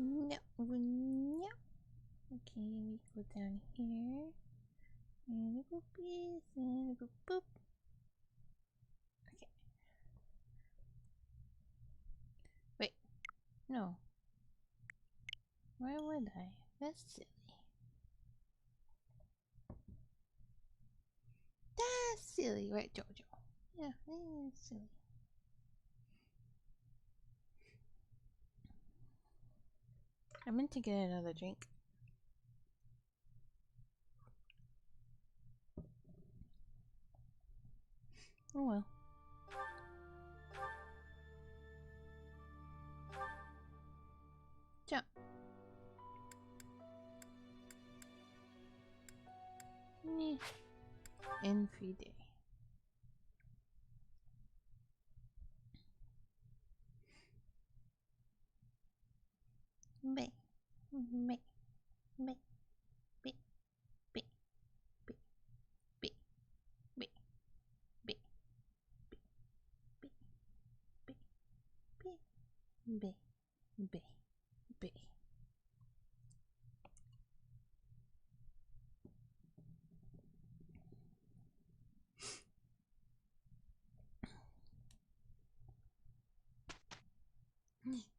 No, no. Okay, we go down here. And a boopies and a boop boop. Okay. Wait. No. Why would I? That's silly. That's silly, right, Jojo? Yeah, that's silly. I meant to get another drink. Oh well. Jump. In free day. Bay. Bay. Bay. Bay. Bay. Bay. Bay. Bay. Bay. Bay. Bay. Bay.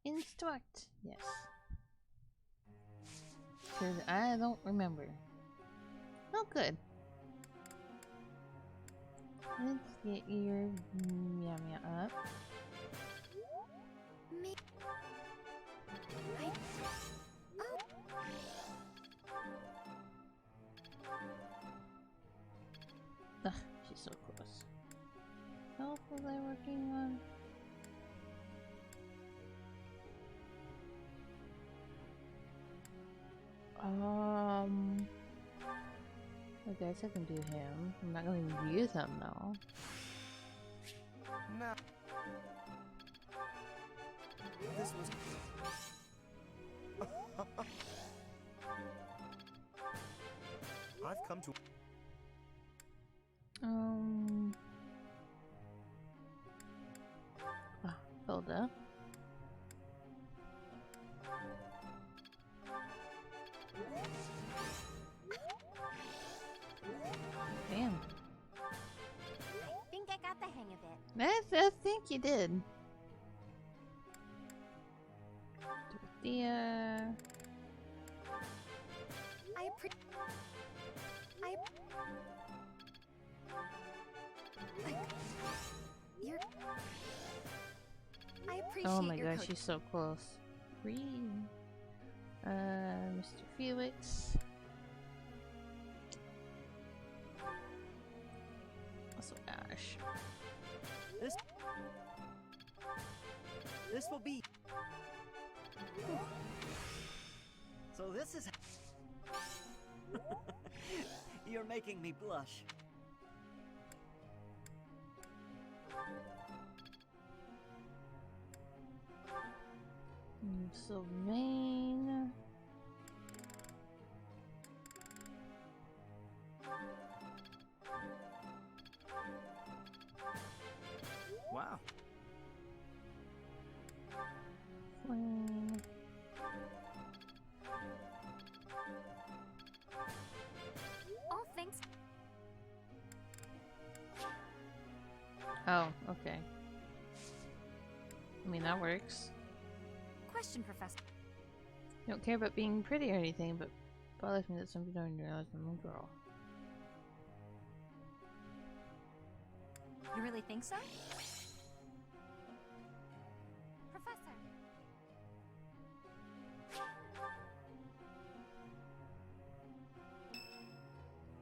Instruct. Yes. Because I don't remember. Oh, good. Let's get your Meow up. Me. Ugh, she's so close. What was I working on? I guess I can do him. I'm not going to use him though. No. This was. I've come to. Hilda. Damn. I think I got the hang of it. I think you did. Dorothea. I appreciate Oh my your gosh, she's so close. Free. Mr. Felix. Also Ash. This will be. So this is. You're making me blush. Sylvain. Wow. Flame. Oh, thanks. Oh, okay. I mean, that works. Question, Professor. I don't care about being pretty or anything, but it bothers me that some people don't realize I'm a girl. You really think so? Professor.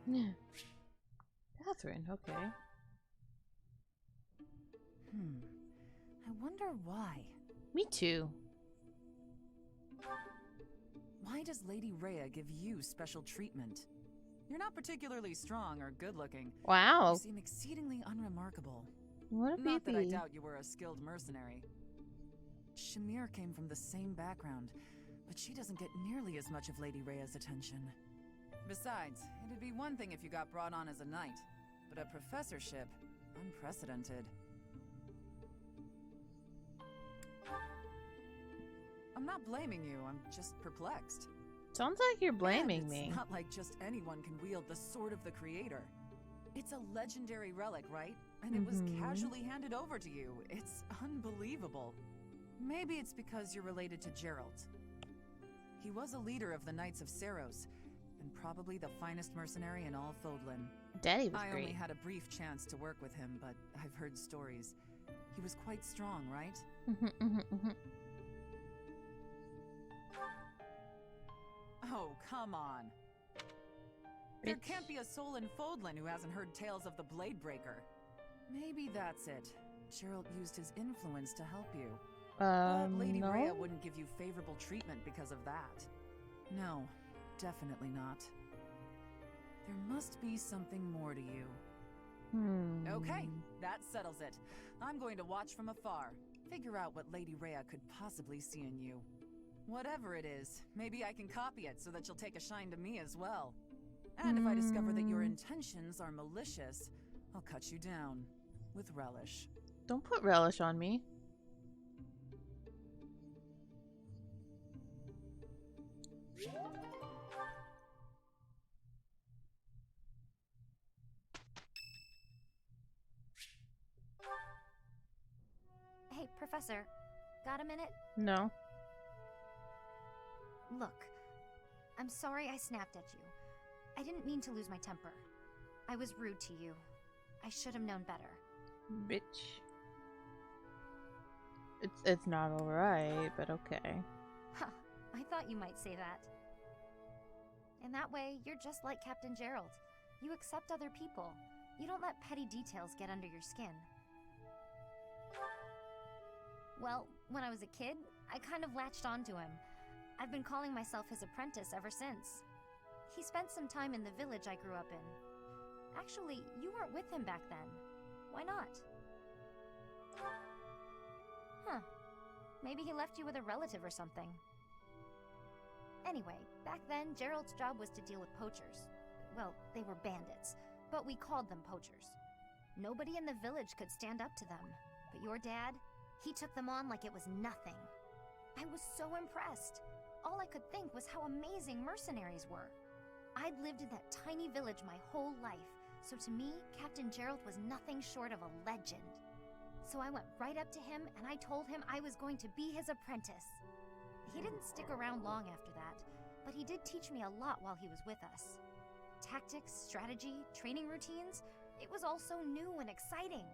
Yeah. Catherine, okay. I wonder why. Me too. Why does Lady Rhea give you special treatment? You're not particularly strong or good-looking. Wow. You seem exceedingly unremarkable. What a Not that I baby. doubt you were a skilled mercenary. Shamir came from the same background, but she doesn't get nearly as much of Lady Rhea's attention. Besides, it'd be one thing if you got brought on as a knight, but a professorship, unprecedented. I'm not blaming you, I'm just perplexed. Sounds like you're blaming And me. it's not like just anyone can wield the Sword of the Creator. It's a legendary relic, right? And it was casually handed over to you. It's unbelievable. Maybe it's because you're related to Gerald. He was a leader of the Knights of Seros, and probably the finest mercenary in all Fodlan. Daddy was I great. only had a brief chance to work with him, but I've heard stories. He was quite strong, right? Oh, come on. There can't be a soul in Fodlan who hasn't heard tales of the Bladebreaker. Maybe that's it. Gerald used his influence to help you. But Lady No? Rhea wouldn't give you favorable treatment because of that. No, definitely not. There must be something more to you. Okay, that settles it. I'm going to watch from afar. Figure out what Lady Rhea could possibly see in you. Whatever it is, maybe I can copy it so that you'll take a shine to me as well. And if I discover that your intentions are malicious, I'll cut you down. With relish. Don't put relish on me. Hey, Professor, got a minute? No. Look, I'm sorry I snapped at you. I didn't mean to lose my temper. I was rude to you. I should have known better. Bitch. It's not alright, but okay. Huh, I thought you might say that. In that way, you're just like Captain Gerald. You accept other people. You don't let petty details get under your skin. Well, when I was a kid, I kind of latched onto him. I've been calling myself his apprentice ever since. He spent some time in the village I grew up in. Actually, you weren't with him back then. Why not? Huh. Maybe he left you with a relative or something. Anyway, back then, Gerald's job was to deal with poachers. Well, they were bandits, but we called them poachers. Nobody in the village could stand up to them. But your dad, he took them on like it was nothing. I was so impressed. All I could think was how amazing mercenaries were. I'd lived in that tiny village my whole life, so to me, Captain Gerald was nothing short of a legend. So I went right up to him and I told him I was going to be his apprentice. He didn't stick around long after that, but he did teach me a lot while he was with us. Tactics, strategy, training routines, it was all so new and exciting.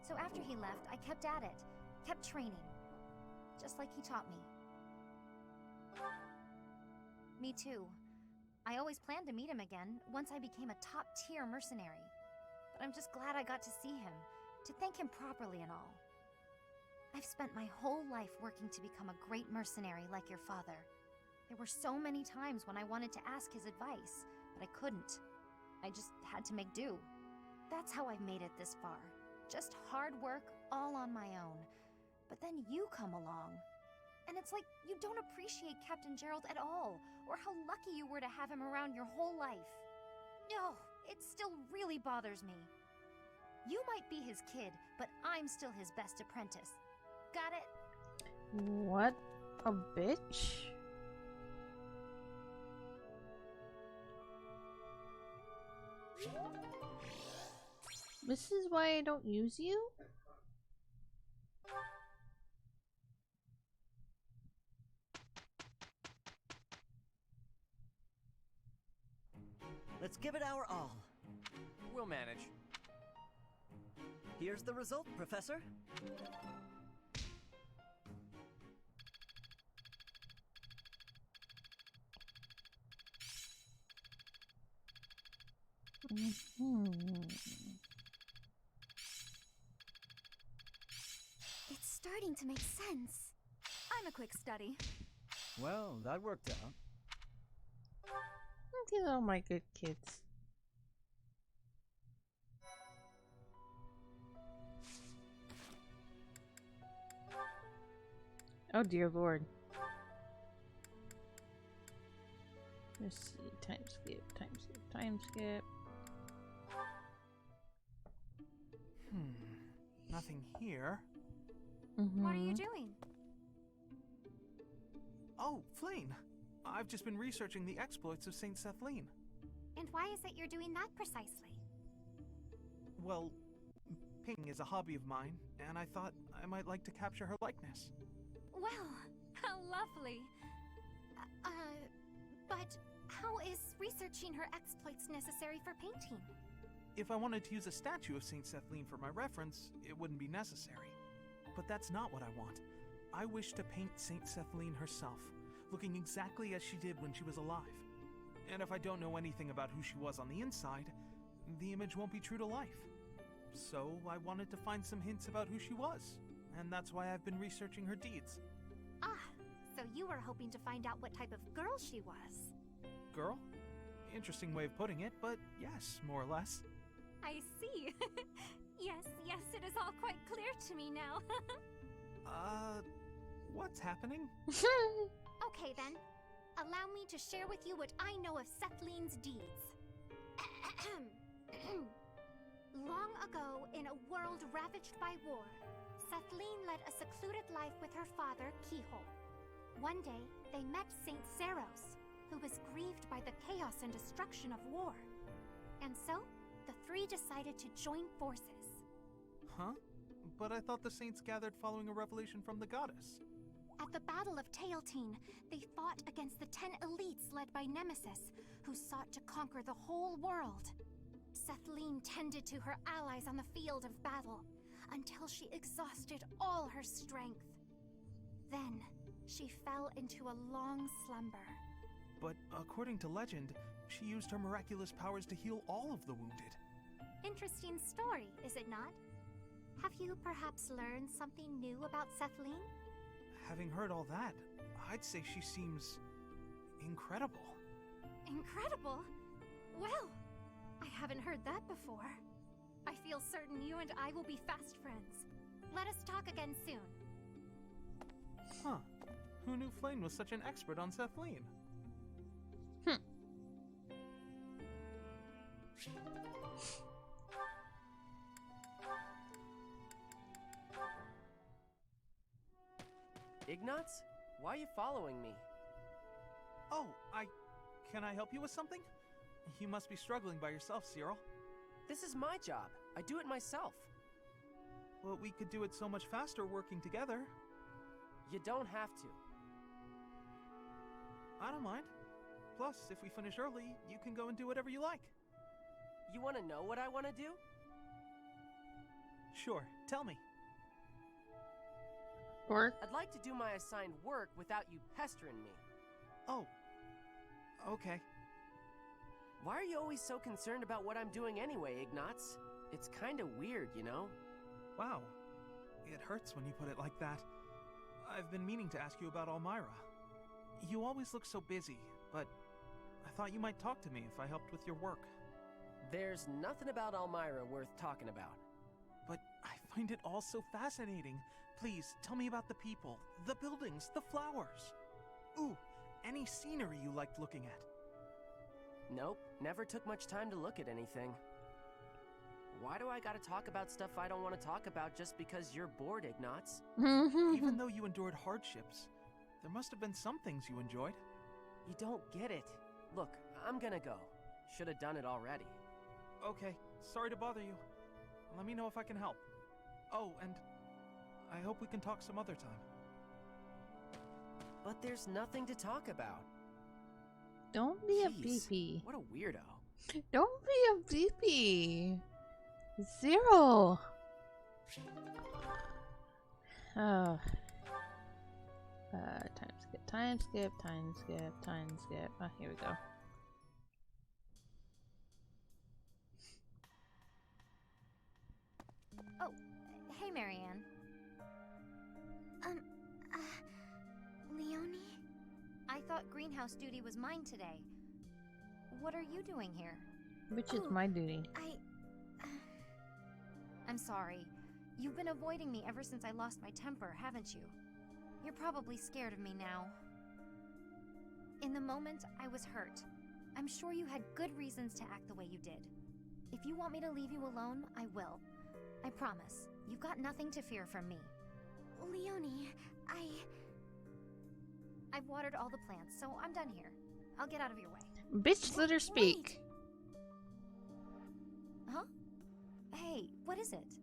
So after he left, I kept at it, kept training, just like he taught me. Me too. I always planned to meet him again once I became a top-tier mercenary. But I'm just glad I got to see him, to thank him properly and all. I've spent my whole life working to become a great mercenary like your father. There were so many times when I wanted to ask his advice, but I couldn't. I just had to make do. That's how I've made it this far. Just hard work, all on my own. But then you come along. And it's like you don't appreciate Captain Gerald at all, or how lucky you were to have him around your whole life. No, it still really bothers me. You might be his kid, but I'm still his best apprentice. Got it? What a bitch. This is why I don't use you? Let's give it our all. We'll manage. Here's the result, Professor. It's starting to make sense. I'm a quick study. Well, that worked out. These are my good kids. Oh dear lord. Let's see. Time skip, time skip, time skip. Nothing here. What are you doing? Oh, Flayn. I've just been researching the exploits of Saint Sethlene. And why is it you're doing that precisely? Well, painting is a hobby of mine, and I thought I might like to capture her likeness. Well, how lovely. But how is researching her exploits necessary for painting? If I wanted to use a statue of Saint Sethlene for my reference, it wouldn't be necessary. But that's not what I want. I wish to paint Saint Sethlene herself, looking exactly as she did when she was alive. And if I don't know anything about who she was on the inside, the image won't be true to life. So I wanted to find some hints about who she was, and that's why I've been researching her deeds. Ah, so you were hoping to find out what type of girl she was. Girl? Interesting way of putting it, but yes, more or less. I see. Yes, it is all quite clear to me now. What's happening? Okay then. Allow me to share with you what I know of Sethlene's deeds. Long ago, in a world ravaged by war, Sethlene led a secluded life with her father, Keyhole. One day, they met Saint Zeros, who was grieved by the chaos and destruction of war. And so, the three decided to join forces. Huh? But I thought the saints gathered following a revelation from the goddess. At the Battle of Tailteen, they fought against the 10 elites led by Nemesis, who sought to conquer the whole world. Sethlene tended to her allies on the field of battle, until she exhausted all her strength. Then, she fell into a long slumber. But according to legend, she used her miraculous powers to heal all of the wounded. Interesting story, is it not? Have you perhaps learned something new about Sethlene? Having heard all that, I'd say she seems incredible. Incredible? Well, I haven't heard that before. I feel certain you and I will be fast friends. Let us talk again soon. Huh. Who knew Flayn was such an expert on Sethlene? Ignatz? Why are you following me? Oh, Can I help you with something? You must be struggling by yourself, Cyril. This is my job. I do it myself. Well, we could do it so much faster working together. You don't have to. I don't mind. Plus, if we finish early, you can go and do whatever you like. You want to know what I want to do? Sure, tell me. Work? I'd like to do my assigned work without you pestering me. Oh, okay. Why are you always so concerned about what I'm doing anyway, Ignatz? It's kinda weird, you know? Wow. It hurts when you put it like that. I've been meaning to ask you about Elmira. You always look so busy, but I thought you might talk to me if I helped with your work. There's nothing about Elmira worth talking about. But I find it all so fascinating. Please, tell me about the people, the buildings, the flowers. Ooh, any scenery you liked looking at. Nope, never took much time to look at anything. Why do I gotta talk about stuff I don't want to talk about just because you're bored, Ignatz? Even though you endured hardships, there must have been some things you enjoyed. You don't get it. Look, I'm gonna go. Should have done it already. Okay, sorry to bother you. Let me know if I can help. Oh, and I hope we can talk some other time. But there's nothing to talk about. Don't be a Jeez, BP. What a weirdo. Don't be a BP. Zero. Oh. Time skip, time skip, time skip, time skip. Oh, here we go. Oh, hey, Marianne. Leonie? I thought greenhouse duty was mine today. What are you doing here? Which is my duty. I'm sorry. You've been avoiding me ever since I lost my temper, haven't you? You're probably scared of me now. In the moment, I was hurt. I'm sure you had good reasons to act the way you did. If you want me to leave you alone, I will. I promise. You've got nothing to fear from me. Leonie, I've watered all the plants, so I'm done here. I'll get out of your way. Bitch, let her speak. Huh? Hey, what is it?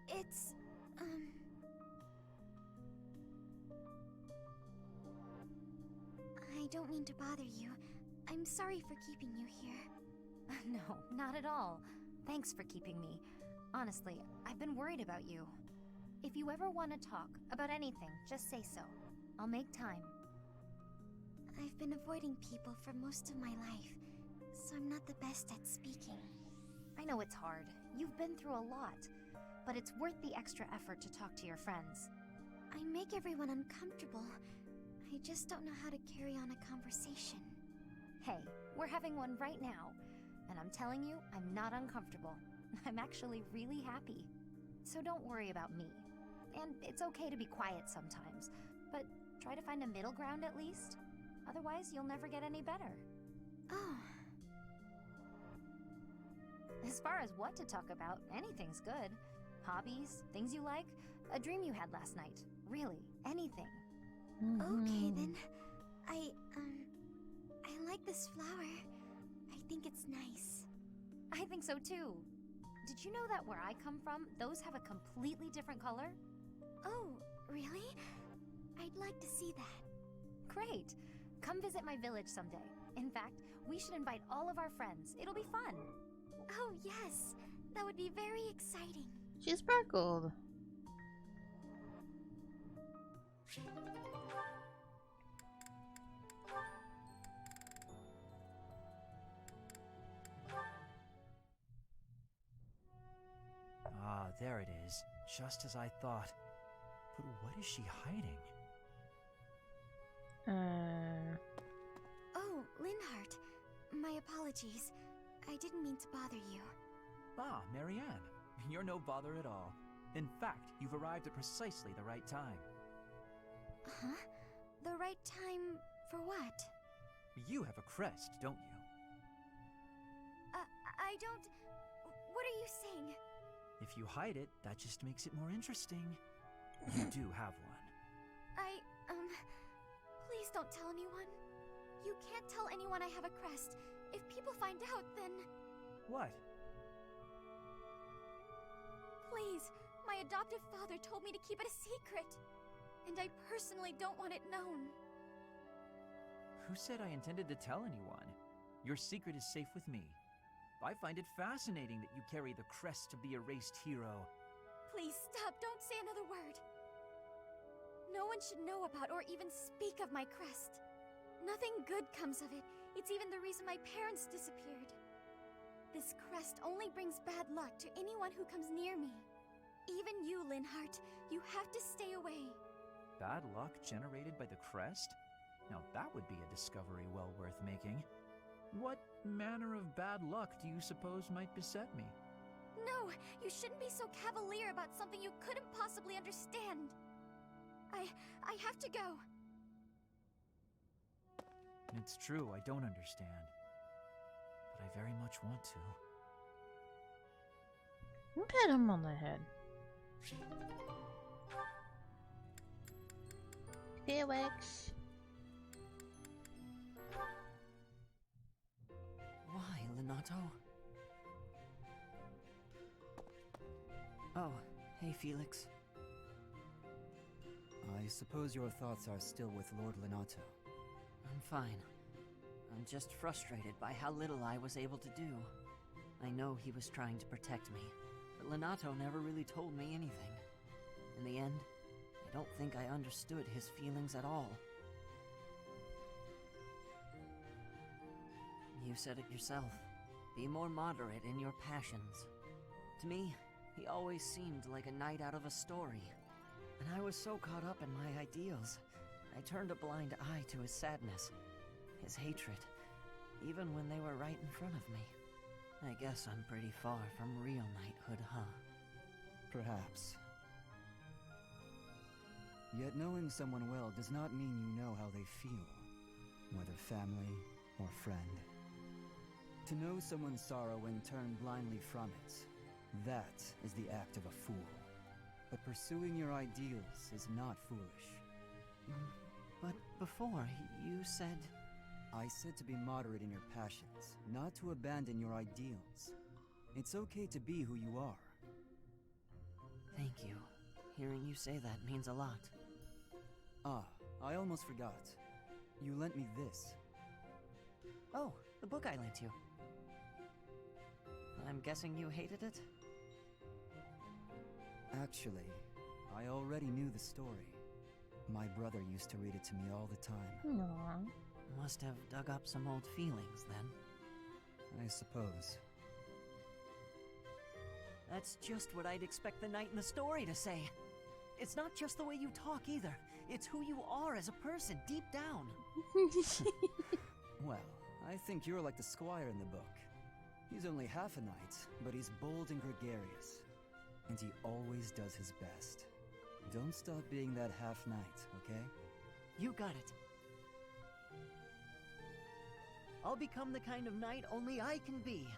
It's, I don't mean to bother you. I'm sorry for keeping you here. No, not at all. Thanks for keeping me. Honestly, I've been worried about you. If you ever want to talk about anything, just say so. I'll make time. I've been avoiding people for most of my life, so I'm not the best at speaking. I know it's hard. You've been through a lot, but it's worth the extra effort to talk to your friends. I make everyone uncomfortable. I just don't know how to carry on a conversation. Hey, we're having one right now, and I'm telling you, I'm not uncomfortable. I'm actually really happy. So don't worry about me. And it's okay to be quiet sometimes, but try to find a middle ground at least. Otherwise, you'll never get any better. Oh. As far as what to talk about, anything's good. Hobbies, things you like, a dream you had last night. Really, anything. Okay, then. I like this flower. I think it's nice. I think so too. Did you know that where I come from, those have a completely different color? Oh, really? I'd like to see that. Great. Come visit my village someday. In fact, we should invite all of our friends. It'll be fun. Oh, yes. That would be very exciting. She sparkled. Ah, there it is. Just as I thought. But what is she hiding? Oh, Linhardt. My apologies. I didn't mean to bother you. Ah, Marianne. You're no bother at all. In fact, you've arrived at precisely the right time. Huh? The right time for what? You have a crest, don't you? I don't... What are you saying? If you hide it, that just makes it more interesting. You do have one. Please don't tell anyone. You can't tell anyone I have a crest. If people find out, then... What? Please, my adoptive father told me to keep it a secret. And I personally don't want it known. Who said I intended to tell anyone? Your secret is safe with me. I find it fascinating that you carry the crest of the erased hero. Please stop, don't say another word. No one should know about or even speak of my crest. Nothing good comes of it. It's even the reason my parents disappeared. This crest only brings bad luck to anyone who comes near me. Even you, Linhardt, you have to stay away. Bad luck generated by the crest? Now that would be a discovery well worth making. What manner of bad luck do you suppose might beset me? No, you shouldn't be so cavalier about something you couldn't possibly understand. I have to go. It's true, I don't understand. But I very much want to. Pat him on the head. Felix. Why, Lenato? Oh, hey, Felix. I suppose your thoughts are still with Lord Lenato. I'm fine. I'm just frustrated by how little I was able to do. I know he was trying to protect me, but Lenato never really told me anything. In the end, I don't think I understood his feelings at all. You said it yourself. Be more moderate in your passions. To me, he always seemed like a knight out of a story. And I was so caught up in my ideals, I turned a blind eye to his sadness, his hatred, even when they were right in front of me. I guess I'm pretty far from real knighthood, huh? Perhaps. Yet knowing someone well does not mean you know how they feel, whether family or friend. To know someone's sorrow and turn blindly from it, that is the act of a fool. But pursuing your ideals is not foolish. But before. You said... I said to be moderate in your passions, not to abandon your ideals. It's okay to be who you are. Thank you. Hearing you say that means a lot. Ah, I almost forgot. You lent me this. Oh, the book I lent you. I'm guessing you hated it? Actually, I already knew the story. My brother used to read it to me all the time. Aww. Must have dug up some old feelings, then. I suppose. That's just what I'd expect the knight in the story to say. It's not just the way you talk either. It's who you are as a person, deep down. Well, I think you're like the squire in the book. He's only half a knight, but he's bold and gregarious. And he always does his best. Don't stop being that half-knight, okay? You got it. I'll become the kind of knight only I can be.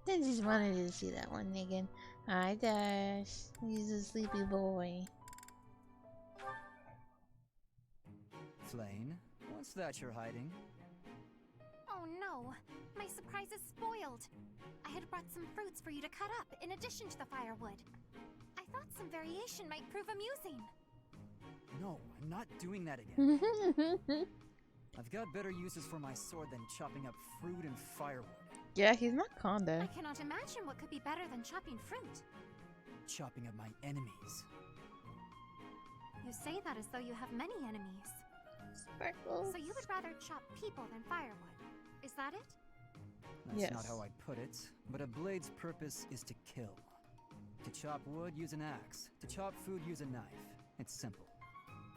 I just wanted to see that one again. Hi, Dash. He's a sleepy boy. Flane, what's that you're hiding? Oh no, my surprise is spoiled. I had brought some fruits for you to cut up in addition to the firewood. I thought some variation might prove amusing. No, I'm not doing that again. I've got better uses for my sword than chopping up fruit and firewood. Yeah, he's not Conda. I cannot imagine what could be better than chopping fruit. Chopping up my enemies. You say that as though you have many enemies. Sparkles. So you would rather chop people than firewood. Is that it? That's not Yes. how I put it, but a blade's purpose is to kill. To chop wood, use an axe. To chop food, use a knife. It's simple.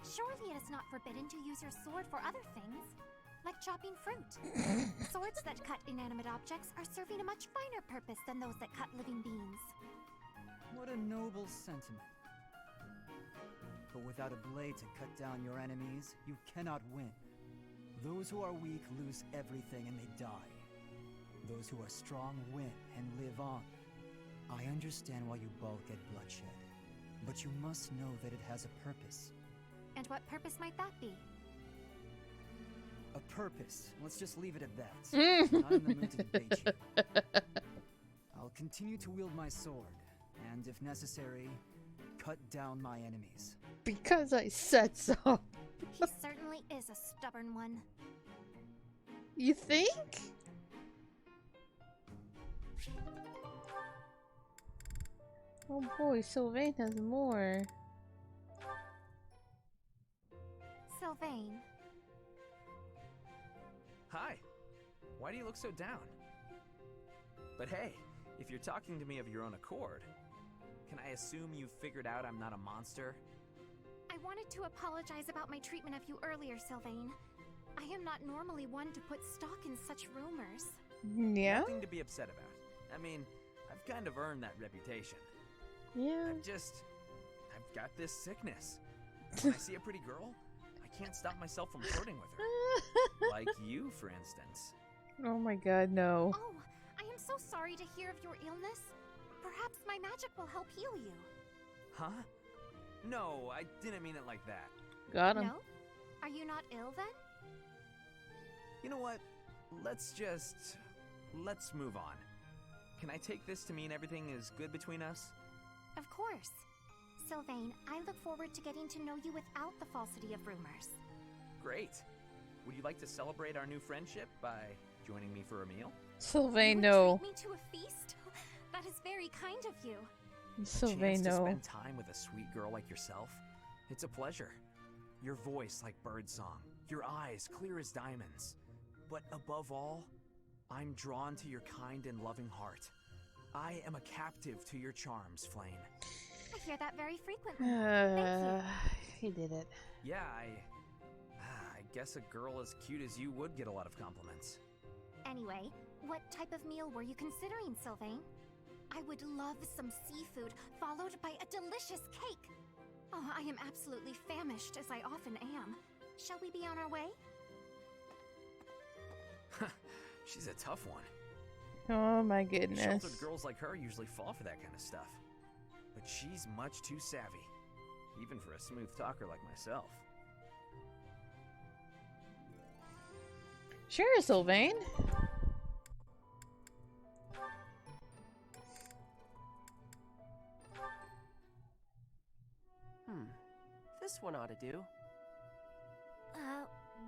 Surely it is not forbidden to use your sword for other things, like chopping fruit. Swords that cut inanimate objects are serving a much finer purpose than those that cut living beings. What a noble sentiment. But without a blade to cut down your enemies, you cannot win. Those who are weak lose everything and they die. Those who are strong win and live on. I understand why you balk at bloodshed, but you must know that it has a purpose. And what purpose might that be? A purpose. Let's just leave it at that. I'm not in the mood to debate you. I'll continue to wield my sword, and if necessary, cut down my enemies. Because I said so. He certainly is a stubborn one. You think? Oh boy, Sylvain has more. Sylvain, Hi. Why do you look so down? But hey, if you're talking to me of your own accord, can I assume you figured out I'm not a monster? I wanted to apologize about my treatment of you earlier, Sylvain. I am not normally one to put stock in such rumors. Yeah? Nothing to be upset about. I mean, I've kind of earned that reputation. Yeah. I've got this sickness. When I see a pretty girl, I can't stop myself from flirting with her. Like you, for instance. Oh my god, no. Oh, I am so sorry to hear of your illness. Perhaps my magic will help heal you. Huh? No, I didn't mean it like that. Got him. No? Are you not ill then? You know what? Let's move on. Can I take this to mean everything is good between us? Of course. Sylvain, I look forward to getting to know you without the falsity of rumors. Great. Would you like to celebrate our new friendship by joining me for a meal? Sylvain, You no. would treat me to a feast? That is very kind of you. Sylvain, Chance to no. spend time with a sweet girl like yourself? It's a pleasure. Your voice like birdsong, your eyes clear as diamonds. But above all, I'm drawn to your kind and loving heart. I am a captive to your charms, Flame. I hear that very frequently. Thank He did it. Yeah, I guess a girl as cute as you would get a lot of compliments. Anyway, what type of meal were you considering, Sylvain? I would love some seafood, followed by a delicious cake. Oh, I am absolutely famished, as I often am. Shall we be on our way? She's a tough one. Oh my goodness. Sheltered girls like her usually fall for that kind of stuff. but she's much too savvy, even for a smooth talker like myself. Sure, Sylvain. This one ought to do.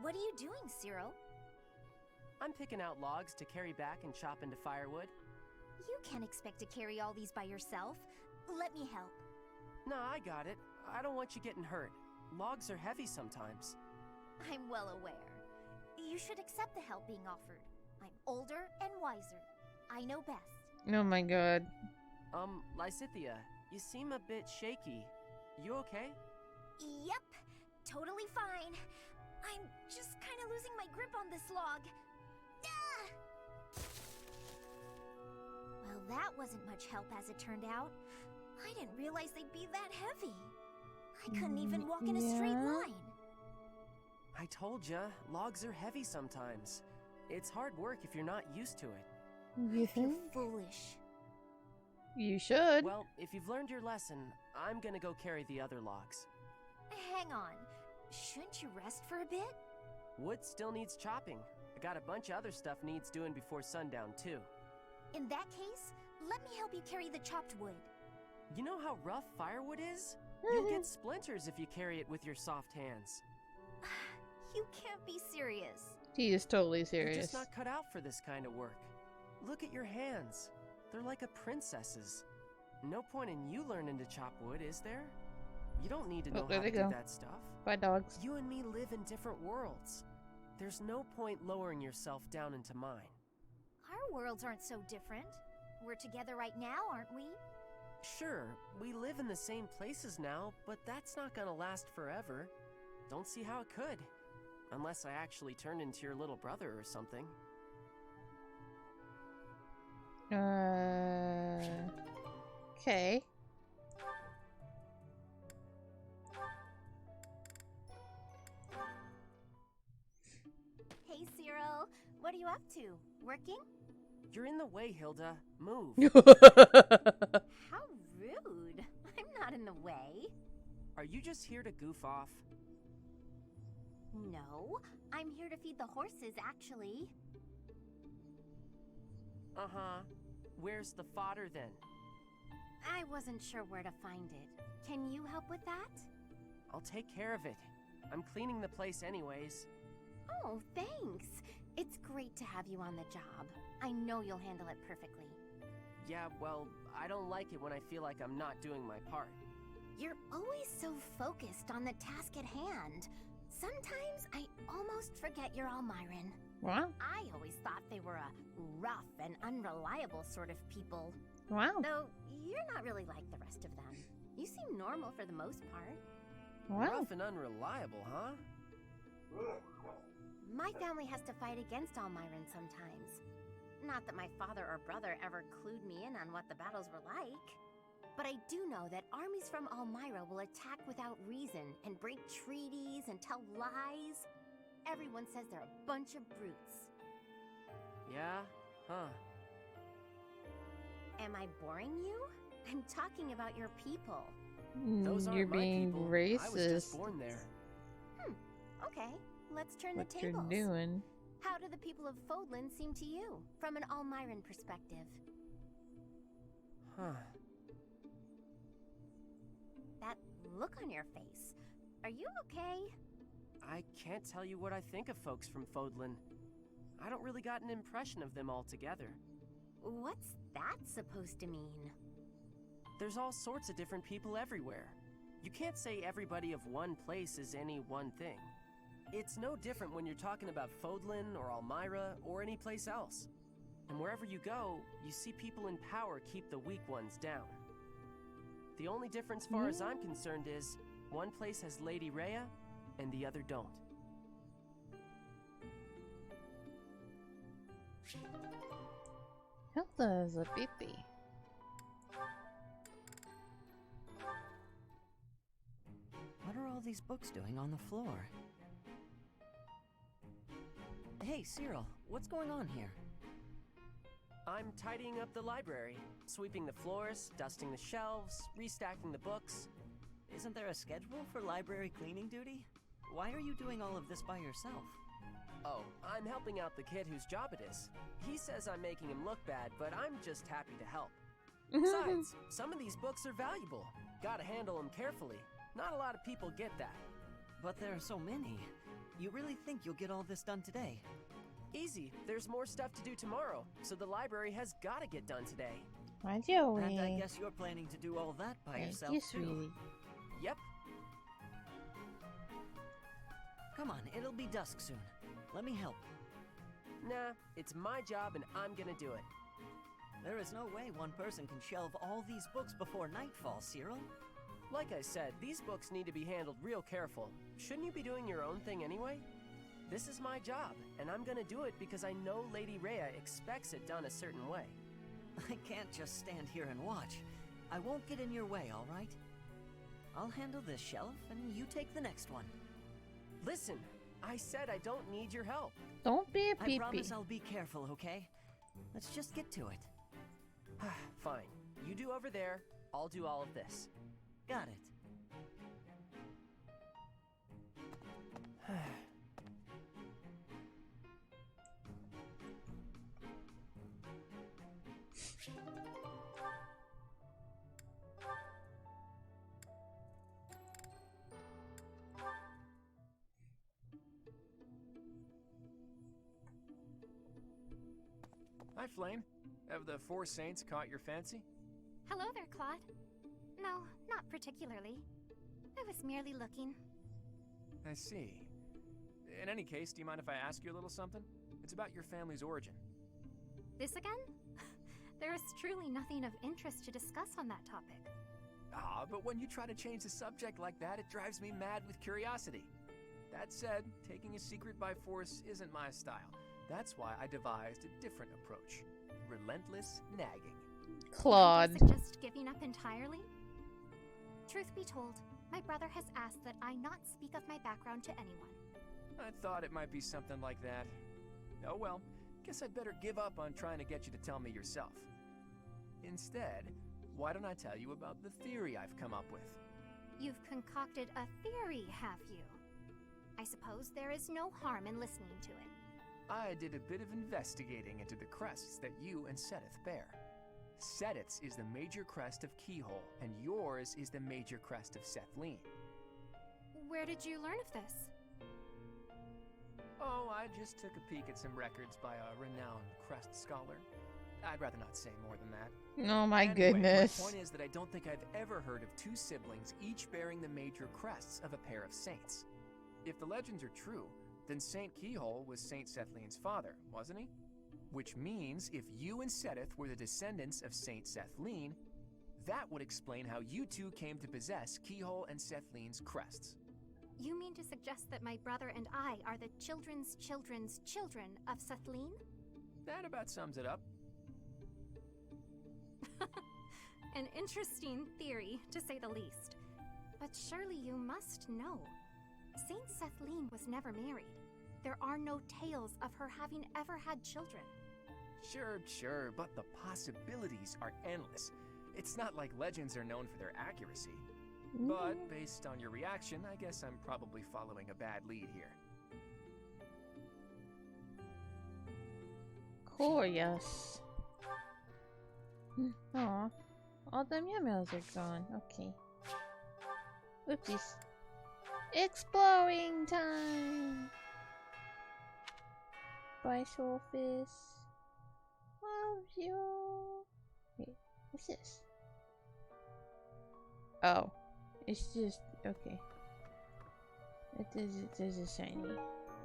What are you doing, Cyril? I'm picking out logs to carry back and chop into firewood. You can't expect to carry all these by yourself. Let me help. No, I got it. I don't want you getting hurt. Logs are heavy sometimes. I'm well aware. You should accept the help being offered. I'm older and wiser. I know best. Oh my god. Lysithia, you seem a bit shaky. You okay? Yep, totally fine. I'm just kind of losing my grip on this log. Ah! Well, that wasn't much help as it turned out. I didn't realize they'd be that heavy. I couldn't even walk in a straight line. I told ya, logs are heavy sometimes. It's hard work if you're not used to it. You think? You're foolish. You should. Well, if you've learned your lesson, I'm gonna go carry the other logs. Hang on. Shouldn't you rest for a bit? Wood still needs chopping. I got a bunch of other stuff needs doing before sundown, too. In that case, let me help you carry the chopped wood. You know how rough firewood is? You'll get splinters if you carry it with your soft hands. You can't be serious. He is totally You're serious. just not cut out for this kind of work. Look at your hands. They're like a princess's. No point in you learning to chop wood, is there? You don't need to know there how they to do go. that stuff. Bye, dogs. You and me live in different worlds. There's no point lowering yourself down into mine. Our worlds aren't so different. We're together right now, aren't we? Sure, we live in the same places now, but that's not gonna last forever. Don't see how it could. Unless I actually turned into your little brother or something. Okay. Hey, Cyril. What are you up to? Working? You're in the way, Hilda. Move. How rude. I'm not in the way. Are you just here to goof off? No, I'm here to feed the horses, actually. Uh-huh. Where's the fodder then? I wasn't sure where to find it. Can you help with that? I'll take care of it. I'm cleaning the place anyways. Oh, thanks. It's great to have you on the job. I know you'll handle it perfectly. Yeah, well, I don't like it when I feel like I'm not doing my part. You're always so focused on the task at hand. Sometimes I almost forget you're Almiran. Wow. I always thought they were a rough and unreliable sort of people. Wow. Though you're not really like the rest of them. You seem normal for the most part. Wow. Rough and unreliable, huh? My family has to fight against Almiran sometimes. Not that my father or brother ever clued me in on what the battles were like. But I do know that armies from Almira will attack without reason and break treaties and tell lies. Everyone says they're a bunch of brutes. Yeah? Huh. Am I boring you? I'm talking about your people. Those aren't You're my being people. racist. I was just born there. Okay, let's turn What the you're tables. doing? How do the people of Fodlan seem to you, from an Almiran perspective? Huh. That look on your face. Are you okay? I can't tell you what I think of folks from Fodlan. I don't really got an impression of them altogether. What's that supposed to mean? There's all sorts of different people everywhere. You can't say everybody of one place is any one thing. It's no different when you're talking about Fodlan or Almira or any place else. And wherever you go, you see people in power keep the weak ones down. The only difference far as I'm concerned is, one place has Lady Rhea, and the other don't. Hilda's a baby. What are all these books doing on the floor? Hey, Cyril, what's going on here? I'm tidying up the library, sweeping the floors, dusting the shelves, restacking the books. Isn't there a schedule for library cleaning duty? Why are you doing all of this by yourself? Oh, I'm helping out the kid whose job it is. He says I'm making him look bad, but I'm just happy to help. Besides, some of these books are valuable. Gotta handle them carefully. Not a lot of people get that. But there are so many. You really think you'll get all this done today? Easy. There's more stuff to do tomorrow, so the library has gotta get done today. Why, Joey? And I guess you're planning to do all that by yourself, you, too. sweetie. Yep. Come on, it'll be dusk soon. Let me help. Nah, it's my job and I'm gonna do it. There is no way one person can shelve all these books before nightfall, Cyril. Like I said, these books need to be handled real careful. Shouldn't you be doing your own thing anyway? This is my job, and I'm gonna do it because I know Lady Rhea expects it done a certain way. I can't just stand here and watch. I won't get in your way, all right? I'll handle this shelf, and you take the next one. Listen, I said I don't need your help. Don't be a I pee-pee. promise I'll be careful, okay? Let's just get to it. Fine. You do over there, I'll do all of this. Got it. Hi, Flame. Have the Four Saints caught your fancy? Hello there, Claude. No, not particularly. I was merely looking. I see. In any case, do you mind if I ask you a little something? It's about your family's origin. This again? There is truly nothing of interest to discuss on that topic. Ah, but when you try to change the subject like that, it drives me mad with curiosity. That said, taking a secret by force isn't my style. That's why I devised a different approach. Relentless nagging. Claude. Do you suggest giving up entirely? Truth be told, my brother has asked that I not speak of my background to anyone. I thought it might be something like that. Oh well, guess I'd better give up on trying to get you to tell me yourself. Instead, why don't I tell you about the theory I've come up with? You've concocted a theory, have you? I suppose there is no harm in listening to it. I did a bit of investigating into the crests that you and Seteth bear. Seteth's is the major crest of Keyhole, and yours is the major crest of Sethlene. Where did you learn of this? Oh, I just took a peek at some records by a renowned crest scholar. I'd rather not say more than that. Oh my Anyway, goodness. My point is that I don't think I've ever heard of two siblings each bearing the major crests of a pair of saints. If the legends are true, then Saint Keyhole was Saint Sethlene's father, wasn't he? Which means if you and Seteth were the descendants of Saint Sethlene, that would explain how you two came to possess Keyhole and Sethlene's crests. You mean to suggest that my brother and I are the children's children's children of Sethlene? That about sums it up. An interesting theory, to say the least. But surely you must know. Saint Sethlene was never married. There are no tales of her having ever had children. Sure, but the possibilities are endless. It's not like legends are known for their accuracy. But based on your reaction, I guess I'm probably following a bad lead here. Curious. Aw. All the meows are gone. Okay. Oopsies. Exploring time! Bye, Sophis. Love you. Wait, what's this? Oh. It's just okay. There's a shiny.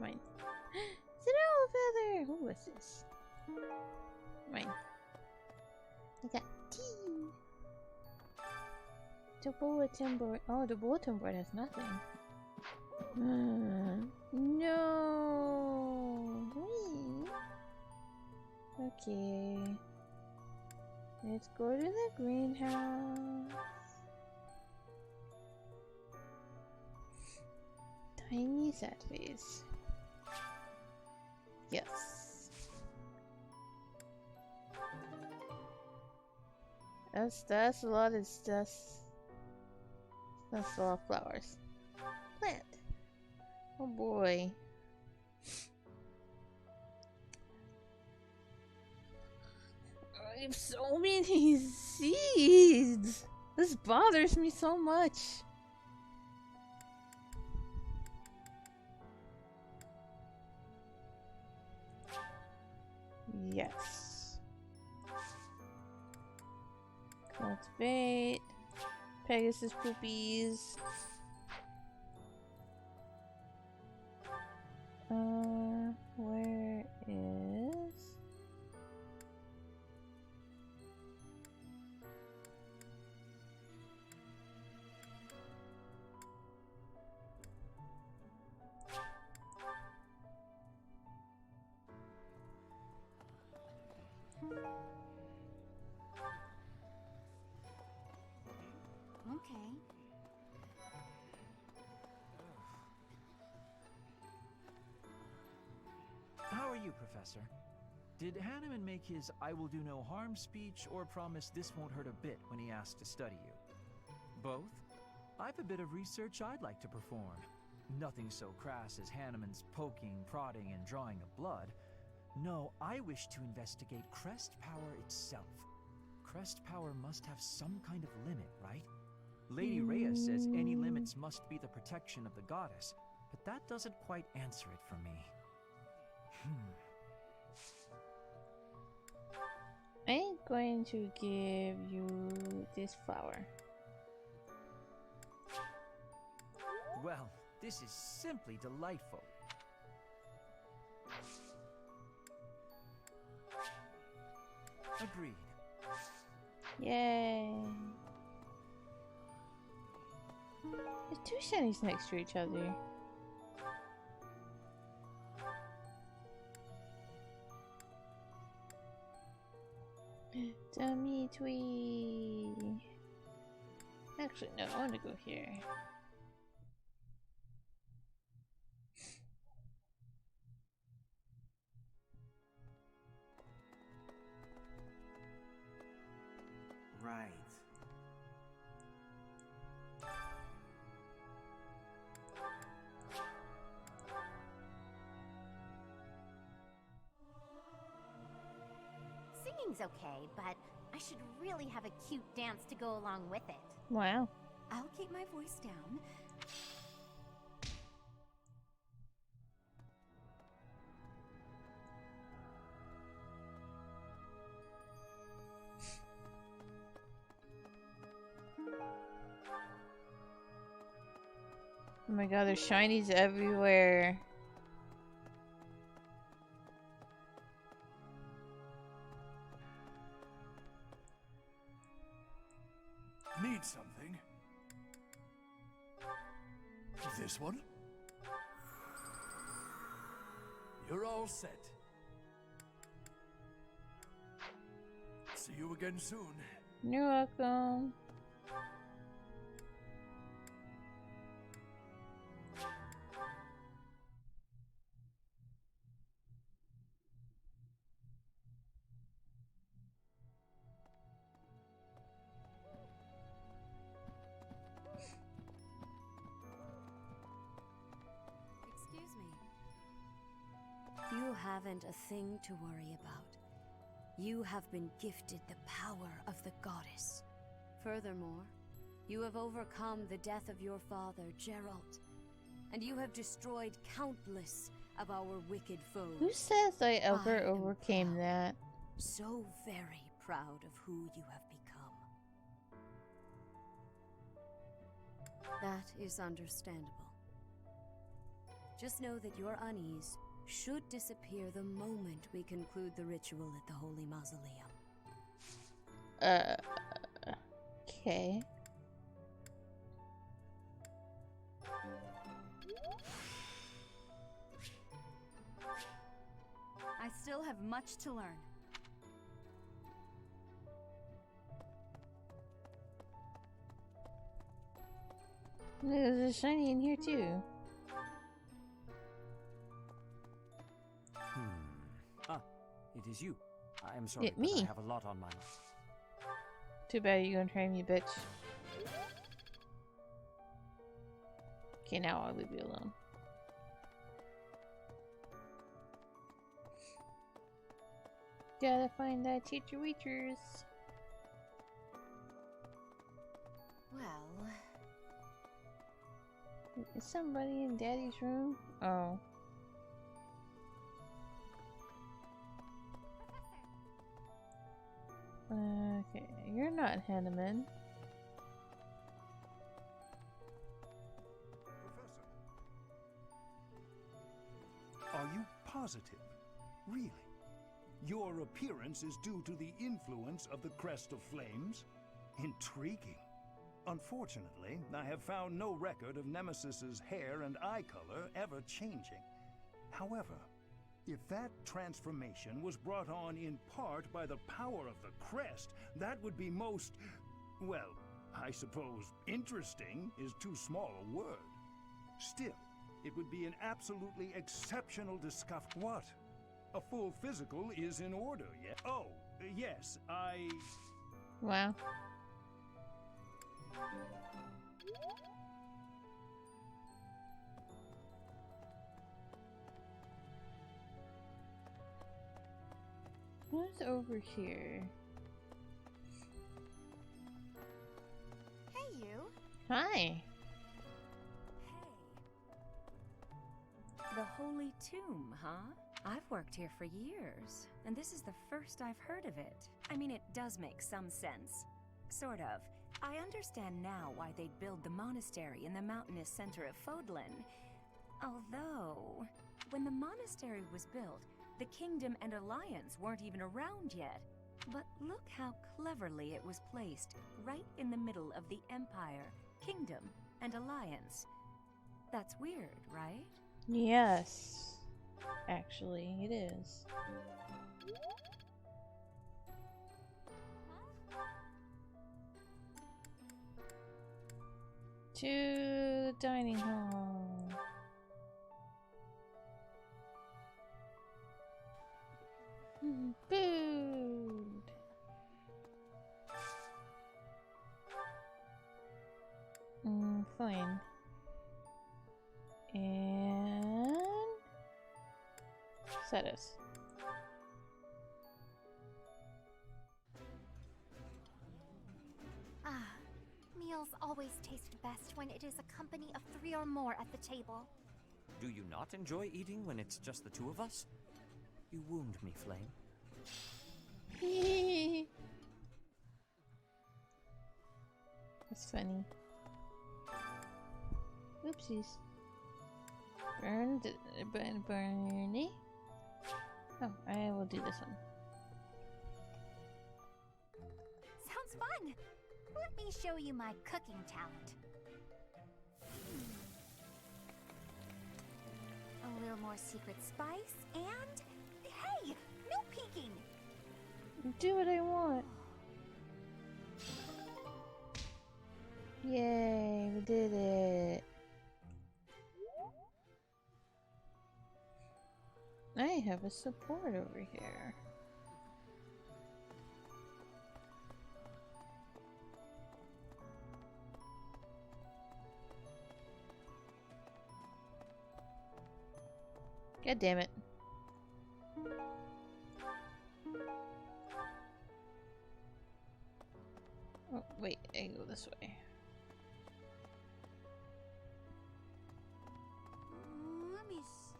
Mine. It's an owl feather! Who was this? Mine. I got tea! The bulletin board. Oh, the bulletin board has nothing. No! Whee. Okay. Let's go to the greenhouse. Tiny sad face. Yes. That's a lot of dust. That's a lot of flowers. Plant. Oh boy. I have so many seeds. This bothers me so much. Yes. Cultivate. Pegasus poopies. Where is... Okay. How are you, Professor? Did Hanneman make his I will do no harm speech or promise this won't hurt a bit when he asked to study you? Both? I've a bit of research I'd like to perform. Nothing so crass as Hanneman's poking, prodding, and drawing of blood. No, I wish to investigate Crest Power itself. Crest Power must have some kind of limit, right? Lady Reyes says any limits must be the protection of the goddess, but that doesn't quite answer it for me. I'm going to give you this flower. Well, this is simply delightful. Agreed. Yay. There's two shinies next to each other. Dummy twee. Actually, no, I want to go here. Right. Singing's okay, but I should really have a cute dance to go along with it. Wow. I'll keep my voice down. Oh my god, there's shinies everywhere. Need something? This one? You're all set. See you again soon. You're welcome. Excuse me. You haven't a thing to worry about. You have been gifted the power of the goddess. Furthermore, you have overcome the death of your father, Geralt, and you have destroyed countless of our wicked foes. Who says I ever I am overcame proud. that? So very proud of who you have become. That is understandable. Just know that your unease should disappear the moment we conclude the ritual at the Holy Mausoleum. Okay. I still have much to learn. There's a shiny in here too. Ah, it is you. I am sorry, It but I me. have a lot on my mind. Too bad you gonna train me, bitch. Okay, now I'll leave you alone. Gotta find that teacher Weechers. Well, Is somebody in Daddy's room? Oh. Okay, you're not Hanneman. Professor. Are you positive? Really? Your appearance is due to the influence of the Crest of Flames? Intriguing. Unfortunately, I have found no record of Nemesis's hair and eye color ever changing. However, if that transformation was brought on in part by the power of the crest, that would be most, well, I suppose interesting is too small a word. Still, it would be an absolutely exceptional discovery. What? A full physical is in order, yeah? Oh, yes, Wow. Who's over here? hey you. Hi. The Holy Tomb, huh? I've worked here for years, and this is the first I've heard of it. I mean, it does make some sense. Sort of. I understand now why they'd build the monastery in the mountainous center of Fodlan. Although, when the monastery was built, the Kingdom and Alliance weren't even around yet. But look how cleverly it was placed, right in the middle of the Empire, Kingdom, and Alliance. That's weird, right? Yes. Actually, it is. To the dining hall. Food. Fine. And set us. Meals always taste best when it is a company of 3 or more at the table. Do you not enjoy eating when it's just the two of us? You wound me, Flame. That's funny. Oopsies. Bernie. Oh, I will do this one. Sounds fun! Let me show you my cooking talent. A little more secret spice, and... Hey! No peeking! Do what I want. Yay, we did it. I have a support over here. God damn it. Oh, wait, I can go this way. Let me see.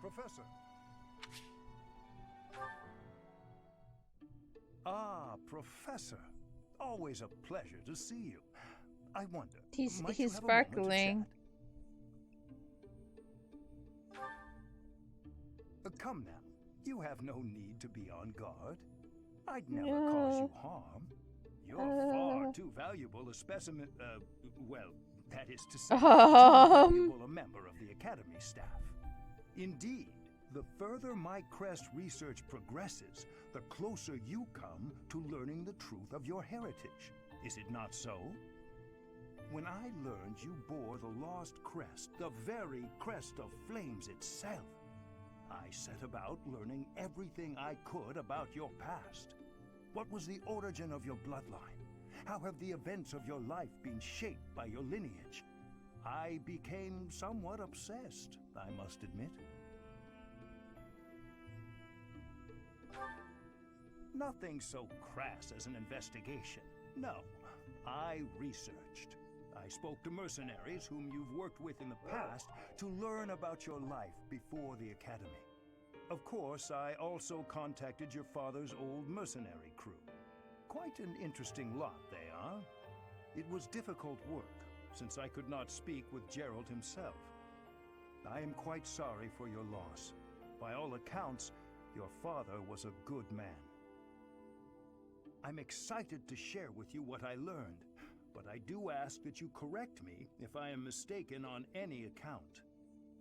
Professor. Ah, Professor. Always a pleasure to see you. I wonder, He's might you have a moment to sparkling. chat? Come now, you have no need to be on guard. I'd never cause you harm. You're far too valuable a specimen, well, that is to say, too valuable a member of the Academy staff. Indeed, the further my crest research progresses, the closer you come to learning the truth of your heritage. Is it not so? When I learned you bore the lost crest, the very crest of flames itself, I set about learning everything I could about your past. What was the origin of your bloodline? How have the events of your life been shaped by your lineage? I became somewhat obsessed, I must admit. Nothing so crass as an investigation. No, I researched. I spoke to mercenaries whom you've worked with in the past to learn about your life before the Academy. Of course, I also contacted your father's old mercenary crew. Quite an interesting lot they are. It was difficult work, since I could not speak with Gerald himself. I am quite sorry for your loss. By all accounts, your father was a good man. I'm excited to share with you what I learned, but I do ask that you correct me if I am mistaken on any account.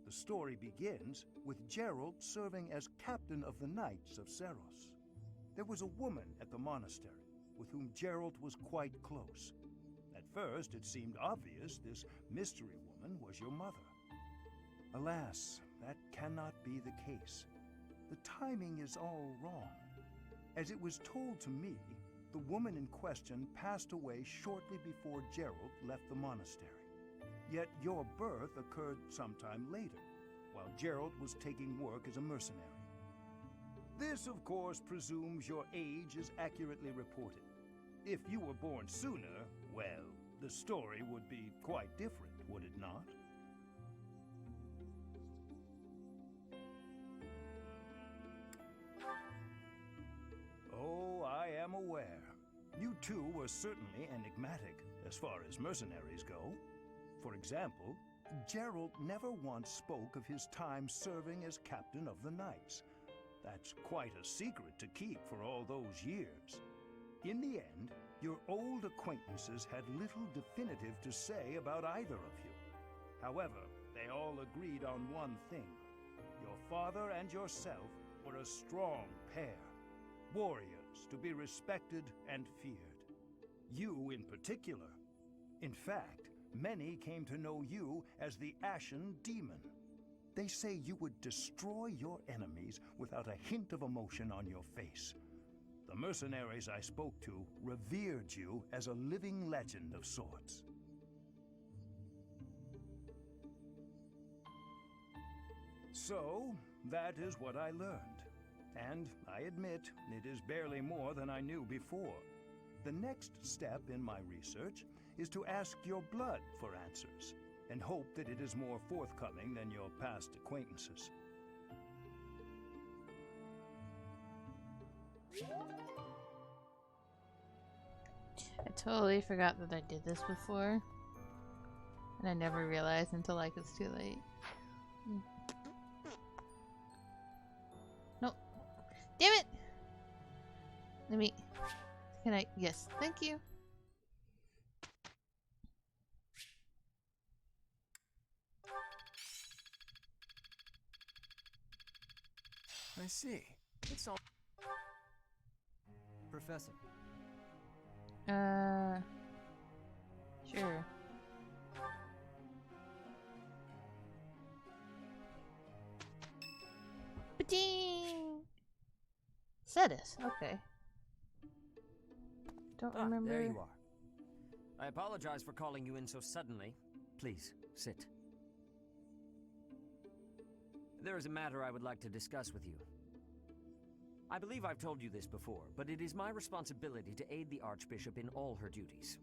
The story begins with Gerald serving as captain of the Knights of Seros. There was a woman at the monastery with whom Gerald was quite close. At first, it seemed obvious this mystery woman was your mother. Alas, that cannot be the case. The timing is all wrong. As it was told to me, the woman in question passed away shortly before Gerald left the monastery. Yet your birth occurred sometime later, while Gerald was taking work as a mercenary. This, of course, presumes your age is accurately reported. If you were born sooner, well, the story would be quite different, would it not? Oh, I am aware. You too were certainly enigmatic, as far as mercenaries go. For example, Gerald never once spoke of his time serving as captain of the Knights. That's quite a secret to keep for all those years. In the end, your old acquaintances had little definitive to say about either of you. However, they all agreed on one thing. Your father and yourself were a strong pair, warriors to be respected and feared. You in particular. In fact, many came to know you as the Ashen Demon. They say you would destroy your enemies without a hint of emotion on your face. The mercenaries I spoke to revered you as a living legend of sorts. So, that is what I learned. And I admit, it is barely more than I knew before. The next step in my research is to ask your blood for answers, and hope that it is more forthcoming than your past acquaintances. I totally forgot that I did this before. And I never realized until like it's too late. No. Damn it! Let me... Can I... Yes, thank you. I see. It's all... Professor. Sure. Ba-ding! Cetus, okay. Don't remember. There you are. I apologize for calling you in so suddenly. Please, sit. There is a matter I would like to discuss with you. I believe I've told you this before, but it is my responsibility to aid the Archbishop in all her duties.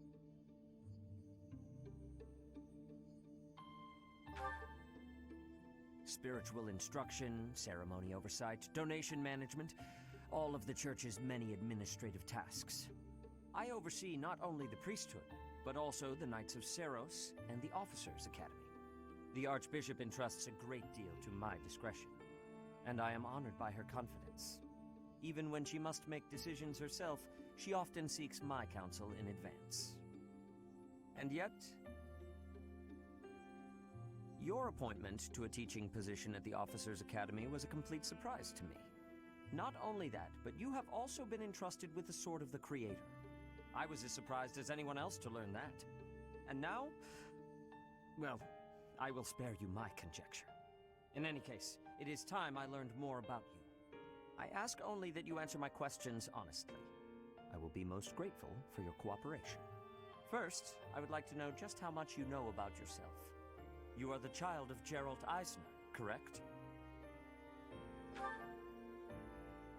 Spiritual instruction, ceremony oversight, donation management, all of the Church's many administrative tasks. I oversee not only the priesthood, but also the Knights of Seros and the Officers' Academy. The Archbishop entrusts a great deal to my discretion, and I am honored by her confidence. Even when she must make decisions herself, she often seeks my counsel in advance. And yet, your appointment to a teaching position at the Officers' Academy was a complete surprise to me. Not only that, but you have also been entrusted with the Sword of the Creator. I was as surprised as anyone else to learn that. And now, well, I will spare you my conjecture. In any case, it is time I learned more about you. I ask only that you answer my questions honestly. I will be most grateful for your cooperation. First, I would like to know just how much you know about yourself. You are the child of Gerald Eisner, correct?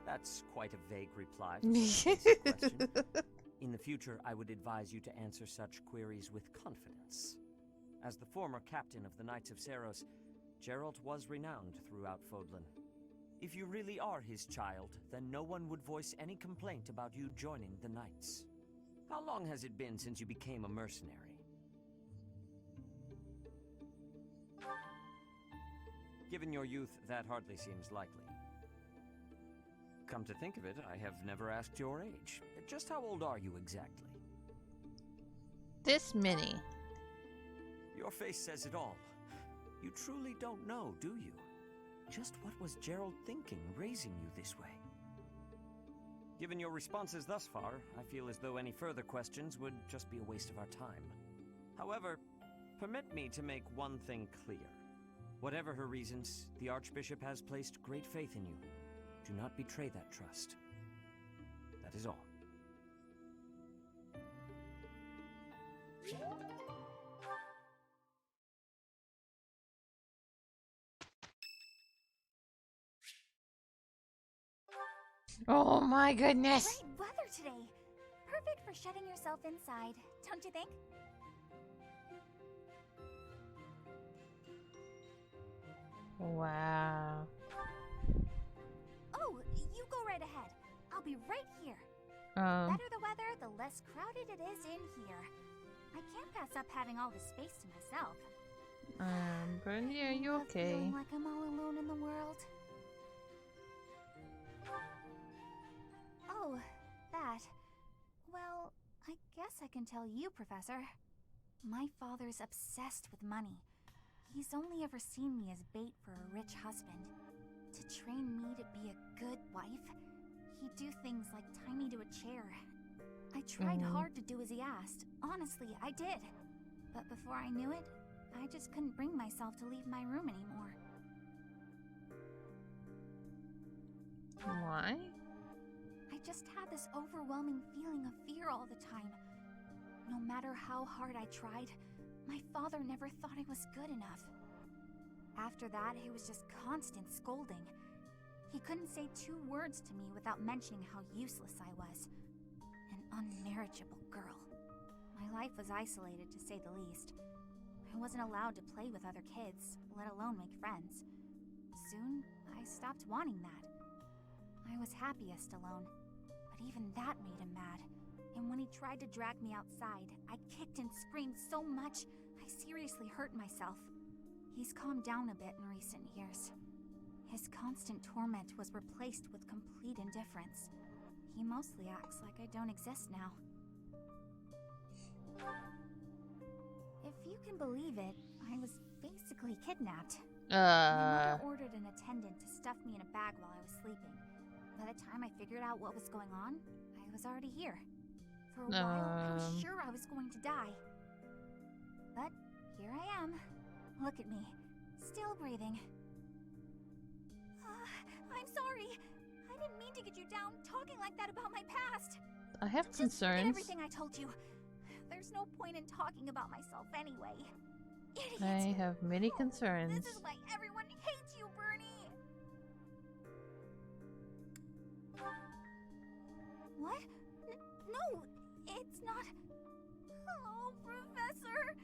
That's quite a vague reply for such a basic question. In the future, I would advise you to answer such queries with confidence. As the former captain of the Knights of Seros, Gerald was renowned throughout Fodlan. If you really are his child, then no one would voice any complaint about you joining the Knights. How long has it been since you became a mercenary? Given your youth, that hardly seems likely. Come to think of it, I have never asked your age. Just how old are you exactly? This many. Your face says it all. You truly don't know, do you? Just what was Gerald thinking, raising you this way? Given your responses thus far, I feel as though any further questions would just be a waste of our time. However, permit me to make one thing clear. Whatever her reasons, the Archbishop has placed great faith in you. Do not betray that trust. That is all. Oh my goodness! Great weather today. Perfect for shutting yourself inside, don't you think? Wow. Oh, you go right ahead. I'll be right here. The better the weather, the less crowded it is in here. I can't pass up having all the space to myself. Bernie, are you okay? Feeling like I'm all alone in the world. Oh, that. Well, I guess I can tell you, Professor. My father's obsessed with money. He's only ever seen me as bait for a rich husband. To train me to be a good wife, he'd do things like tie me to a chair. I tried hard to do as he asked. Honestly, I did. But before I knew it, I just couldn't bring myself to leave my room anymore. Why? I just had this overwhelming feeling of fear all the time. No matter how hard I tried, my father never thought I was good enough. After that, it was just constant scolding. He couldn't say 2 words to me without mentioning how useless I was. An unmarriageable girl. My life was isolated, to say the least. I wasn't allowed to play with other kids, let alone make friends. Soon, I stopped wanting that. I was happiest alone, but even that made him mad. And when he tried to drag me outside, I kicked and screamed so much, I seriously hurt myself. He's calmed down a bit in recent years. His constant torment was replaced with complete indifference. He mostly acts like I don't exist now. If you can believe it, I was basically kidnapped. My mother ordered an attendant to stuff me in a bag while I was sleeping. By the time I figured out what was going on, I was already here. For a while, I was sure I was going to die. But here I am. Look at me, still breathing. I'm sorry. I didn't mean to get you down talking like that about my past. I have Just concerns. forget everything I told you. There's no point in talking about myself anyway. Idiot. I have many concerns. This is why everyone hates you, Bernie. What? No, it's not. Oh, Professor.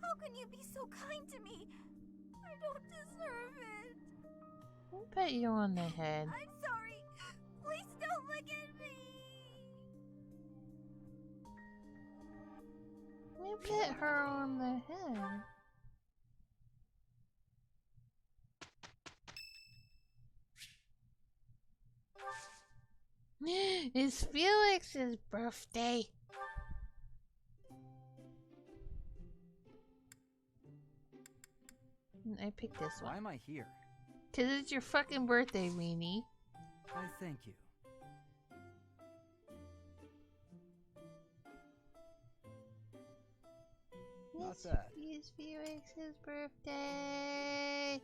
How can you be so kind to me? I don't deserve it. I'll pat you on the head. I'm sorry. Please don't look at me. You pat her on the head. It's Felix's birthday. I picked this one. Why am I here? 'Cause it's your fucking birthday, weenie. I thank you. Not bad. It's Felix's birthday.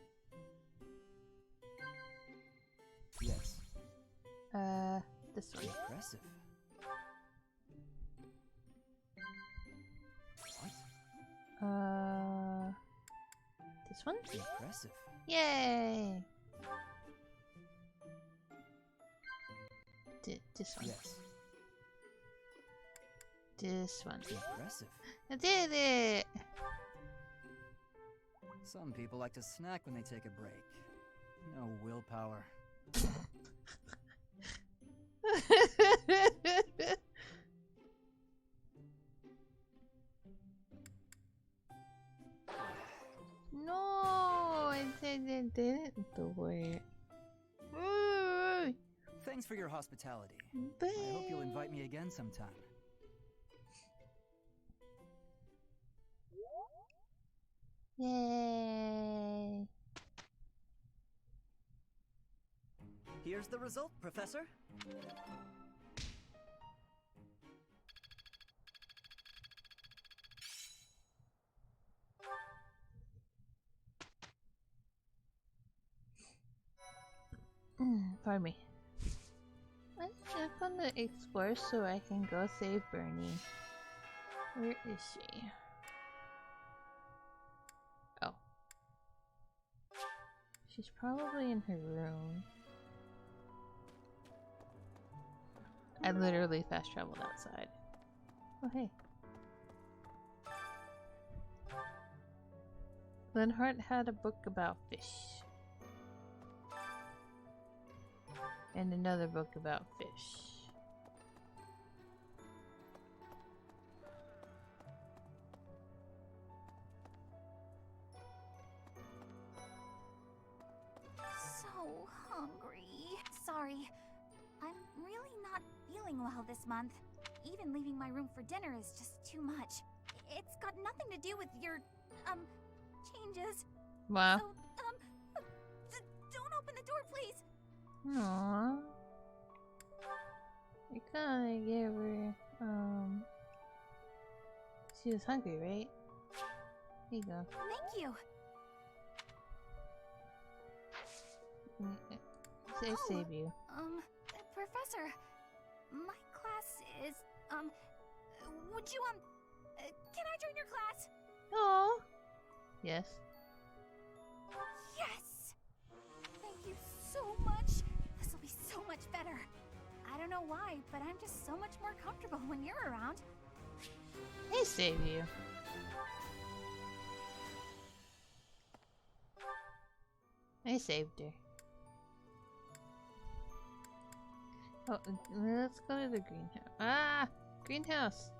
Yes. This one. Impressive. This one? Impressive. Yay! This one. Yes. This one. Impressive. I did it! Some people like to snack when they take a break. No willpower. No, I didn't do it. Thanks for your hospitality. Bye. I hope you'll invite me again sometime. Yay. Here's the result, Professor. Pardon me. I'm gonna explore so I can go save Bernie. Where is she? Oh. She's probably in her room. I literally fast traveled outside. Oh, hey. Linhart had a book about fish. And another book about fish. So hungry. Sorry. I'm really not feeling well this month. Even leaving my room for dinner is just too much. It's got nothing to do with your, changes. Wow. So, don't open the door, please. Aww. You kinda gave her, she was hungry, right? Here you go. Thank you. I save you. Professor, my class is, would you, can I join your class? Oh. Yes. Yes! Thank you so much. This will be so much better. I don't know why, but I'm just so much more comfortable when you're around. I save you. I saved her. Oh, let's go to the greenhouse. Ah! Greenhouse!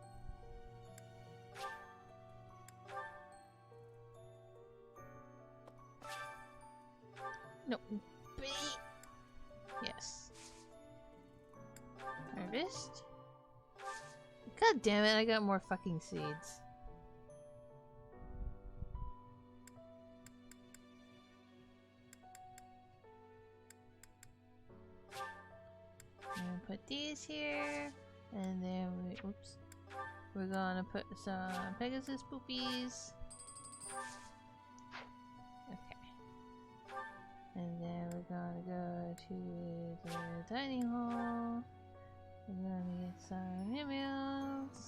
No. Yes. Harvest? God damn it, I got more fucking seeds. And put these here, and then we're gonna put some Pegasus poopies. Okay. And then we're gonna go to the dining hall. We're gonna get some emails.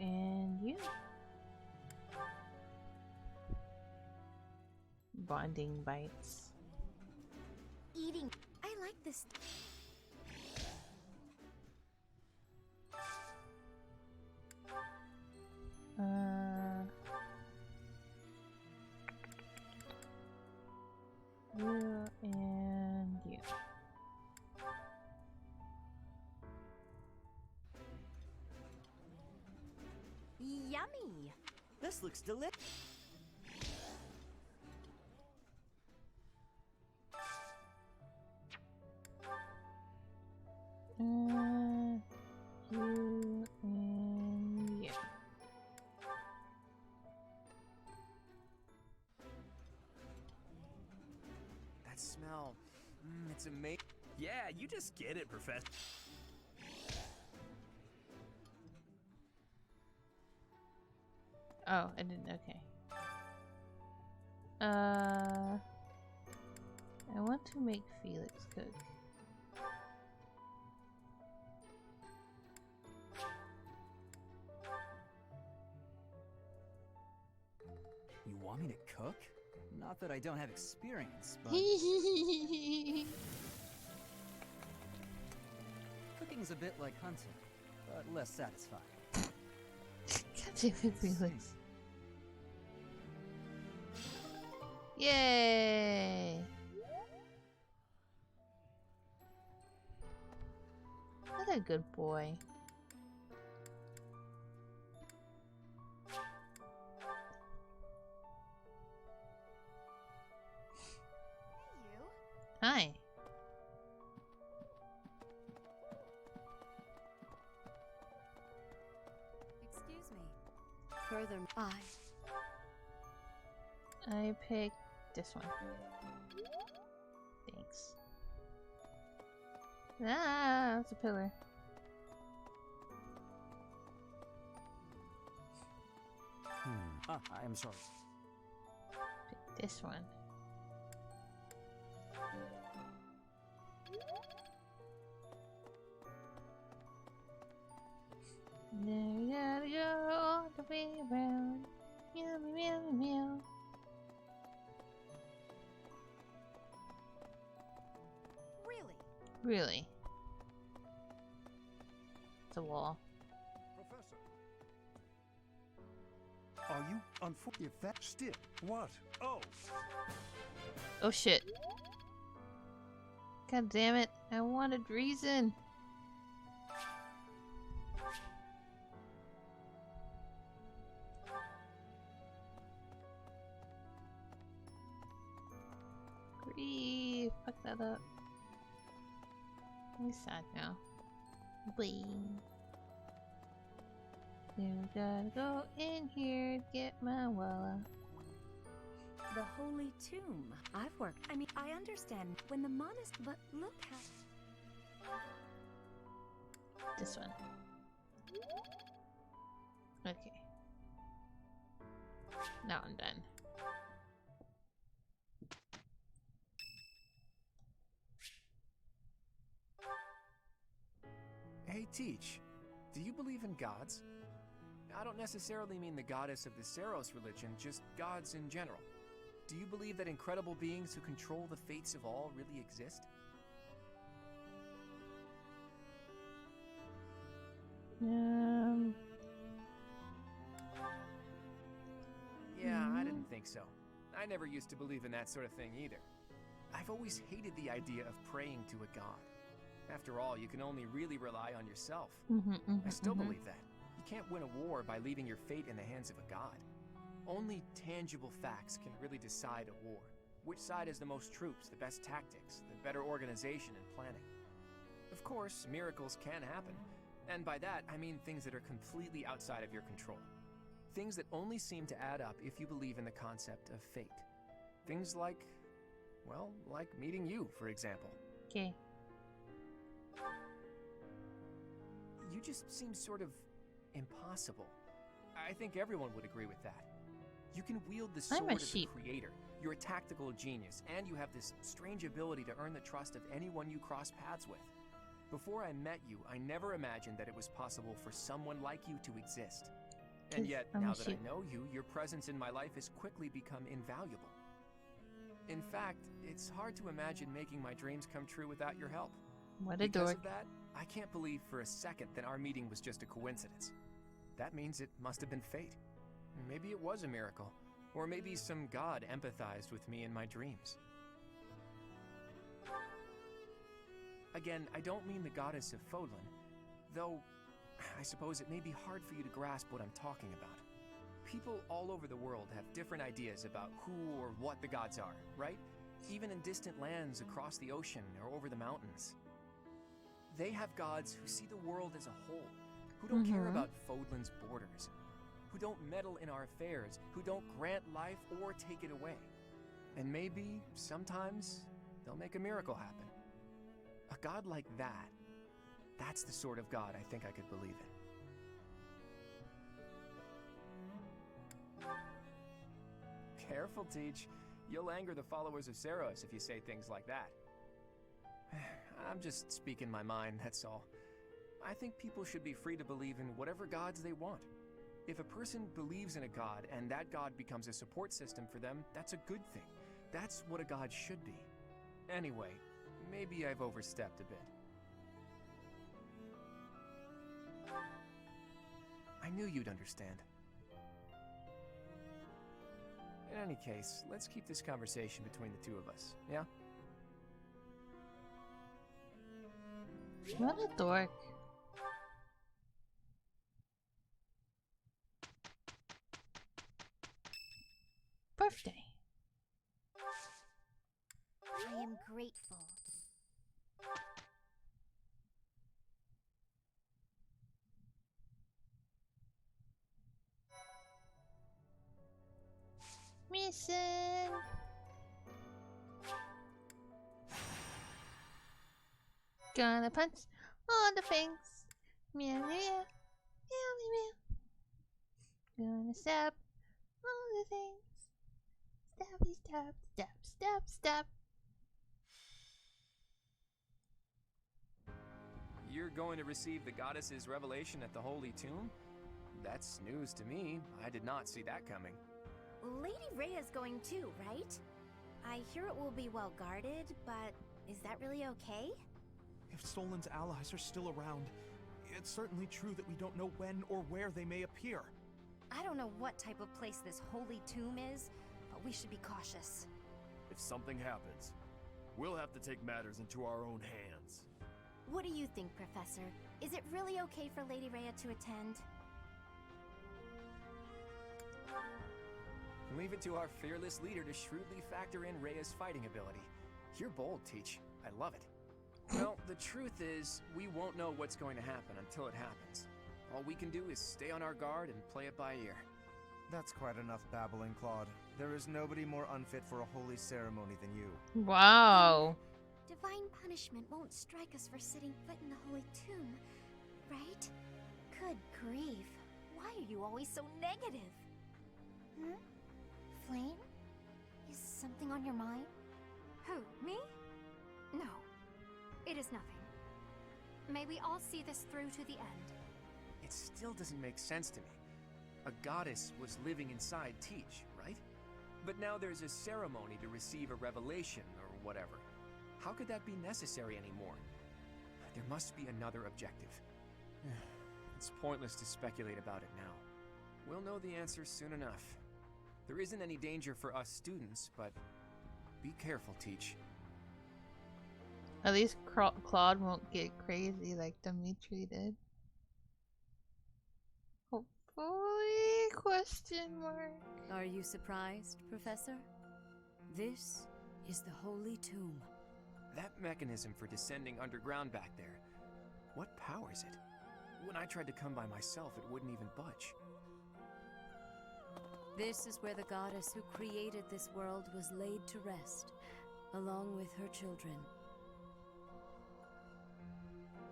And you. Bonding bites. Eating. I like this. You and you. Yummy! This looks delicious. You and you. That smell. It's amazing. Yeah, you just get it, Professor. Oh, I didn't. Okay. I want to make Felix cook. Want me to cook? Not that I don't have experience, but cooking's a bit like hunting, but less satisfying. God damn it, Felix. Yay! What a good boy. Hi. Excuse me. Further, I picked this one. Thanks. Ah, that's a pillar. I am sorry. Pick this one. Now we gotta go all the way around. Meow, meow, meow, meow. Really? Really? It's a wall. Professor. Are you unfortunate? If that still. What? Oh. Oh shit. God damn it. I wanted reason. Grief. Fuck that up. I'm sad now. Bling. You gotta go in here, get my walla. The Holy Tomb. I've worked. I mean, I understand when the monastery, but look how. This one. Okay. Now I'm done. Hey, Teach, do you believe in gods? I don't necessarily mean the goddess of the Saros religion, just gods in general. Do you believe that incredible beings who control the fates of all really exist? Yeah, I didn't think so. I never used to believe in that sort of thing either. I've always hated the idea of praying to a god. After all, you can only really rely on yourself. I still believe that. You can't win a war by leaving your fate in the hands of a god. Only tangible facts can really decide a war. Which side has the most troops, the best tactics, the better organization and planning. Of course, miracles can happen. And by that, I mean things that are completely outside of your control. Things that only seem to add up if you believe in the concept of fate. Things like, well, like meeting you, for example. Okay. You just seem sort of impossible. I think everyone would agree with that. You can wield the sword of the creator. You're a tactical genius, and you have this strange ability to earn the trust of anyone you cross paths with. Before I met you, I never imagined that it was possible for someone like you to exist. And yet, now that I know you, your presence in my life has quickly become invaluable. In fact, it's hard to imagine making my dreams come true without your help. What a Because dork. of that, I can't believe for a second that our meeting was just a coincidence. That means it must have been fate. Maybe it was a miracle. Or maybe some god empathized with me in my dreams. Again, I don't mean the goddess of Fodlan, though I suppose it may be hard for you to grasp what I'm talking about. People all over the world have different ideas about who or what the gods are, right? Even in distant lands across the ocean or over the mountains. They have gods who see the world as a whole, who don't care about Fodlan's borders, who don't meddle in our affairs, who don't grant life or take it away. And maybe, sometimes, they'll make a miracle happen. A god like that, that's the sort of god I think I could believe in. Careful, Teach. You'll anger the followers of Saros if you say things like that. I'm just speaking my mind, that's all. I think people should be free to believe in whatever gods they want. If a person believes in a god and that god becomes a support system for them, that's a good thing. That's what a god should be. Anyway, maybe I've overstepped a bit. I knew you'd understand. In any case, let's keep this conversation between the two of us, yeah? What a dork. Birthday. I am grateful. Mission. Gonna punch all the things. Meow meow. Meow meow. Gonna stab all the things. Stabby stab, stab, stab, stab. You're going to receive the goddess's revelation at the Holy Tomb? That's news to me. I did not see that coming. Lady Rhea's going too, right? I hear it will be well guarded, but is that really okay? If Stolen's allies are still around, it's certainly true that we don't know when or where they may appear. I don't know what type of place this holy tomb is, but we should be cautious. If something happens, we'll have to take matters into our own hands. What do you think, Professor? Is it really okay for Lady Rhea to attend? Leave it to our fearless leader to shrewdly factor in Rhea's fighting ability. You're bold, Teach. I love it. Well, the truth is, we won't know what's going to happen until it happens. All we can do is stay on our guard and play it by ear. That's quite enough babbling, Claude. There is nobody more unfit for a holy ceremony than you. Wow. Divine punishment won't strike us for setting foot in the holy tomb, right? Good grief. Why are you always so negative? Hmm? Flame? Is something on your mind? Who, me? No. It is nothing. May we all see this through to the end. It still doesn't make sense to me. A goddess was living inside Teach, right? But now there's a ceremony to receive a revelation or whatever. How could that be necessary anymore? There must be another objective. It's pointless to speculate about it now. We'll know the answer soon enough. There isn't any danger for us students, but be careful, Teach. At least Claude won't get crazy like Dimitri did. Hopefully? Question mark. Are you surprised, Professor? This is the Holy Tomb. That mechanism for descending underground back there, what powers it? When I tried to come by myself, it wouldn't even budge. This is where the goddess who created this world was laid to rest, along with her children.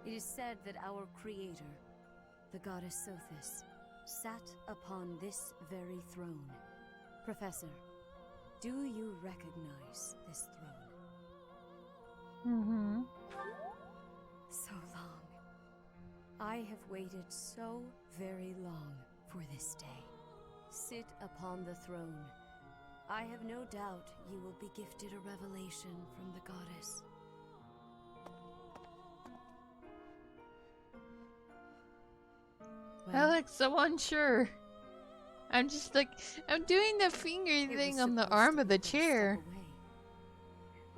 It is said that our creator, the goddess Sothis, sat upon this very throne. Professor, do you recognize this throne? Mm-hmm. So long. I have waited so very long for this day. Sit upon the throne. I have no doubt you will be gifted a revelation from the goddess. I look so unsure. I'm just like, I'm doing the finger thing on the arm of the chair.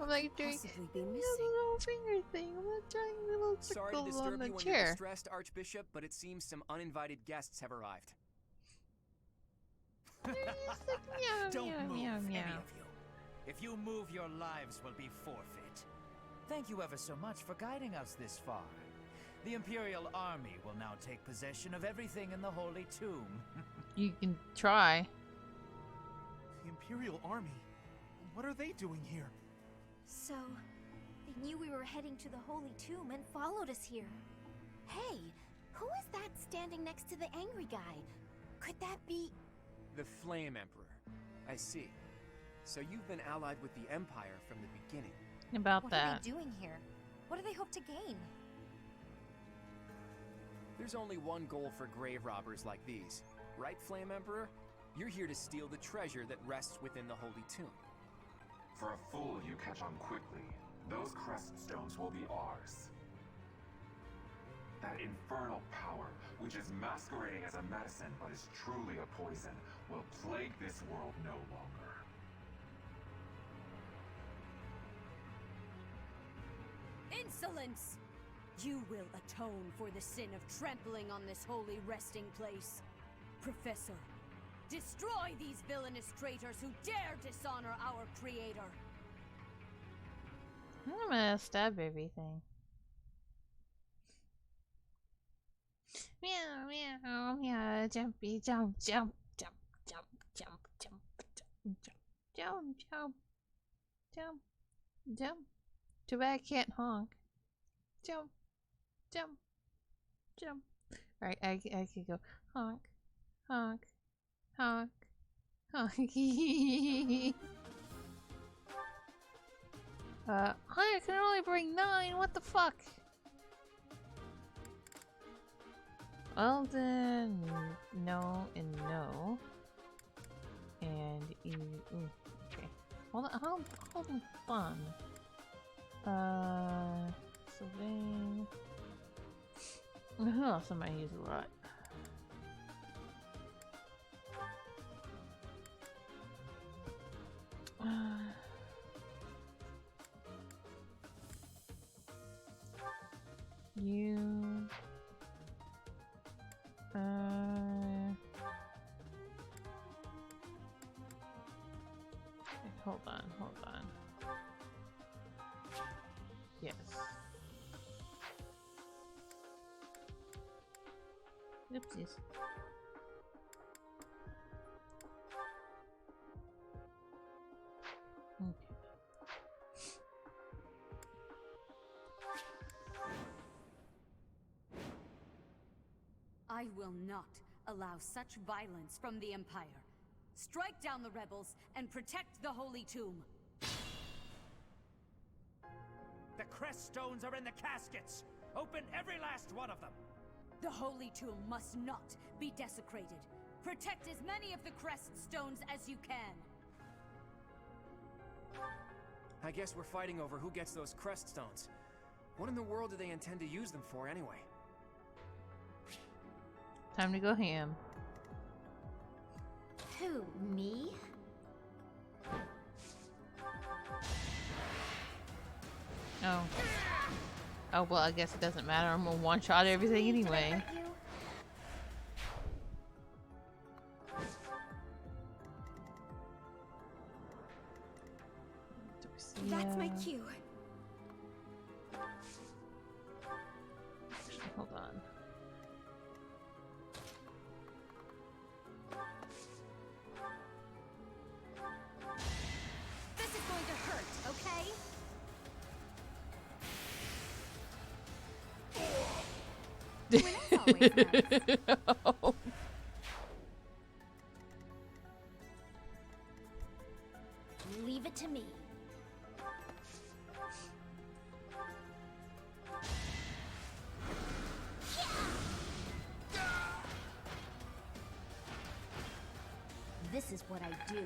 I'm like doing a little finger thing. I'm not trying a little Sorry to circle disturb on the you when chair. you're distressed, Archbishop, but it seems some uninvited guests have arrived. Don't meow, move, meow, any meow. of you. If you move, your lives will be forfeit. Thank you ever so much for guiding us this far. The Imperial Army will now take possession of everything in the Holy Tomb. You can try. The Imperial Army? What are they doing here? So, they knew we were heading to the holy tomb and followed us here. Hey, who is that standing next to the angry guy? Could that be... The Flame Emperor. I see. So you've been allied with the Empire from the beginning. About what that. are they doing here? What do they hope to gain? There's only one goal for grave robbers like these. Right, Flame Emperor? You're here to steal the treasure that rests within the Holy Tomb. For a fool you catch on quickly, those crest stones will be ours. That infernal power, which is masquerading as a medicine but is truly a poison, will plague this world no longer. Insolence! You will atone for the sin of trampling on this holy resting place. Professor, destroy these villainous traitors who dare dishonor our creator. I'm gonna stab everything. Meow, meow, meow, jumpy, jump, jump, jump, jump, jump, jump, jump, jump, jump, jump, jump. Too bad I can't honk. Jump, jump, jump. Alright, I could go honk, honk, honk, honk. I can only bring 9. What the fuck? Well then, no and no. And okay. Hold on. Sylvain. Who else am I use a lot? You. Hold on. Yes. Oopsies. Okay. I will not allow such violence from the Empire. Strike down the rebels and protect the Holy Tomb. The crest stones are in the caskets! Open every last one of them! The Holy Tomb must not be desecrated. Protect as many of the crest stones as you can. I guess we're fighting over who gets those crest stones. What in the world do they intend to use them for anyway? Time to go ham. Who, me? Oh. Oh, well, I guess it doesn't matter. I'm gonna one-shot everything anyway. That's my cue. Hold on. This is going to hurt, okay? Oh. Leave it to me. This is what I do.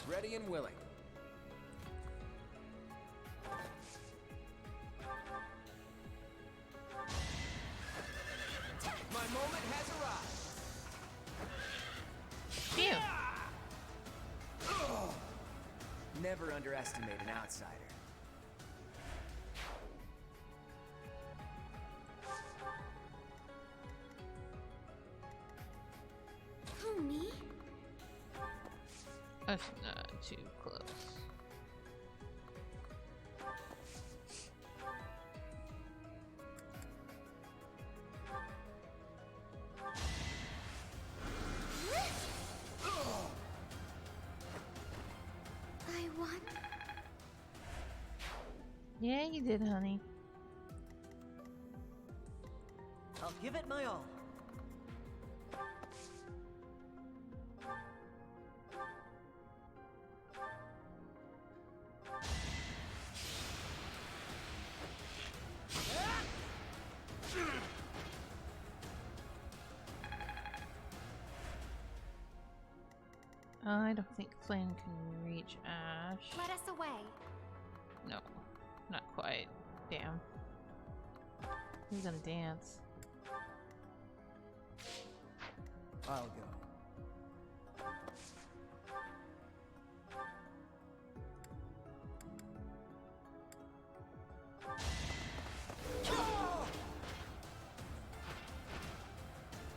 Ready and willing. My moment has arrived. Phew. Never underestimate an outsider. Who, me? That's not too close. I won. Yeah, you did, honey. I'll give it my all. I don't think Flynn can reach Ash. Let us away. No, not quite. Damn. Who's gonna dance? I'll go.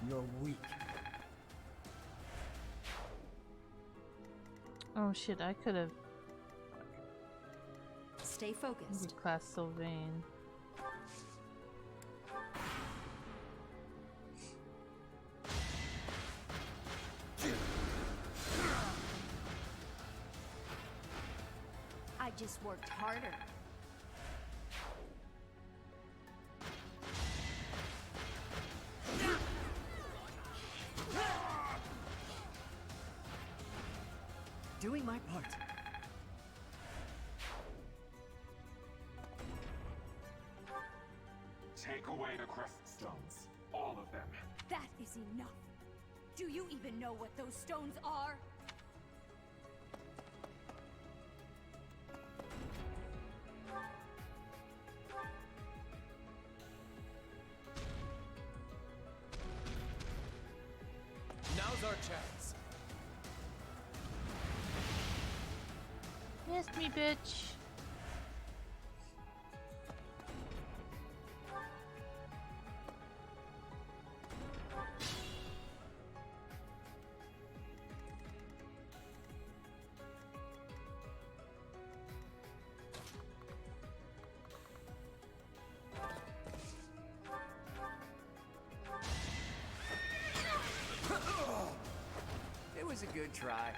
You're weak. Oh shit, I could have Stay focused. reclassed Sylvain. I just worked harder. Doing my part. Take away the crest stones. All of them. That is enough. Do you even know what those stones are? Now's our chance. Missed me, bitch. It was a good try.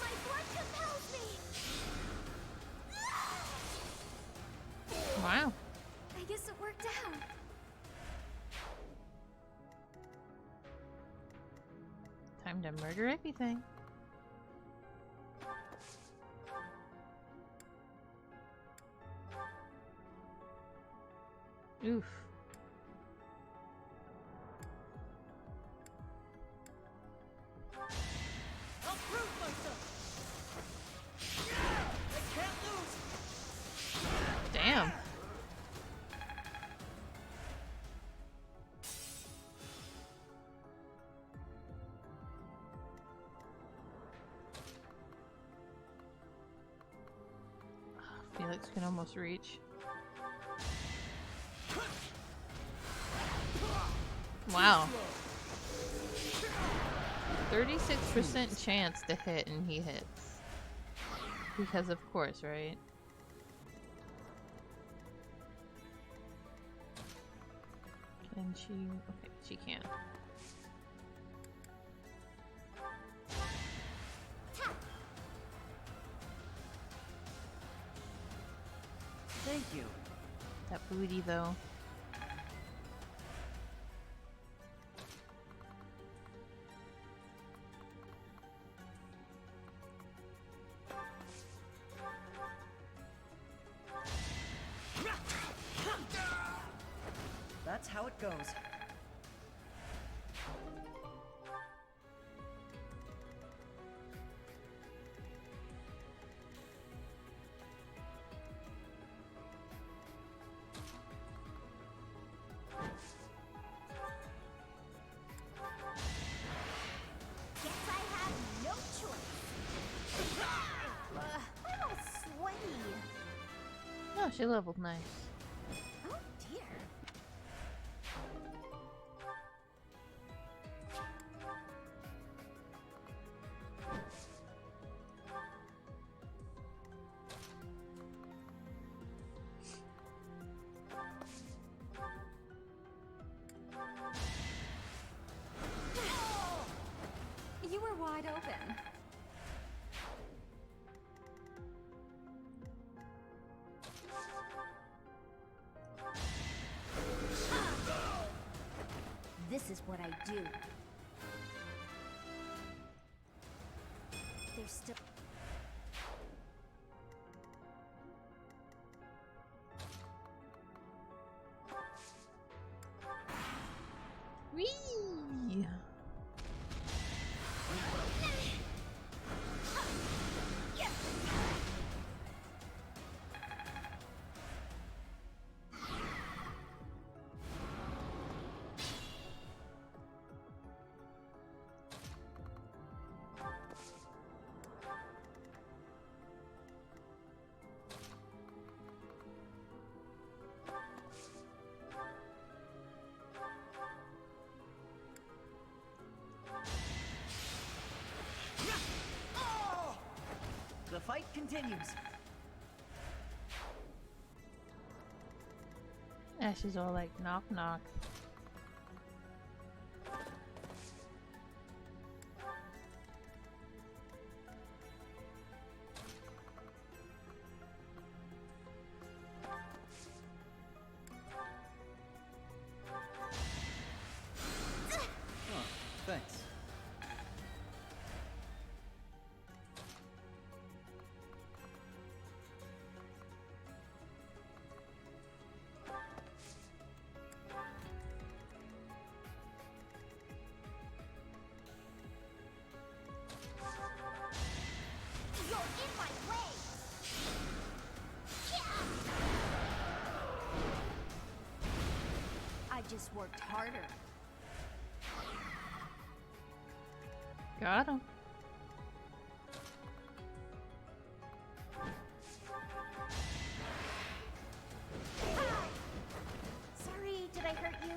My blood compels me! Wow. I guess it worked out. Time to murder everything. Oof. I'll prove myself. I can't lose. Damn. Felix can almost reach. Wow. 36% chance to hit and he hits. Because of course, right? Can she? Okay, she can. Thank you. That booty though. That's how it goes. Guess I have no choice. I'm all sweaty. Oh, she leveled nice. Oh dear. You were wide open. This is what I do. There's still... fight continues. Ash is all like, knock knock. Oh, thanks. You're in my way! I just worked harder. Got him. Sorry, did I hurt you?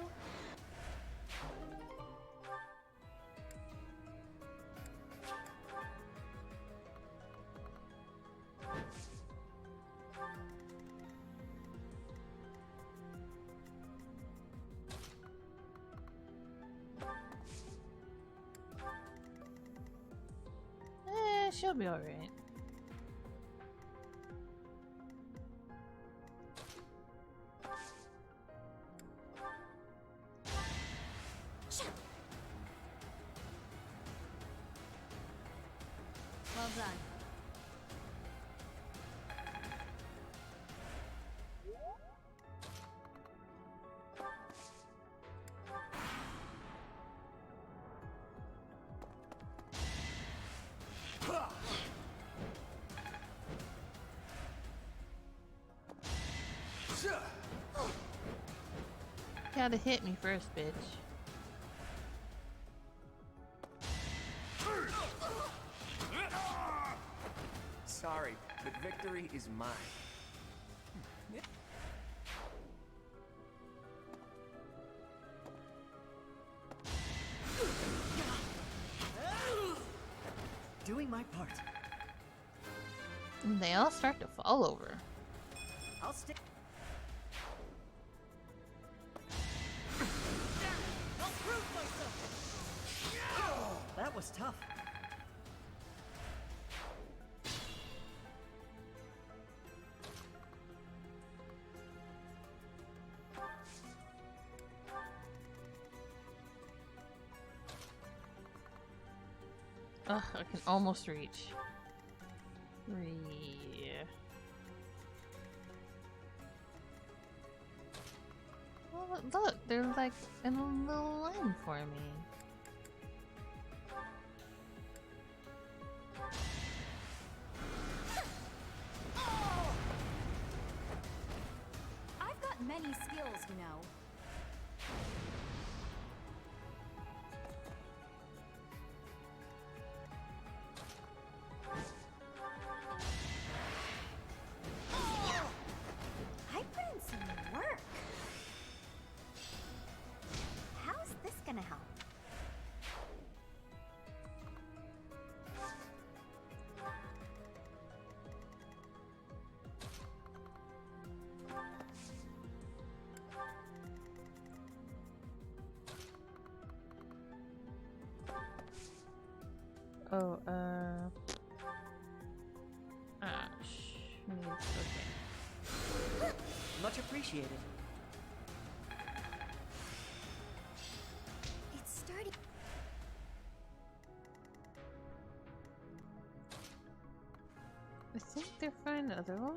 She'll be alright. Well done. Gotta hit me first, bitch. Sorry, but victory is mine. Doing my part. And they all start to fall over. I'll stick. I'll prove myself. That was tough. Ugh, I can almost reach. Well, look, they're like in a little line for me. I've got many skills, you know. I put in some work. How's this gonna help? Oh, okay. Much appreciated. It's starting. I think they're fine otherwise.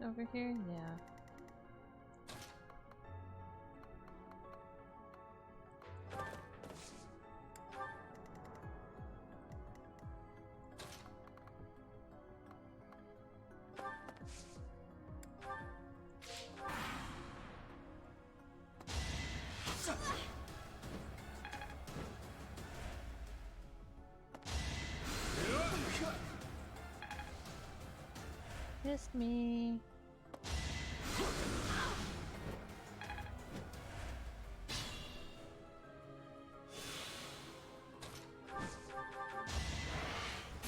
Over here, yeah. Missed me.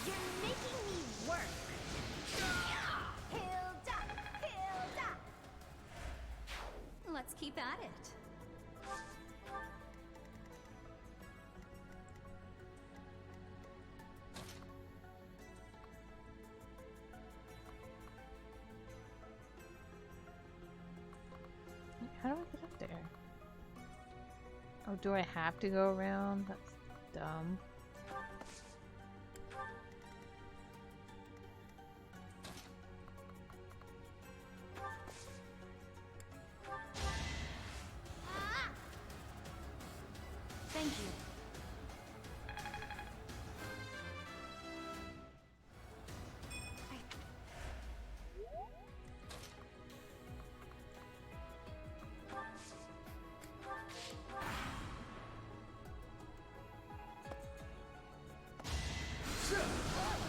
You're making me work. keep at it. How do I get up there? Oh, do I have to go around? That's dumb. Thank you.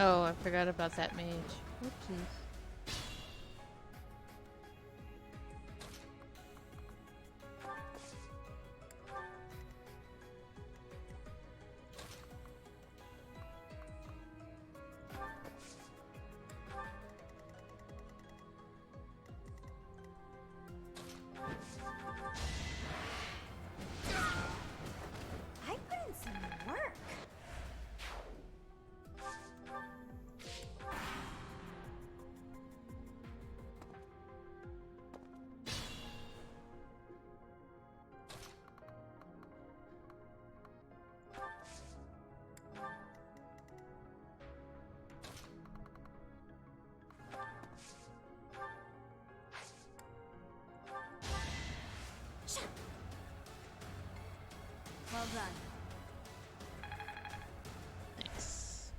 Oh, I forgot about that mage. Oopsies. I put in some work. Well done. Nice.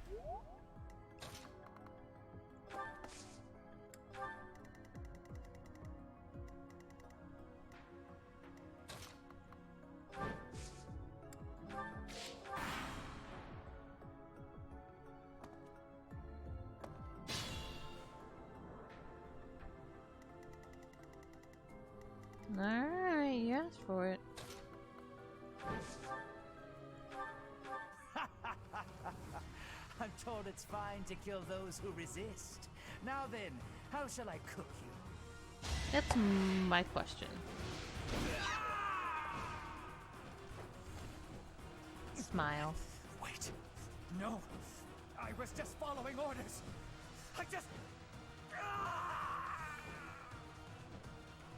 Alright, you asked for it. I'm told it's fine to kill those who resist. Now then, how shall I cook you? That's my question. Smile. Wait. No. I was just following orders. I just...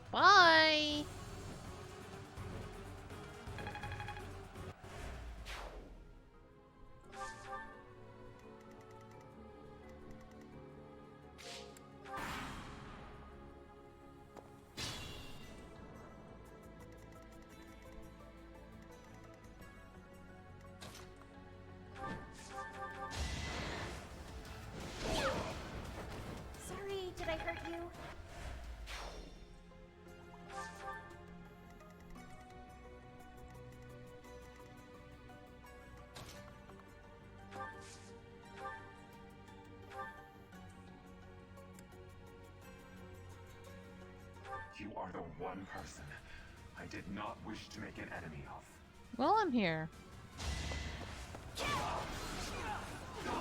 Bye! Sorry, did I hurt you? You are the one person I did not wish to make an enemy of. Well, I'm here.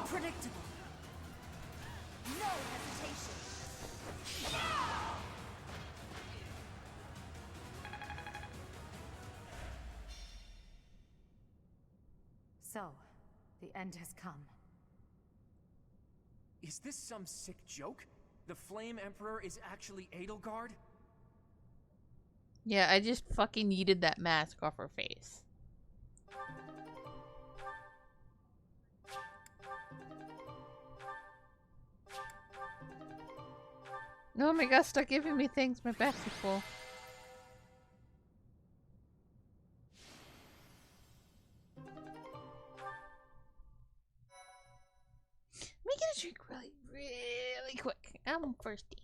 Predictable. No hesitation. So, the end has come. Is this some sick joke? The Flame Emperor is actually Edelgard? Yeah, I just fucking needed that mask off her face. Oh my god, stop giving me things. My back is full. Make it a drink really quick. I'm thirsty.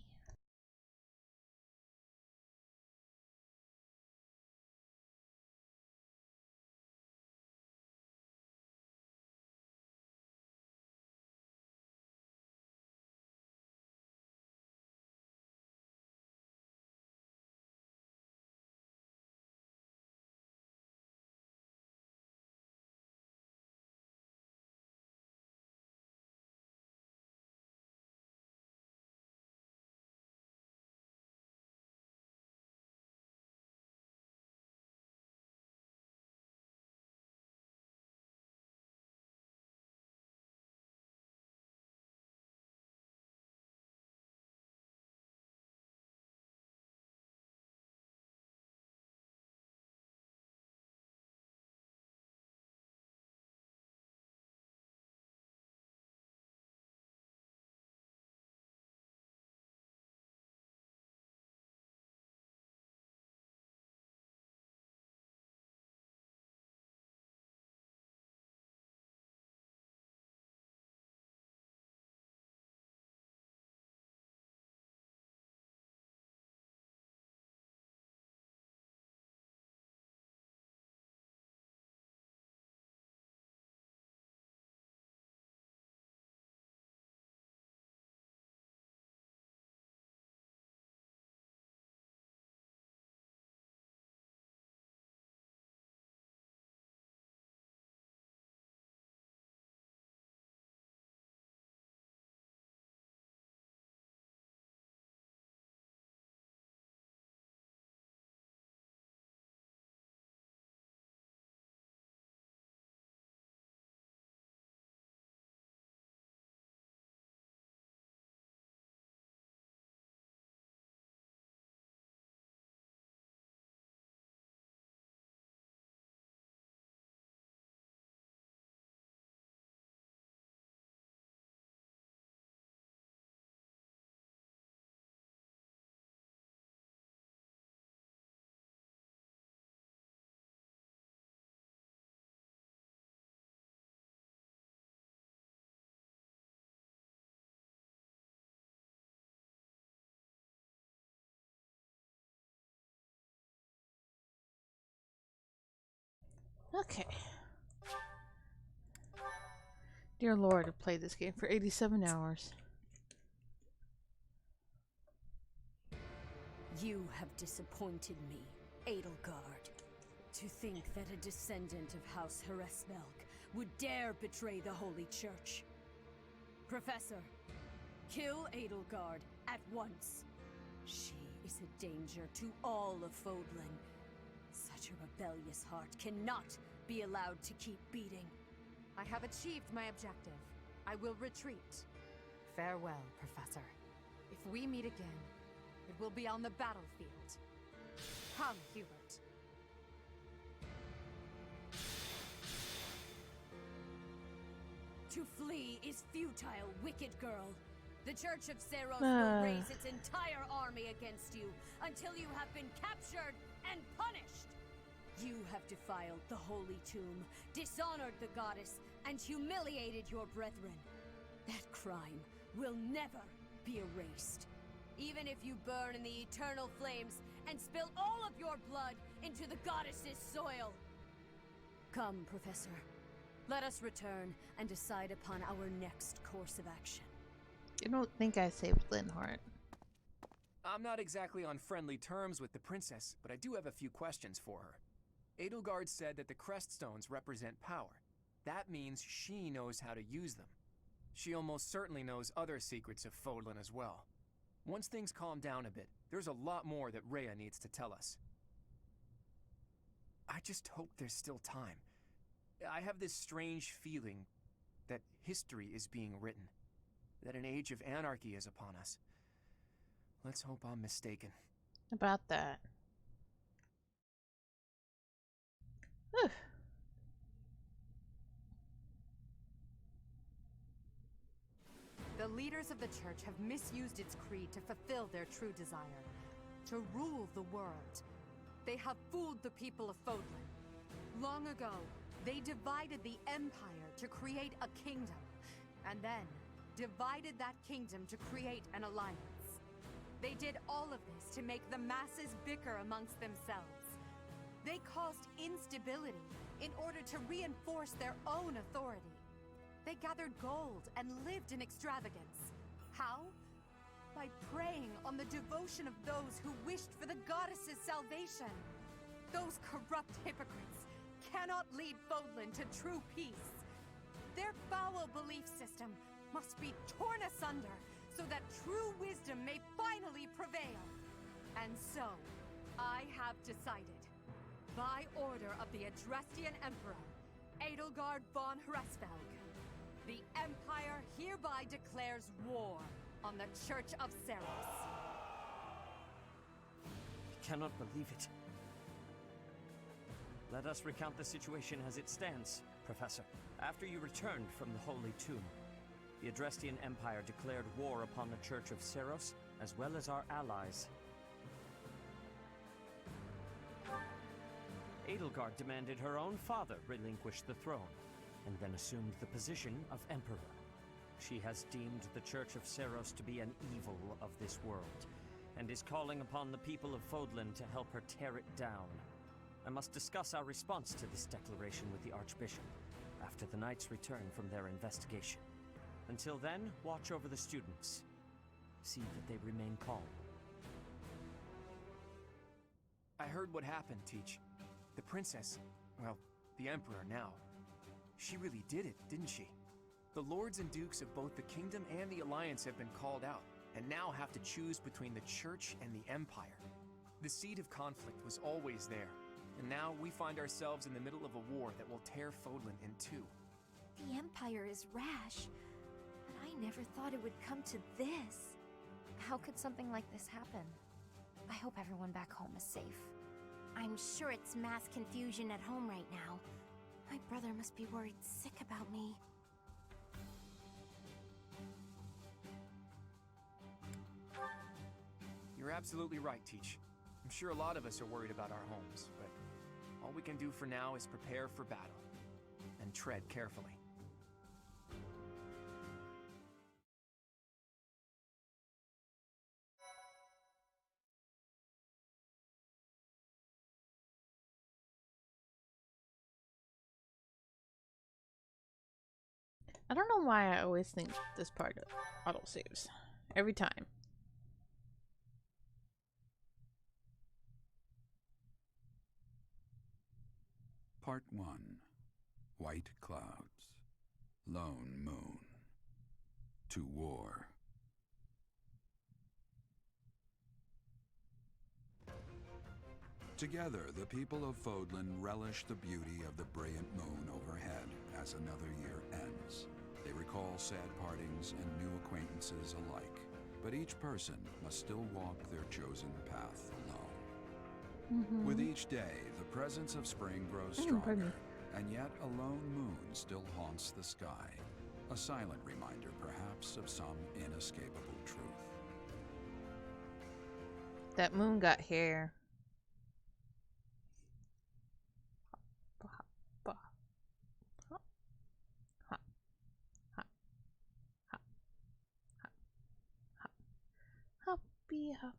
Okay. Dear Lord, I've played this game for 87 hours. You have disappointed me, Edelgard. To think that a descendant of House Hresvelg would dare betray the Holy Church. Professor, kill Edelgard at once. She is a danger to all of Fodlan. Such a rebellious heart cannot be allowed to keep beating. I have achieved my objective. I will retreat. Farewell, Professor. If we meet again, it will be on the battlefield. Come, Hubert. To flee is futile, wicked girl. The Church of Seros will raise its entire army against you until you have been captured and punished. You have defiled the Holy Tomb, dishonored the goddess, and humiliated your brethren. That crime will never be erased. Even if you burn in the eternal flames and spill all of your blood into the goddess's soil. Come, Professor. Let us return and decide upon our next course of action. You don't think I saved Linhardt? I'm not exactly on friendly terms with the princess, but I do have a few questions for her. Edelgard said that the Creststones represent power. That means she knows how to use them. She almost certainly knows other secrets of Fodlan as well. Once things calm down a bit, there's a lot more that Rhea needs to tell us. I just hope there's still time. I have this strange feeling that history is being written, that an age of anarchy is upon us. Let's hope I'm mistaken. About that. Whew. The leaders of the church have misused its creed to fulfill their true desire, to rule the world. They have fooled the people of Fodlan. Long ago, they divided the Empire to create a kingdom, and then divided that kingdom to create an alliance. They did all of this to make the masses bicker amongst themselves. They caused instability in order to reinforce their own authority. They gathered gold and lived in extravagance. How? By preying on the devotion of those who wished for the goddess's salvation. Those corrupt hypocrites cannot lead Fodlan to true peace. Their foul belief system must be torn asunder so that true wisdom may finally prevail. And so, I have decided, by order of the Adrestian Emperor, Edelgard von Hresvelg, the Empire hereby declares war on the Church of Seros. I cannot believe it. Let us recount the situation as it stands, Professor. After you returned from the Holy Tomb, the Adrestian Empire declared war upon the Church of Seros, as well as our allies. Edelgard demanded her own father relinquish the throne, and then assumed the position of Emperor. She has deemed the Church of Seros to be an evil of this world, and is calling upon the people of Fodlan to help her tear it down. I must discuss our response to this declaration with the Archbishop, after the Knights return from their investigation. Until then, watch over the students. See that they remain calm. I heard what happened, Teach. The princess, well, the Emperor now, she really did it, didn't she? The lords and dukes of both the kingdom and the alliance have been called out, and now have to choose between the church and the empire. The seed of conflict was always there, and now we find ourselves in the middle of a war that will tear Fodlan in two. The Empire is rash, but I never thought it would come to this. How could something like this happen? I hope everyone back home is safe. I'm sure it's mass confusion at home right now. My brother must be worried sick about me. You're absolutely right, Teach. I'm sure a lot of us are worried about our homes, but all we can do for now is prepare for battle and tread carefully. I don't know why I always think this part auto saves every time. Part 1. White Clouds. Lone Moon. To War. Together, the people of Fodlan relish the beauty of the brilliant moon overhead as another year ends. They recall sad partings and new acquaintances alike, but each person must still walk their chosen path alone. With each day, the presence of spring grows stronger, and yet a lone moon still haunts the sky, a silent reminder perhaps of some inescapable truth. That moon got hair. Hoppy hop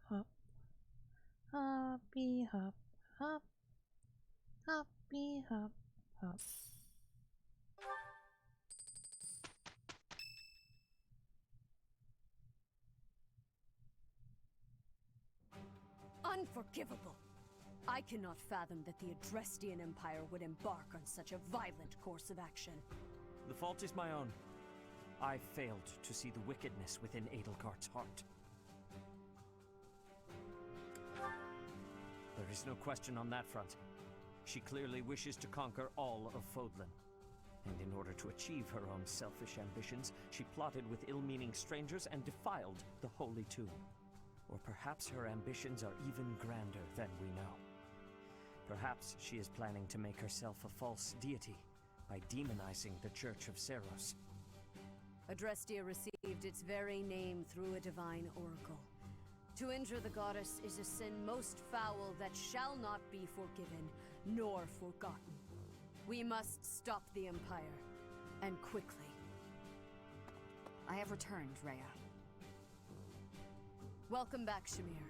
hop, hoppy hop hop, hoppy hop hop. Unforgivable! I cannot fathom that the Adrestian Empire would embark on such a violent course of action. The fault is my own. I failed to see the wickedness within Edelgard's heart. There is no question on that front. She clearly wishes to conquer all of Fodlan. And in order to achieve her own selfish ambitions, she plotted with ill-meaning strangers and defiled the Holy Tomb. Or perhaps her ambitions are even grander than we know. Perhaps she is planning to make herself a false deity by demonizing the Church of Seros. Adrestia received its very name through a divine oracle. To injure the goddess is a sin most foul that shall not be forgiven, nor forgotten. We must stop the Empire, and quickly. I have returned, Rhea. Welcome back, Shamir.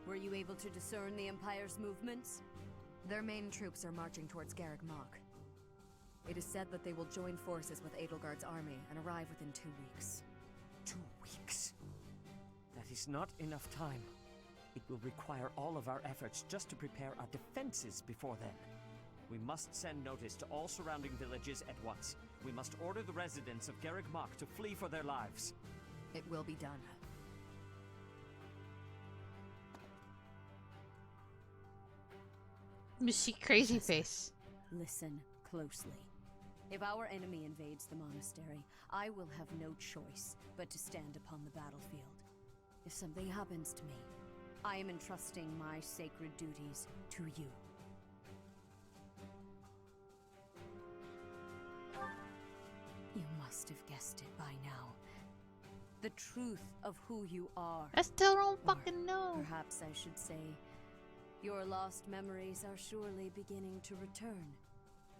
Were you able to discern the Empire's movements? Their main troops are marching towards Garreg Mach. It is said that they will join forces with Edelgard's army and arrive within 2 weeks. 2 weeks? That is not enough time. It will require all of our efforts just to prepare our defenses before then. We must send notice to all surrounding villages at once. We must order the residents of Garreg Mach to flee for their lives. It will be done. Missy crazy face. Listen closely. If our enemy invades the monastery, I will have no choice but to stand upon the battlefield. If something happens to me, I am entrusting my sacred duties to you. You must have guessed it by now. The truth of who you are. I still don't fucking know. Perhaps I should say, your lost memories are surely beginning to return.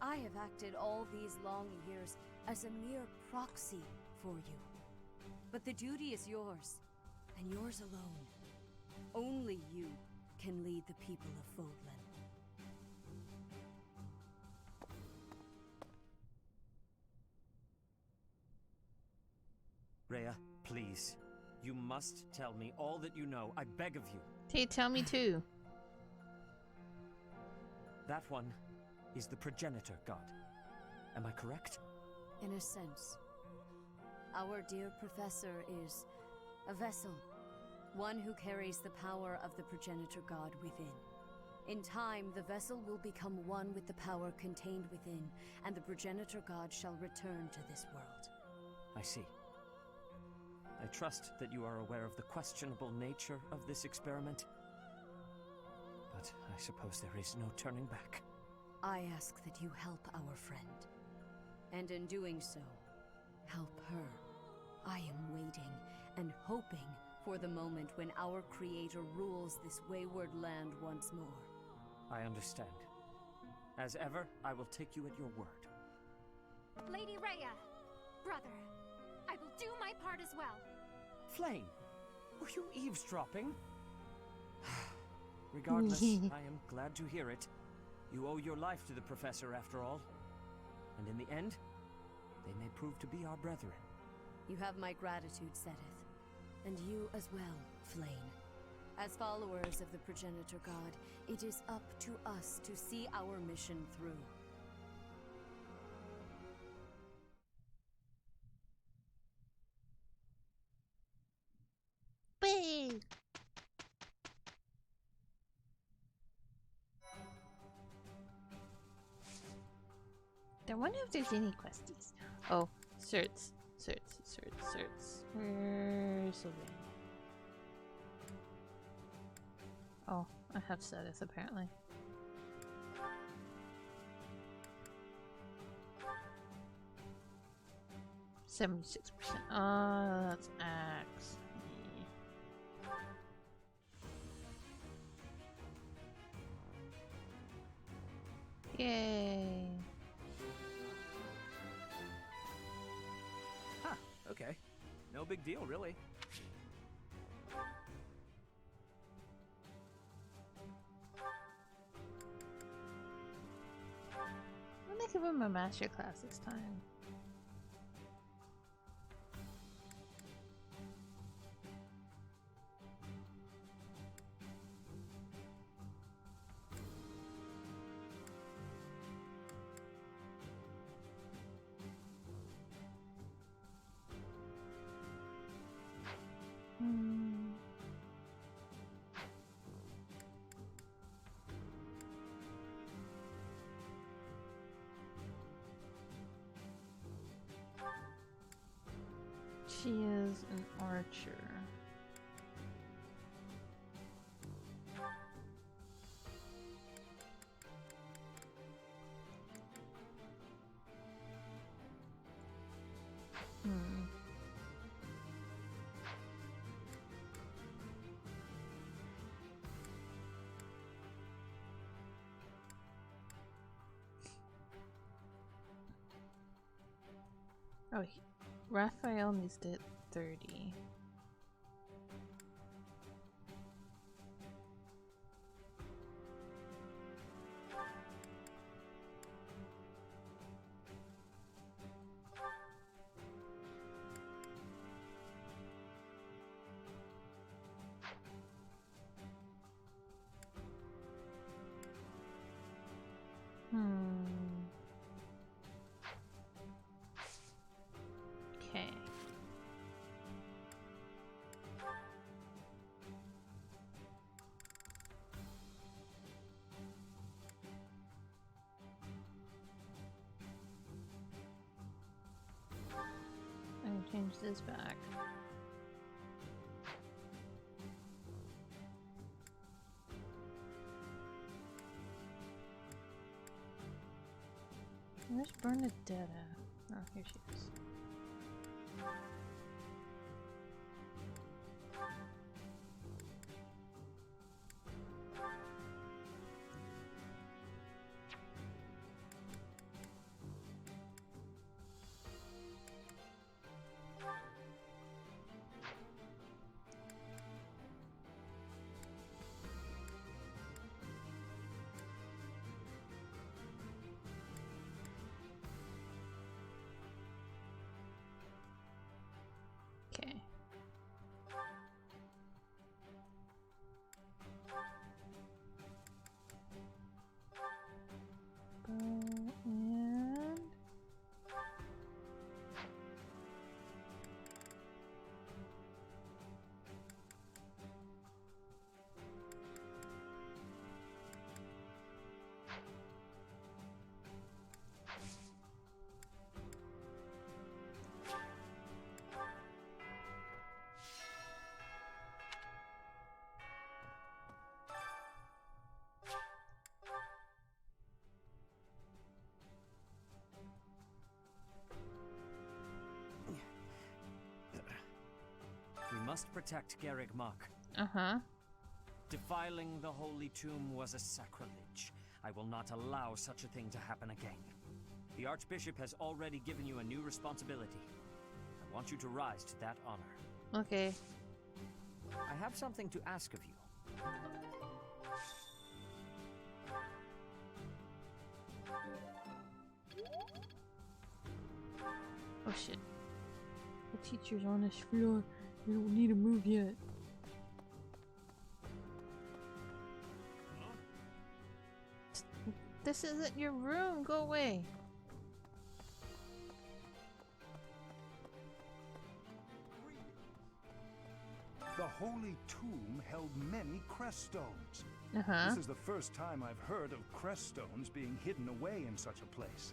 I have acted all these long years as a mere proxy for you. But the duty is yours, and yours alone. Only you can lead the people of Fodlan. Rhea, please. You must tell me all that you know. I beg of you. Hey, tell me too. That one is the progenitor god. Am I correct? In a sense. Our dear professor is a vessel. One who carries the power of the progenitor god within. In time, the vessel will become one with the power contained within, and the progenitor god shall return to this world. I see. I trust that you are aware of the questionable nature of this experiment. But I suppose there is no turning back. I ask that you help our friend. And in doing so, help her. I am waiting and hoping for the moment when our creator rules this wayward land once more. I understand. As ever, I will take you at your word. Lady Rhea, brother, I will do my part as well. Flame, were you eavesdropping? Regardless, I am glad to hear it. You owe your life to the professor after all. And in the end, They may prove to be our brethren. You have my gratitude, Seteth. And you as well, Flame. As followers of the Progenitor God, it is up to us to see our mission through. Whee! I wonder if there's any questies. Oh, certs. Where's Sylvain? Oh, I have Seteth apparently. $76%. That's Axe. Yay. Huh, okay. No big deal, really. I'm gonna give him a master class this time. She is an archer. Oh, Raphael needs to hit 30. Okay. I can change this back. Where's Bernadetta? Oh, here she is. Okay. And We must protect Garreg Mach. uh-huh. Defiling the holy tomb was a sacrilege. I will not allow such a thing to happen again. The Archbishop has already given you a new responsibility. I want you to rise to that honor. Okay. I have something to ask of you. Oh shit. The teacher's on this floor. We don't need to move yet. This isn't your room. Go away. The Holy Tomb held many crest stones. Uh-huh. This is the first time I've heard of crest stones being hidden away in such a place.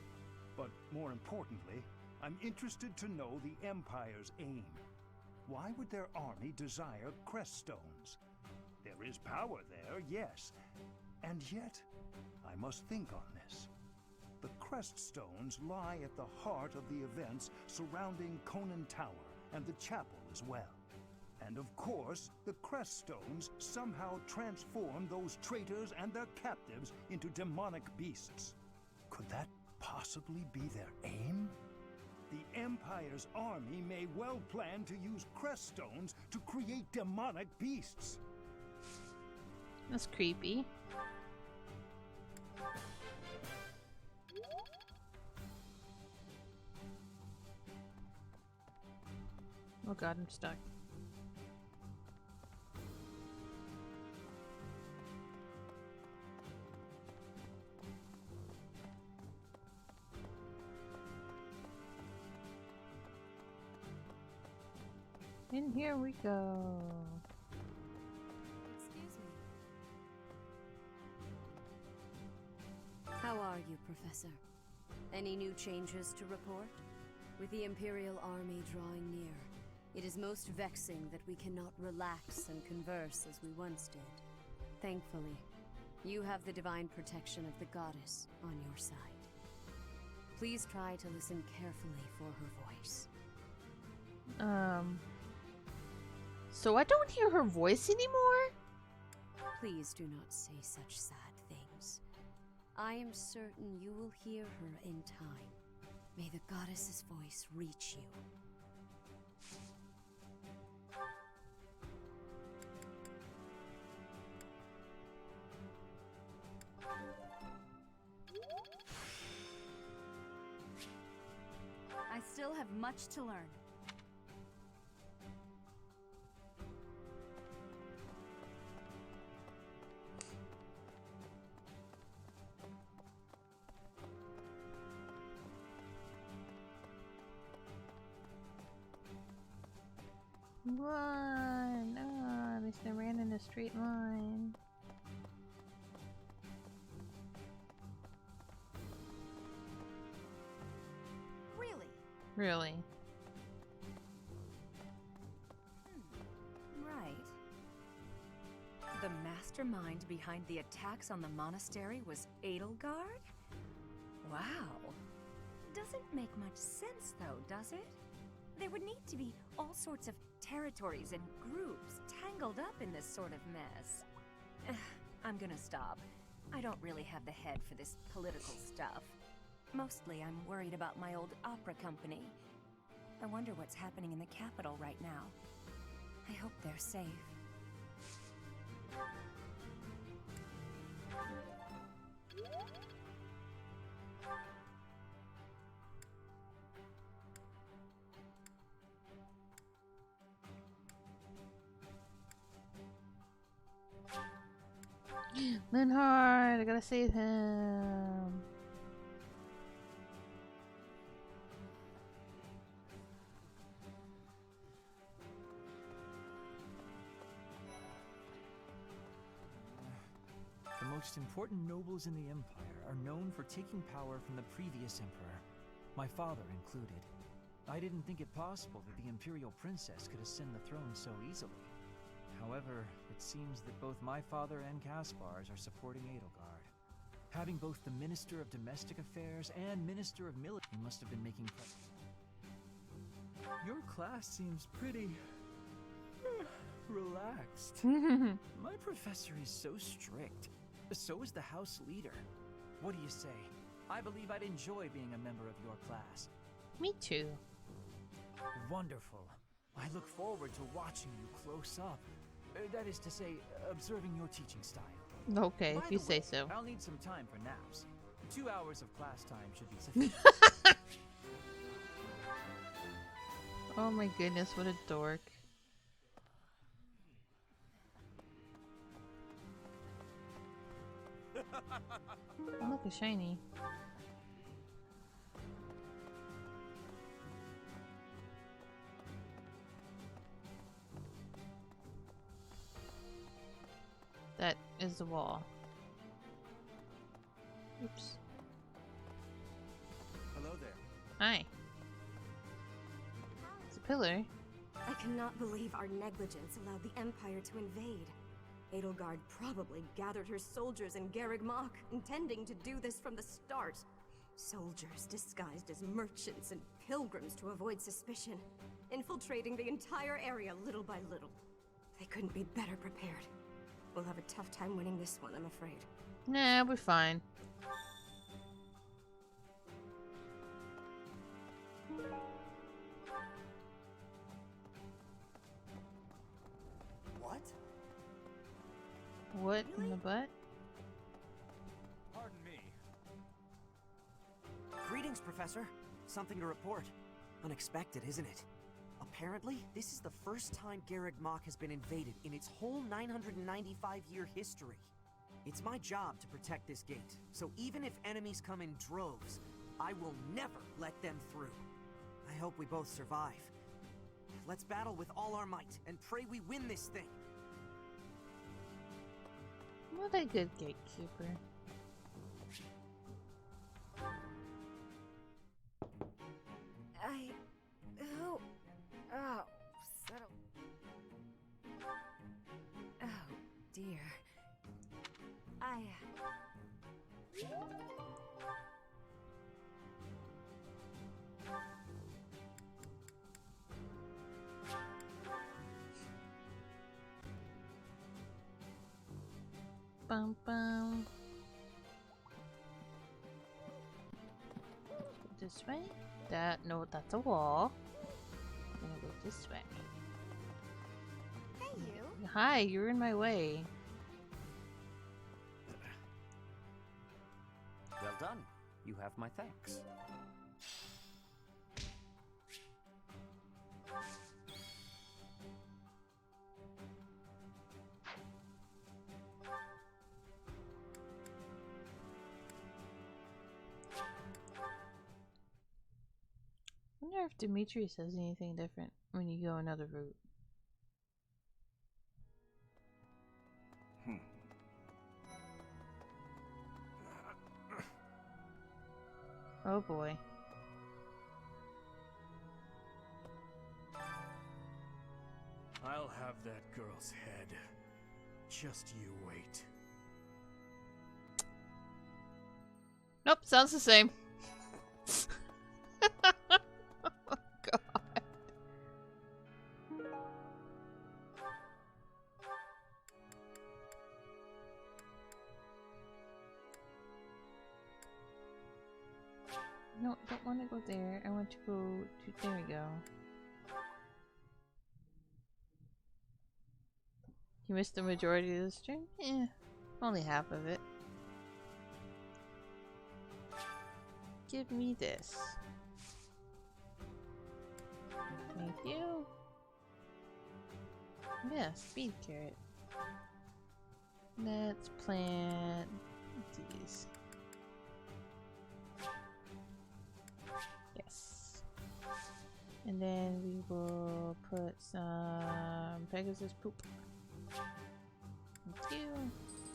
But more importantly, I'm interested to know the Empire's aim. Why would their army desire crest stones? There is power there, yes. And yet, I must think on this. The crest stones lie at the heart of the events surrounding Conan Tower and the chapel as well. And of course, the crest stones somehow transform those traitors and their captives into demonic beasts. Could that possibly be their aim? The Empire's army may well plan to use crest stones to create demonic beasts. That's creepy. Oh god, I'm stuck. And here we go. Excuse me. How are you, Professor? Any new changes to report? With the Imperial army drawing near, it is most vexing that we cannot relax and converse as we once did. Thankfully, you have the divine protection of the goddess on your side. Please try to listen carefully for her voice. So I don't hear her voice anymore? Please do not say such sad things. I am certain you will hear her in time. May the goddess's voice reach you. I still have much to learn. Run! Ah, at least I ran in a straight line. Really? Really? Right. The mastermind behind the attacks on the monastery was Edelgard? Wow. Doesn't make much sense though, does it? There would need to be all sorts of territories and groups tangled up in this sort of mess. I'm gonna stop. I don't really have the head for this political stuff. Mostly I'm worried about my old opera company. I wonder what's happening in the capital right now. I hope they're safe. Linhard, I gotta save him. The most important nobles in the Empire are known for taking power from the previous emperor, my father included. I didn't think it possible that the Imperial Princess could ascend the throne so easily. However, it seems that both my father and Caspar's are supporting Edelgard. Having both the Minister of Domestic Affairs and Minister of Military must have been making... Your class seems pretty... relaxed. My professor is so strict. So is the House Leader. What do you say? I believe I'd enjoy being a member of your class. Me too. Wonderful. I look forward to watching you close up. That is to say, observing your teaching style. Okay, By if you the say way, so. I'll need some time for naps. 2 hours of class time should be sufficient. Oh my goodness, what a dork. Oh, look, a shiny. That is the wall. Oops. Hello there. Hi. It's a pillar. I cannot believe our negligence allowed the Empire to invade. Edelgard probably gathered her soldiers in Garreg Mach, intending to do this from the start. Soldiers disguised as merchants and pilgrims to avoid suspicion, infiltrating the entire area little by little. They couldn't be better prepared. We'll have a tough time winning this one, I'm afraid. Nah, we're fine. What? What in the butt? Pardon me. Greetings, Professor. Something to report. Unexpected, isn't it? Apparently, this is the first time Garreg Mach has been invaded in its whole 995-year history. It's my job to protect this gate, so even if enemies come in droves, I will never let them through. I hope we both survive. Let's battle with all our might, and pray we win this thing. What a good gatekeeper. Oh, settle. Oh, dear. Bum bum. This way? No, that's a wall. I'm gonna go this way. Hey, you. Hi, you're in my way. Well done. You have my thanks. I wonder if Dimitri says anything different when you go another route. Oh boy. I'll have that girl's head. Just you wait. Nope, sounds the same. Oh god. No, I don't want to go there. I want to go to... There we go. You missed the majority of the stream? Eh, only half of it. Give me this. Thank you. Yeah, speed carrot. Let's plant these. Yes. And then we will put some Pegasus poop. Thank you.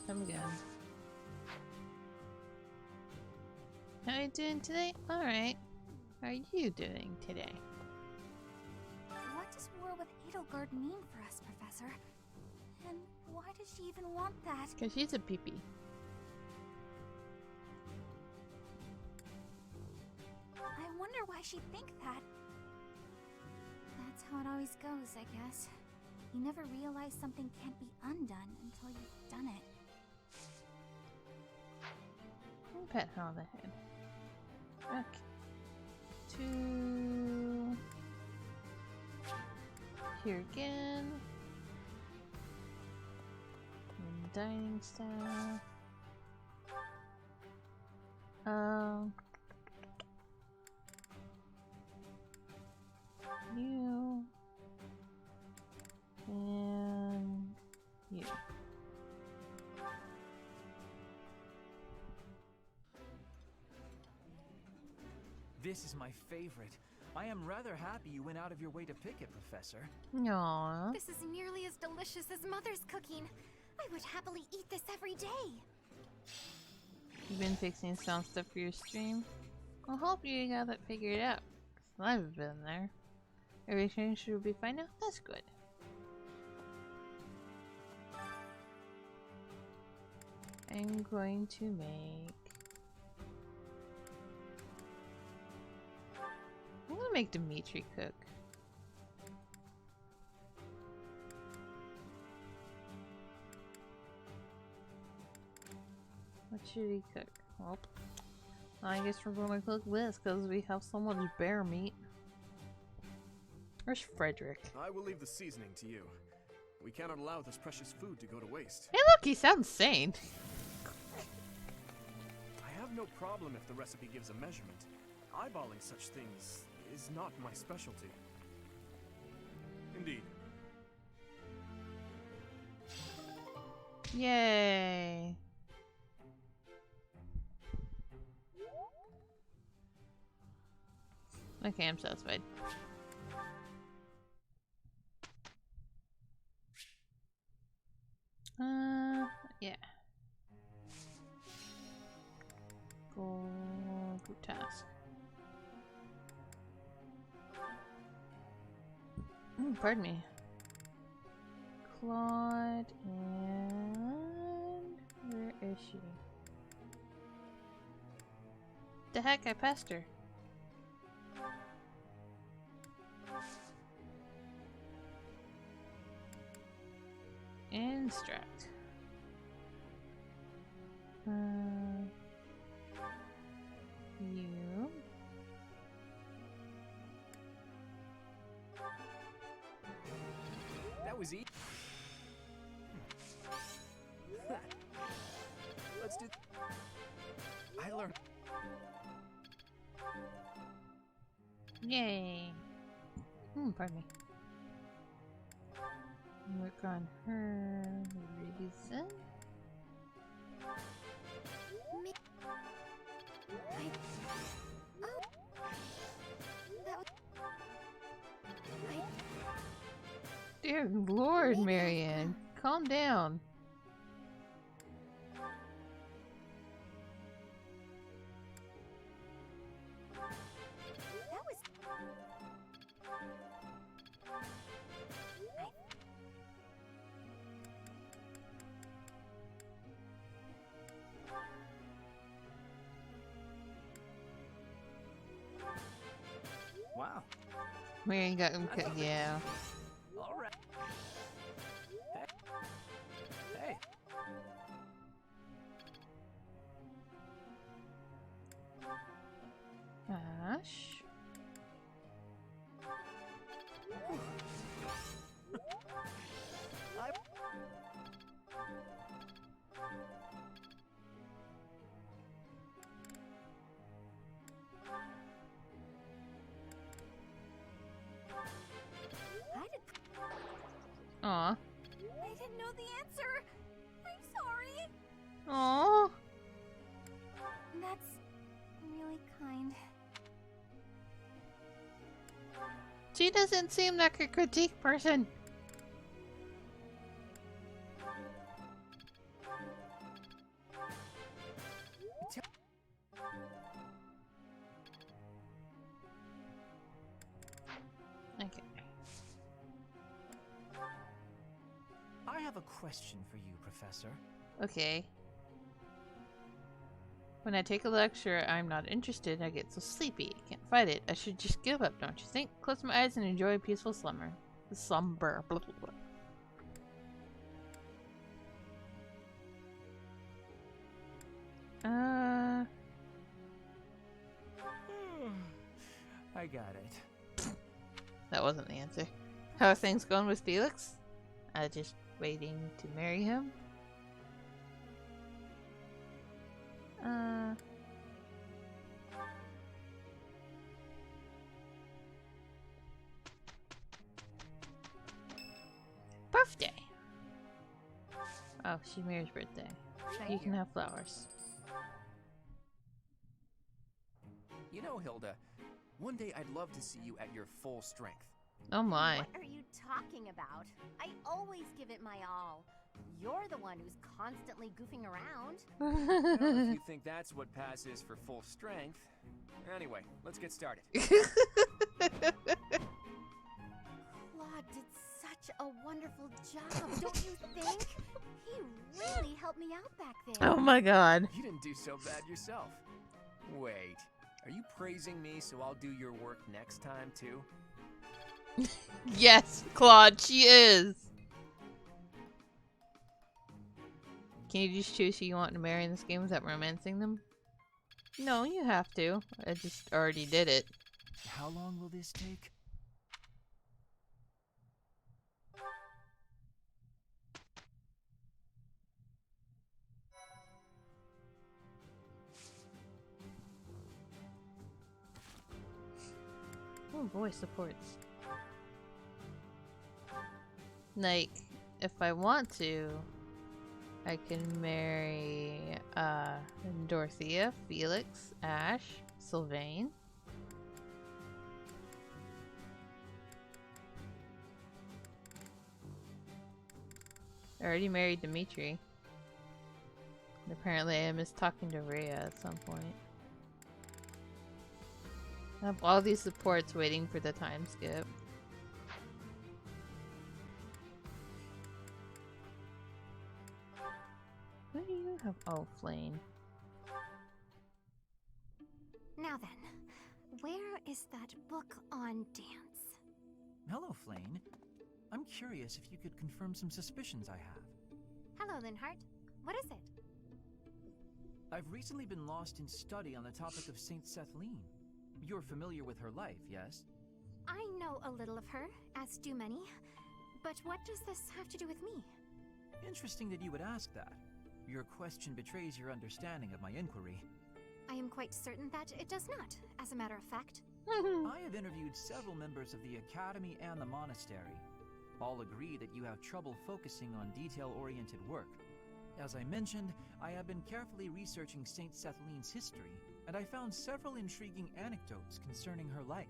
Come again. How are you doing today? Alright. How are you doing today? What does war with Edelgard mean for us, Professor? And why does she even want that? Because she's a peepee. I wonder why she'd think that. That's how it always goes, I guess. You never realize something can't be undone until you've done it. Pet her on the head. Okay. To here again. And dining style. You. This is my favorite. I am rather happy you went out of your way to pick it, Professor. Aww. This is nearly as delicious as Mother's cooking. I would happily eat this every day. You've been fixing sound stuff for your stream? I'll help you got it figured out. 'Cause I've been there. Everything should be fine now? That's good. I'm going to make... I'm gonna make Dimitri cook. What should he cook? Well, I guess we're gonna cook this because we have so much bear meat. Where's Frederick? I will leave the seasoning to you. We cannot allow this precious food to go to waste. Hey look, he sounds sane. I have no problem if the recipe gives a measurement. Eyeballing such things is not my specialty. Indeed. Yay. Okay, I'm satisfied. Yeah. Go group task. Pardon me. Claude and where is she? The heck, I passed her. Instruct. You. That was easy. Let's do. I learned. Yay. Pardon me. Work on her reason. Dear Lord, Marianne, calm down. Wow. Marianne got him cut, yeah. All right. Hey. Ash. Aw. I didn't know the answer. I'm sorry. Aw. That's really kind. She doesn't seem like a critique person. Okay. I have a question for you, Professor. Okay. When I take a lecture, I'm not interested. I get so sleepy. I can't fight it. I should just give up, don't you think? Close my eyes and enjoy a peaceful slumber. Slumber. Blah, blah, blah. I got it. That wasn't the answer. How are things going with Felix? Just waiting to marry him? Birthday! Oh, Shamir's birthday. You can have flowers. You know, Hilda, one day I'd love to see you at your full strength. Oh my. What are you talking about? I always give it my all. You're the one who's constantly goofing around. Well, if you think that's what passes for full strength. Anyway, let's get started. Claude did such a wonderful job, don't you think? He really helped me out back there. Oh my god. You didn't do so bad yourself. Wait, are you praising me so I'll do your work next time too? Yes, Claude, she is. Can you just choose who you want to marry in this game without romancing them? No, you have to. I just already did it. How long will this take? Oh, voice supports. Like, if I want to, I can marry Dorothea, Felix, Ash, Sylvain. I already married Dimitri. And apparently I miss talking to Rhea at some point. I have all these supports waiting for the time skip. What do you have? Oh, Flame. Now then, where is that book on dance? Hello, Flane. I'm curious if you could confirm some suspicions I have. Hello, Linhart. What is it? I've recently been lost in study on the topic of Saint Sethlene. You're familiar with her life, yes? I know a little of her, as do many. But what does this have to do with me? Interesting that you would ask that. Your question betrays your understanding of my inquiry. I am quite certain that it does not, as a matter of fact. I have interviewed several members of the Academy and the Monastery. All agree that you have trouble focusing on detail-oriented work. As I mentioned, I have been carefully researching Saint Sethlene's history, and I found several intriguing anecdotes concerning her life.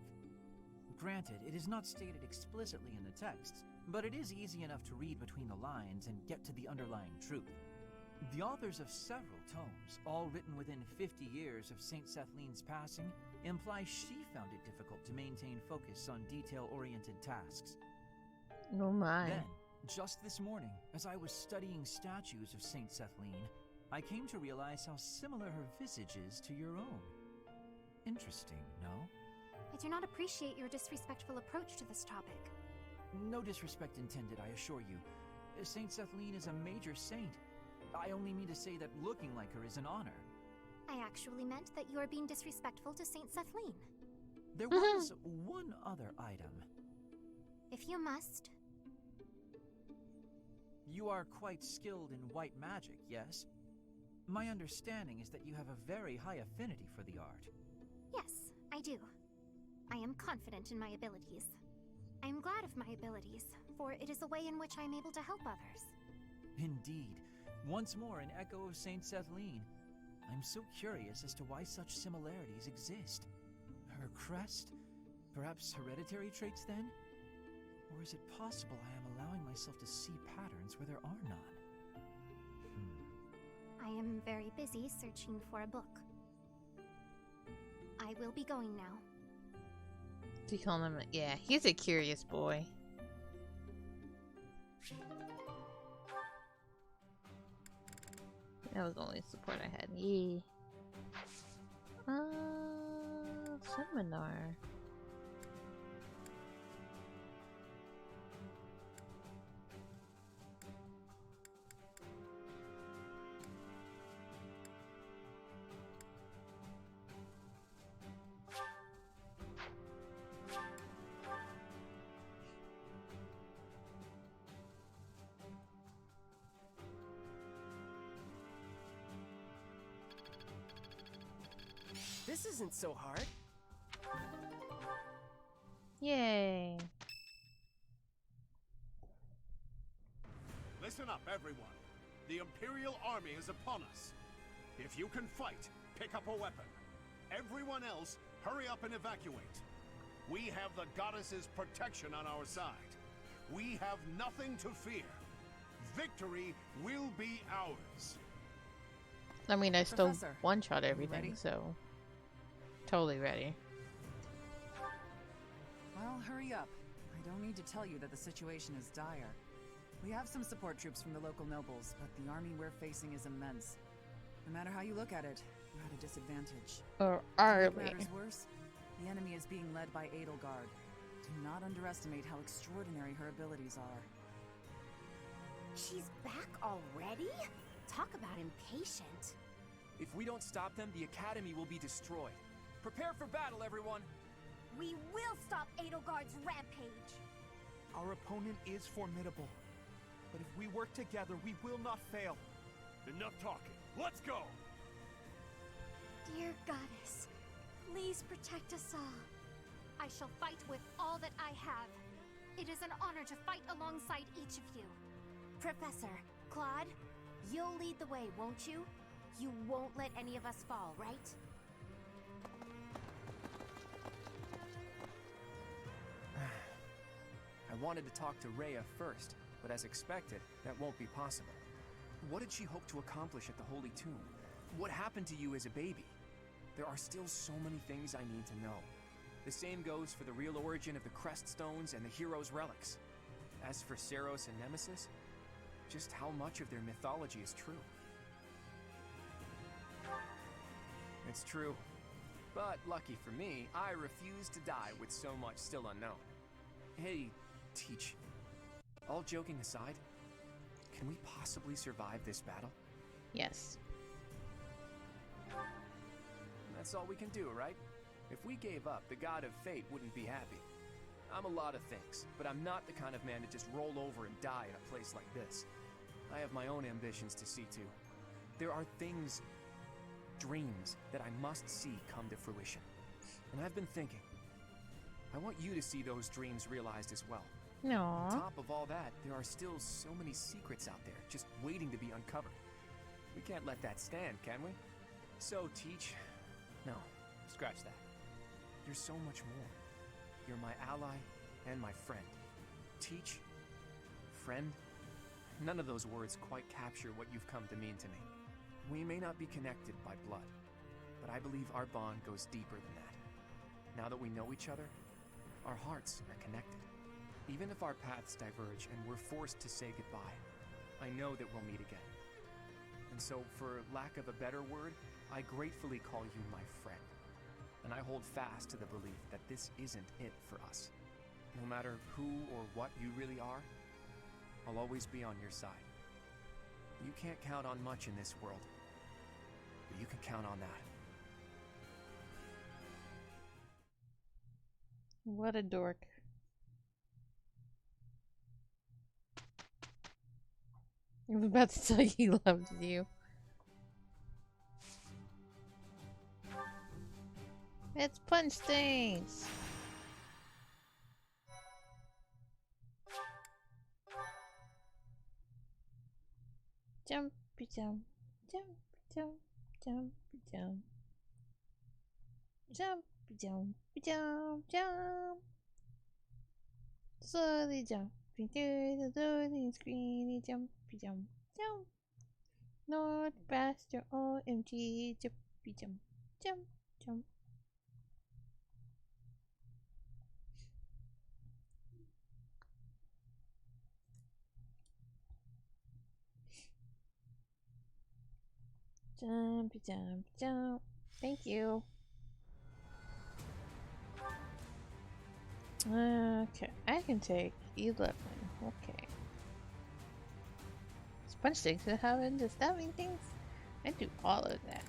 Granted, it is not stated explicitly in the texts, but it is easy enough to read between the lines and get to the underlying truth. The authors of several tomes, all written within 50 years of Saint Sethlene's passing, imply she found it difficult to maintain focus on detail-oriented tasks. Oh my. Then, just this morning, as I was studying statues of Saint Sethlene, I came to realize how similar her visage is to your own. Interesting, no? I do not appreciate your disrespectful approach to this topic. No disrespect intended, I assure you. Saint Sethlene is a major saint. I only mean to say that looking like her is an honor. I actually meant that you are being disrespectful to Saint Sethlene. There was one other item. If you must. You are quite skilled in white magic, yes? My understanding is that you have a very high affinity for the art. Yes, I do. I am confident in my abilities. I am glad of my abilities, for it is a way in which I am able to help others. Indeed. Once more an echo of Saint Sethlene. I'm so curious as to why such similarities exist. Her crest? Perhaps hereditary traits then? Or is it possible I am allowing myself to see patterns where there are none? I am very busy searching for a book. I will be going now. Do you call him? Yeah, he's a curious boy. That was the only support I had. Yeah. Seminar. This isn't so hard. Yay. Listen up, everyone. The Imperial Army is upon us. If you can fight, pick up a weapon. Everyone else, Hurry up and evacuate. We have the goddess's protection on our side. We have nothing to fear. Victory will be ours. I mean, I still Professor, one-shot you everything, ready? so totally ready. Well, hurry up. I don't need to tell you that the situation is dire. We have some support troops from the local nobles, but the army we're facing is immense. No matter how you look at it, we're at a disadvantage. Or To are make we? matters worse, the enemy is being led by Edelgard. Do not underestimate how extraordinary her abilities are. She's back already? Talk about impatient. If we don't stop them, the Academy will be destroyed. Prepare for battle, everyone! We will stop Edelgard's rampage! Our opponent is formidable. But if we work together, we will not fail. Enough talking. Let's go! Dear goddess, please protect us all. I shall fight with all that I have. It is an honor to fight alongside each of you. Professor, Claude, you'll lead the way, won't you? You won't let any of us fall, right? I wanted to talk to Rhea first, but as expected, that won't be possible. What did she hope to accomplish at the Holy Tomb? What happened to you as a baby? There are still so many things I need to know. The same goes for the real origin of the Crest Stones and the Hero's Relics. As for Seros and Nemesis, just how much of their mythology is true? It's true. But lucky for me, I refuse to die with so much still unknown. Hey, Teach. All joking aside, can we possibly survive this battle? Yes. That's all we can do, right? If we gave up, the god of fate wouldn't be happy. I'm a lot of things, but I'm not the kind of man to just roll over and die in a place like this. I have my own ambitions to see to. There are things, dreams, that I must see come to fruition. And I've been thinking, I want you to see those dreams realized as well. No. On top of all that, there are still so many secrets out there, just waiting to be uncovered. We can't let that stand, can we? So, Teach... No, scratch that. You're so much more. You're my ally and my friend. Teach? Friend? None of those words quite capture what you've come to mean to me. We may not be connected by blood, but I believe our bond goes deeper than that. Now that we know each other, our hearts are connected. Even if our paths diverge and we're forced to say goodbye, I know that we'll meet again. And so, for lack of a better word, I gratefully call you my friend. And I hold fast to the belief that this isn't it for us. No matter who or what you really are, I'll always be on your side. You can't count on much in this world, but you can count on that. What a dork. I was about to tell you he loves you. It's punch things. Jumpy jump, jumpy jump, jumpy jump. Jumpy jumpy jump, jump. Slowly jumping through the loading screen, jumpy jump, jump. Not faster, OMG, jumpy jump, jump, jump. Jumpy jump, jump. Thank you. Okay, I can take 11. Okay. Sponge sticks that have into stabbing things? I do all of that.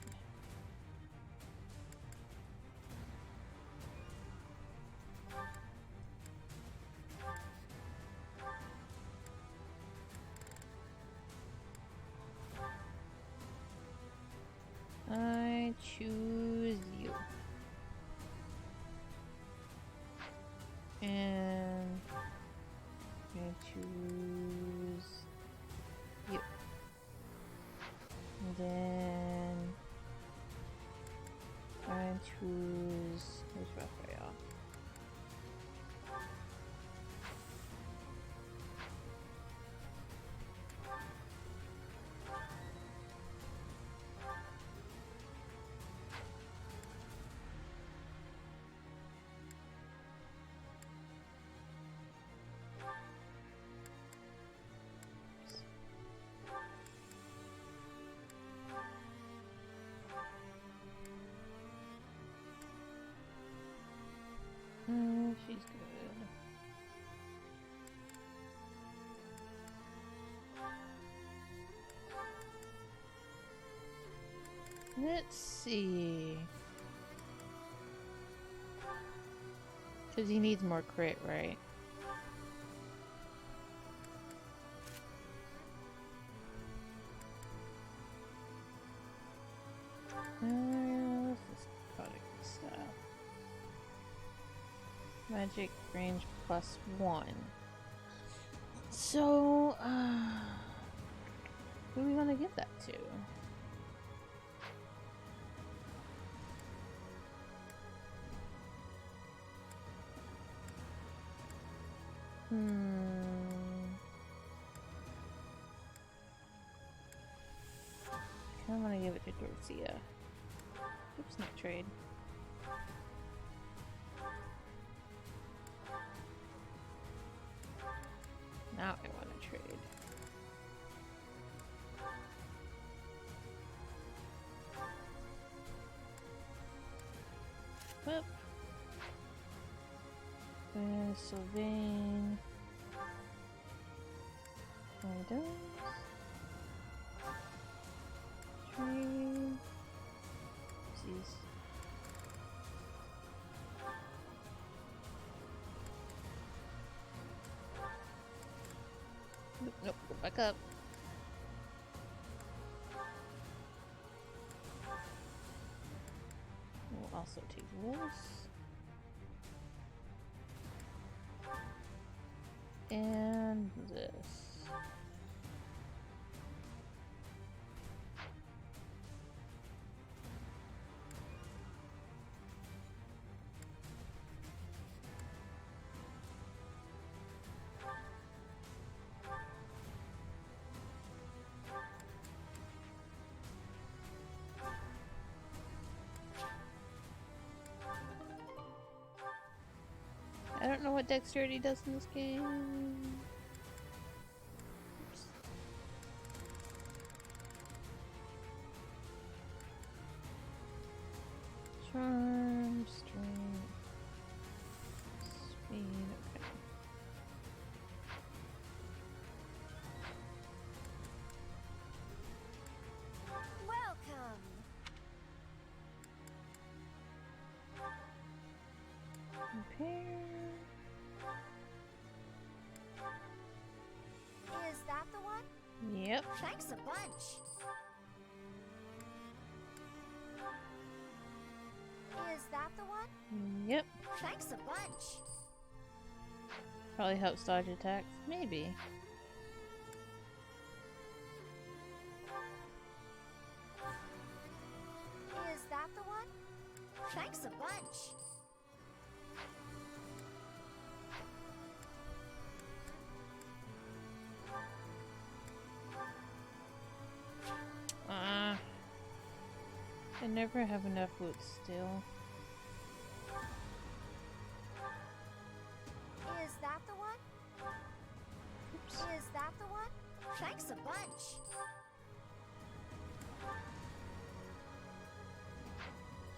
I choose you. And I choose you. And then And who's Raphael? She's good. Let's see. Because he needs more crit, right? What's this product stuff? Magic range +1. So, who do we want to give that to? I want to give it to Dorothea. Oops, not trade. Now I want to trade. Whoop. Sylvain. One of those. Trade. Jeez. Nope, go back up. We'll also take this. And this. I don't know what dexterity does in this game. Oops. Charm, strength, speed, okay. Welcome. Repair. Is that the one? Yep. Thanks a bunch. Is that the one? Yep. Thanks a bunch. Probably helps dodge attacks. Maybe. Is that the one? Thanks a bunch. I never have enough wood still. Is that the one? Oops. Is that the one? Thanks a bunch.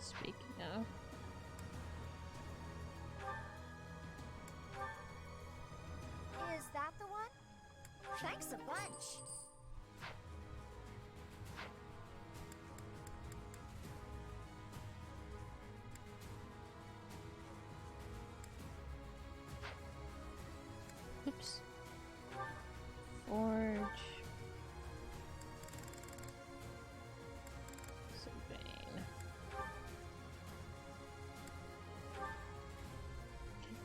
Speaking of. Is that the one? Thanks a bunch. Oops. Forge. Sylvain.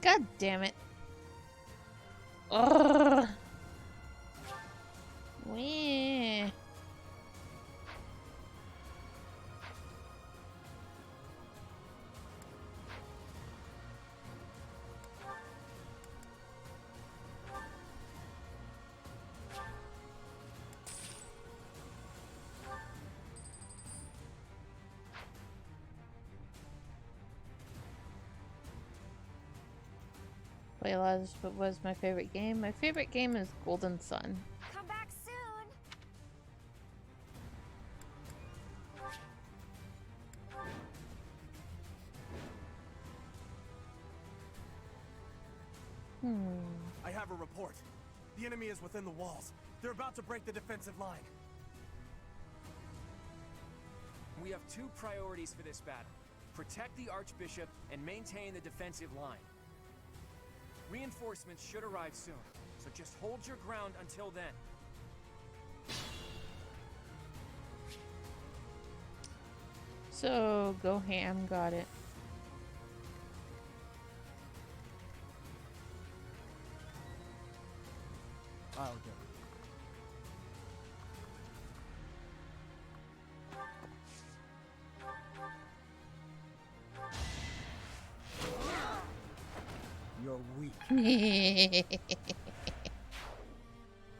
God damn it. Ugh. Wee. Play a lot of what was my favorite game. My favorite game is Golden Sun. Come back soon. I have a report. The enemy is within the walls. They're about to break the defensive line. We have two priorities for this battle. Protect the Archbishop and maintain the defensive line. Reinforcements should arrive soon, so just hold your ground until then. So, go ham, got it. I'll get it. You're weak.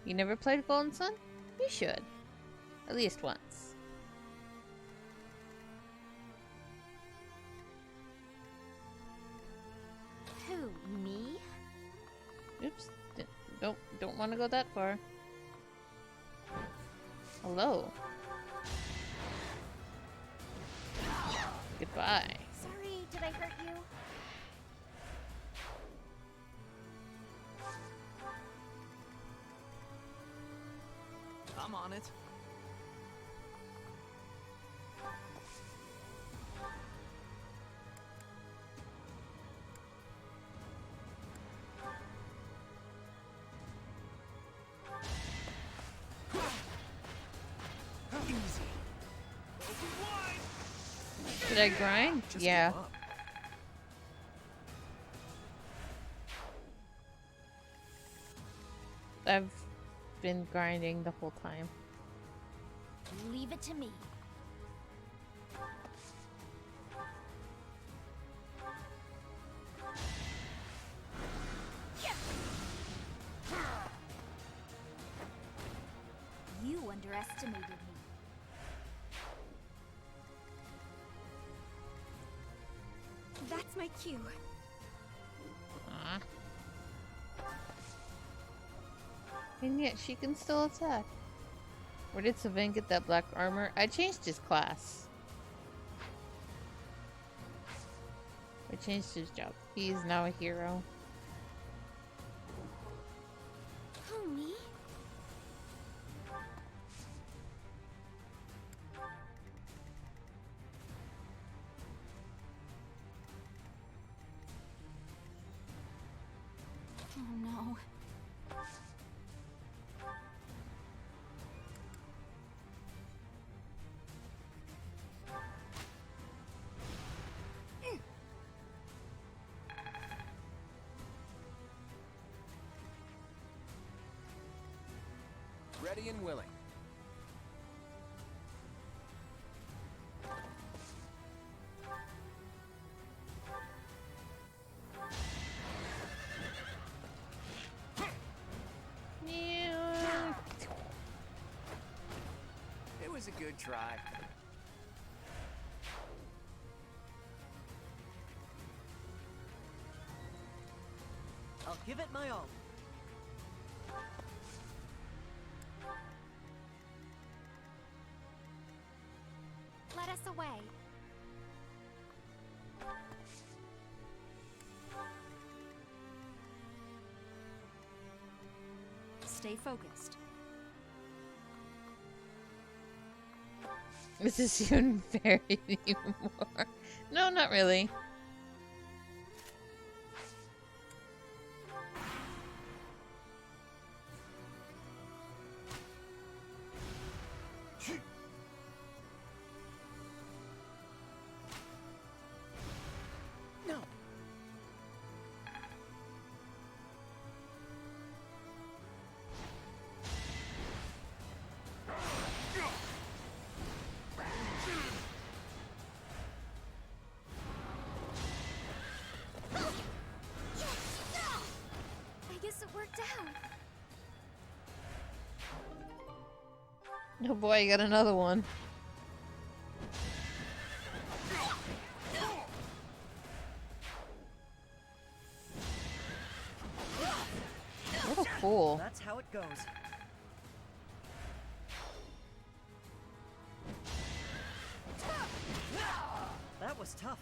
You never played Golden Sun? You should. At least once. Who, me? Oops. Don't want to go that far. Hello. Goodbye. Sorry, did I hurt you? I'm on it. Did I grind? Yeah. I've been grinding the whole time. Leave it to me. You underestimated me. That's my cue. And yet she can still attack. Where did Sylvain get that black armor? I changed his class. I changed his job. He is now a hero. Who, me? Oh no. Ready and willing. It was a good try. I'll give it my all. Let us away. Stay focused. This is even very anymore. No, not really. Oh boy, I got another one. cool. That's how it goes. That was tough.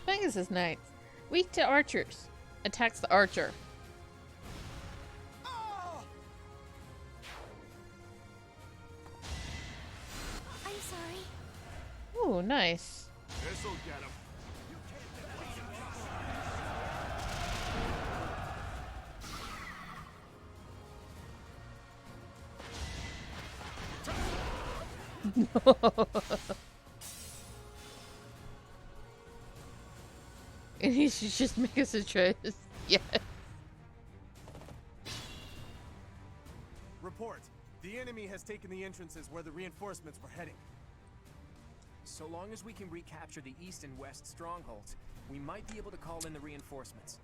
Pegasus is nice. Weak to archers. Attacks the archer. I'm sorry. Ooh, nice. This'll get him. And he should just make us a choice. Yes. Report. The enemy has taken the entrances where the reinforcements were heading. So long as we can recapture the east and west strongholds, we might be able to call in the reinforcements.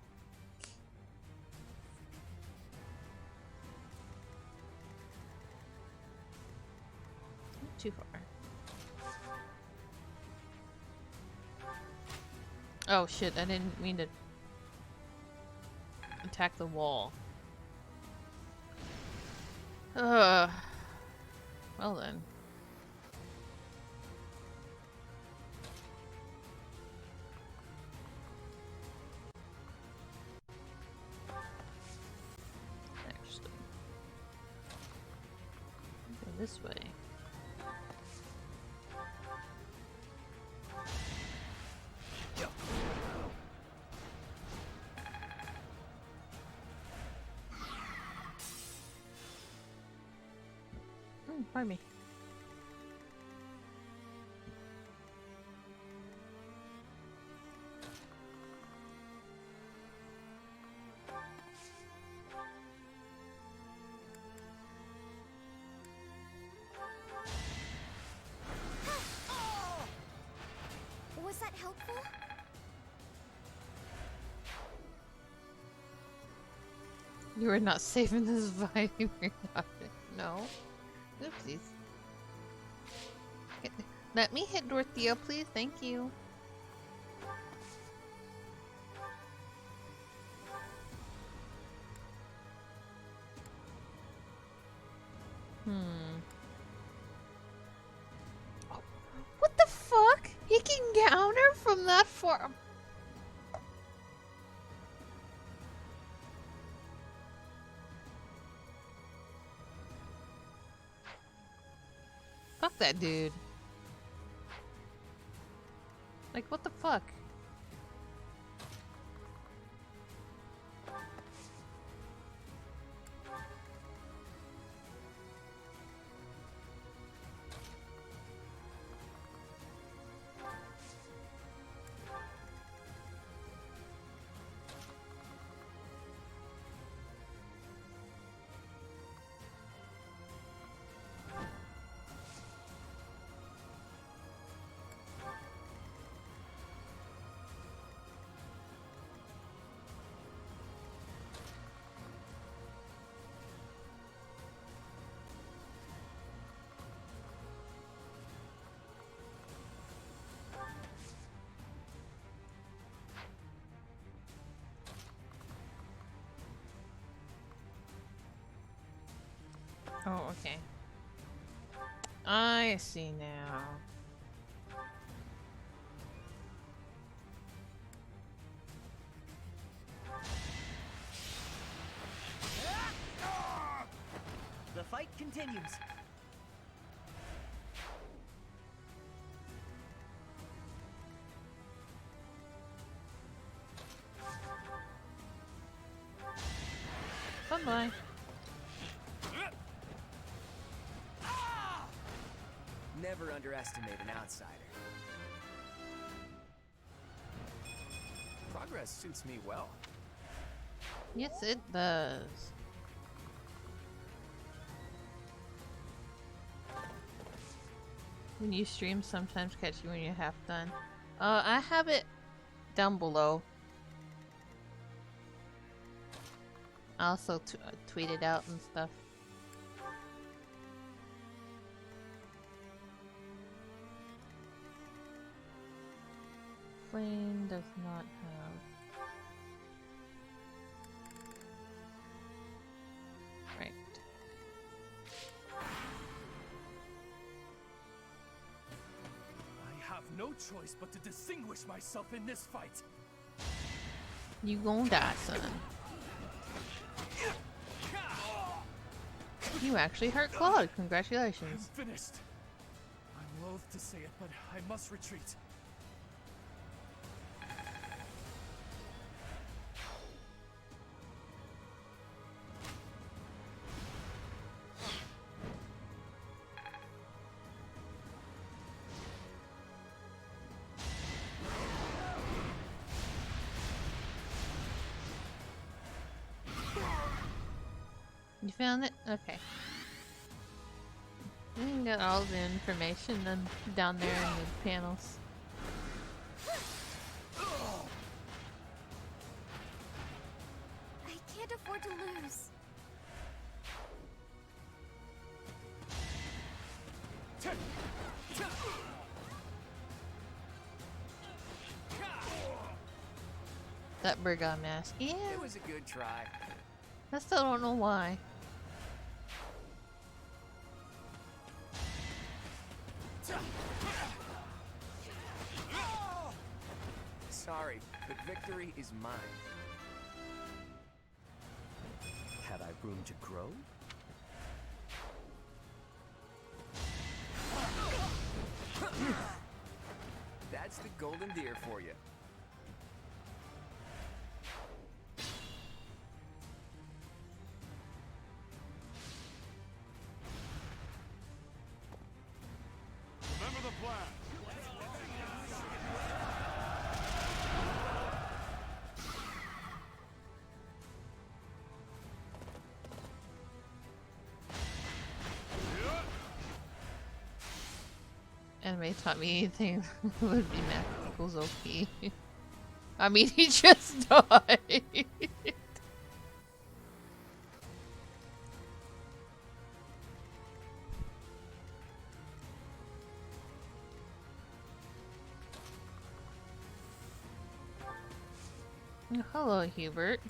Not too far. Oh shit, I didn't mean to attack the wall. Well then. Actually. Go this way. Pardon me. Was that helpful? You are not safe in this vibe. You're not. No. Oopsies. Let me hit Dorothea, please. Thank you. What the fuck? He can counter from that far. Fuck that dude. Like, what the fuck? Oh, okay. I see now. The fight continues. Bye-bye. Never underestimate an outsider. Progress suits me well. Yes, it does. When you stream, sometimes catch you when you're half done. I have it down below. I also tweet it out and stuff. Flame does not have. Right. I have no choice but to distinguish myself in this fight. You gon' die, son. You actually hurt Claude. Congratulations. I'm finished. I'm loath to say it, but I must retreat. You found it? Okay. You can get all the information then down there in the panels. I can't afford to lose. That Bergot mask. Yeah. It was a good try. I still don't know why. Sorry, but victory is mine. Had I room to grow? That's the golden deer for you. Remember the plan. Anime taught me anything would be Mac equals OP. I mean, he just died. Hello, Hubert.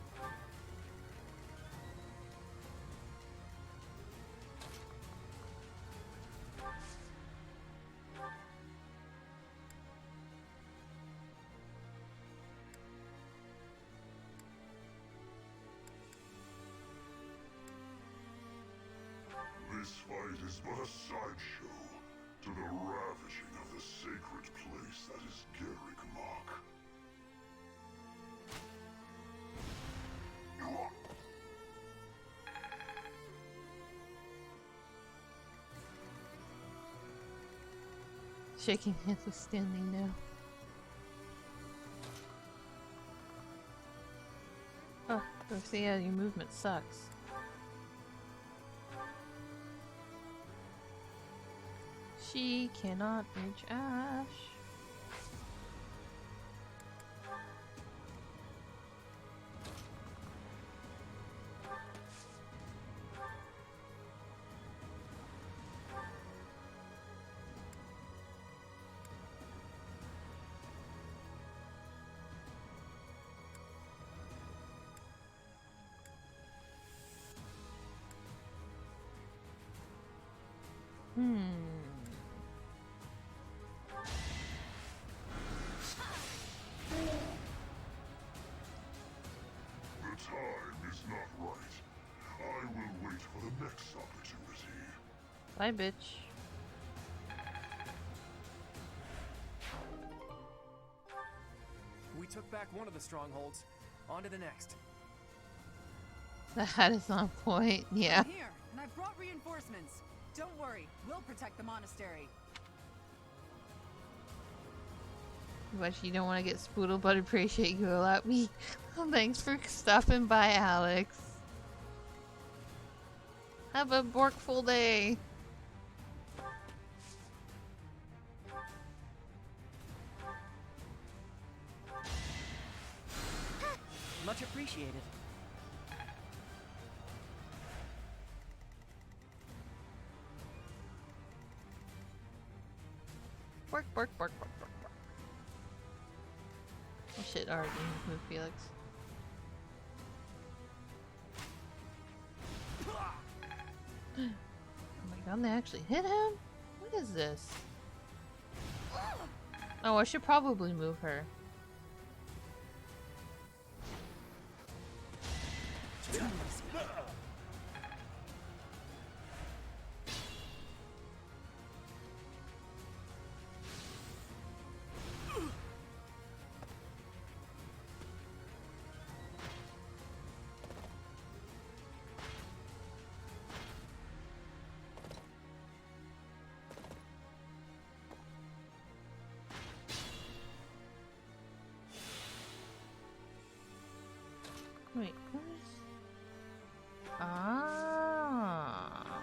This fight is but a sideshow to the ravishing of the sacred place that is Garrick Mach. Shaking hands with standing now. Oh, so yeah, your movement sucks. She cannot reach Ash. The time is not right. I will wait for the next opportunity. Bye, bitch. We took back one of the strongholds. On to the next. That is on point, yeah. I'm here, and I brought reinforcements. Don't worry, we'll protect the monastery. But you don't want to get spoodled, but appreciate you a lot. Thanks for stopping by, Alex. Have a borkful day. Much appreciated. Bork, bork, bork, bork, bork, bork. Oh shit, already moved Felix. Oh my god, they actually hit him? What is this? Oh, I should probably move her. Wait, what is... Ah.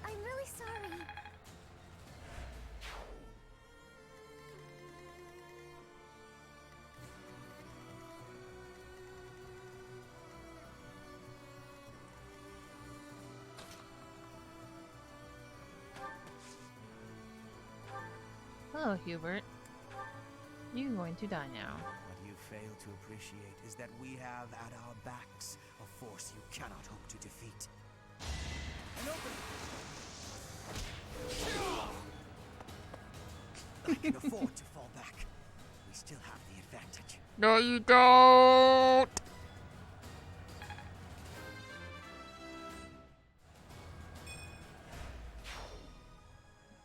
I'm really sorry. Hello, Hubert. You're going to die now. What you fail to appreciate is that we have at our backs a force you cannot hope to defeat. An opening! I can afford to fall back. We still have the advantage. No, you don't!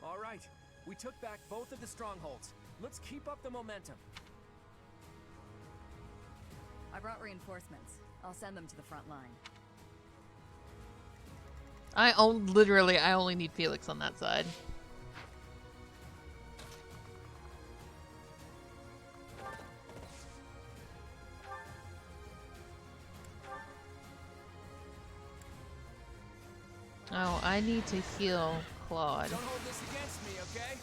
All right, we took back both of the strongholds. Let's keep up the momentum. I brought reinforcements. I'll send them to the front line. I only need Felix on that side. Oh, I need to heal Claude. Don't hold this against me, okay?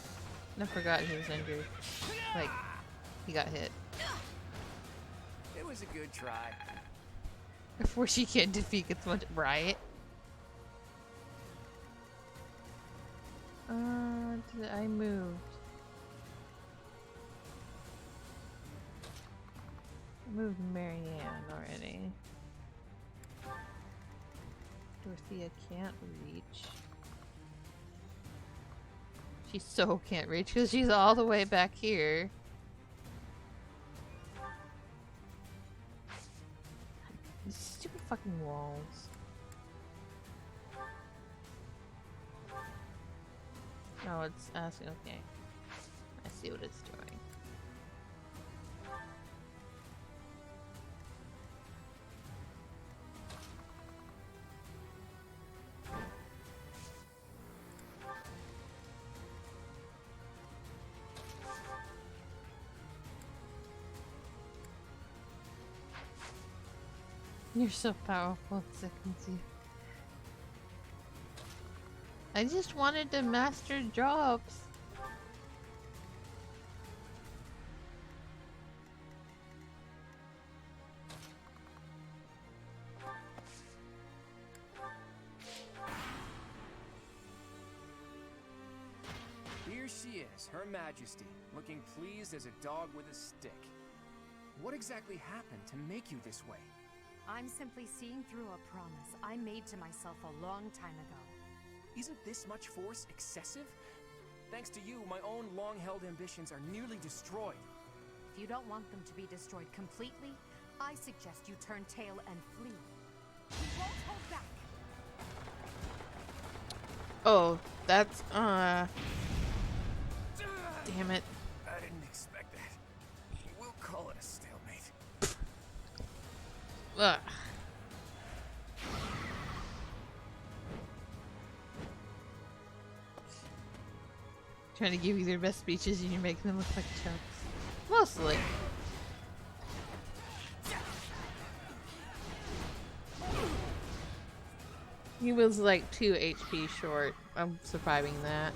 I forgot he was injured. Like, he got hit. It was a good try. Before she can't defeat gets much right. I moved. I moved Marianne already. Dorothea can't reach. She so can't reach because she's all the way back here. These stupid fucking walls. Oh, it's asking. Okay. I see what it's doing. You're so powerful, it sickens you. I just wanted to master jobs. Here she is, Her Majesty, looking pleased as a dog with a stick. What exactly happened to make you this way? I'm simply seeing through a promise I made to myself a long time ago. Isn't this much force excessive? Thanks to you, my own long-held ambitions are nearly destroyed. If you don't want them to be destroyed completely, I suggest you turn tail and flee. We won't hold back. Oh, that's damn it. I didn't expect that. We'll call it a stalemate. Ugh. Trying to give you their best speeches and you're making them look like chumps. Mostly. He was like 2 HP short of surviving that.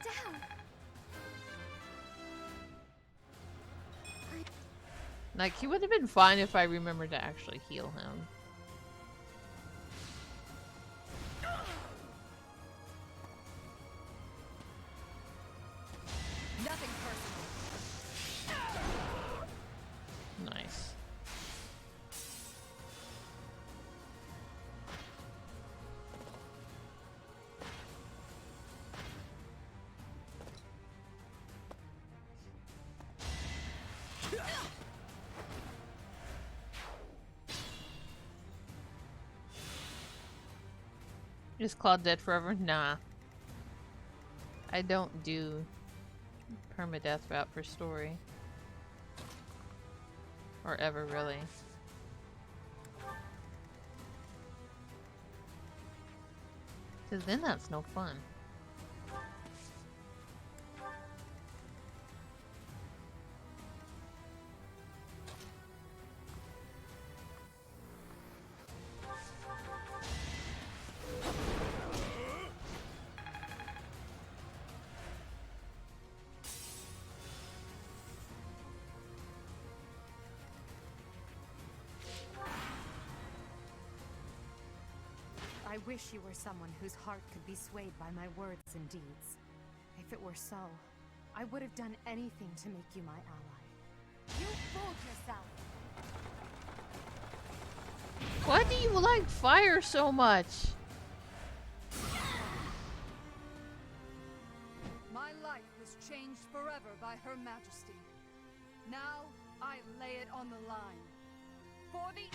down. Like, he would have been fine if I remembered to actually heal him. Nothing personal. Nice. Is Claude dead forever? Nah. I don't do permadeath route for story. Or ever, really. Because then that's no fun. I wish you were someone whose heart could be swayed by my words and deeds. If it were so, I would have done anything to make you my ally. You fooled yourself. Why do you like fire so much? My life was changed forever by Her Majesty. Now, I lay it on the line. For the...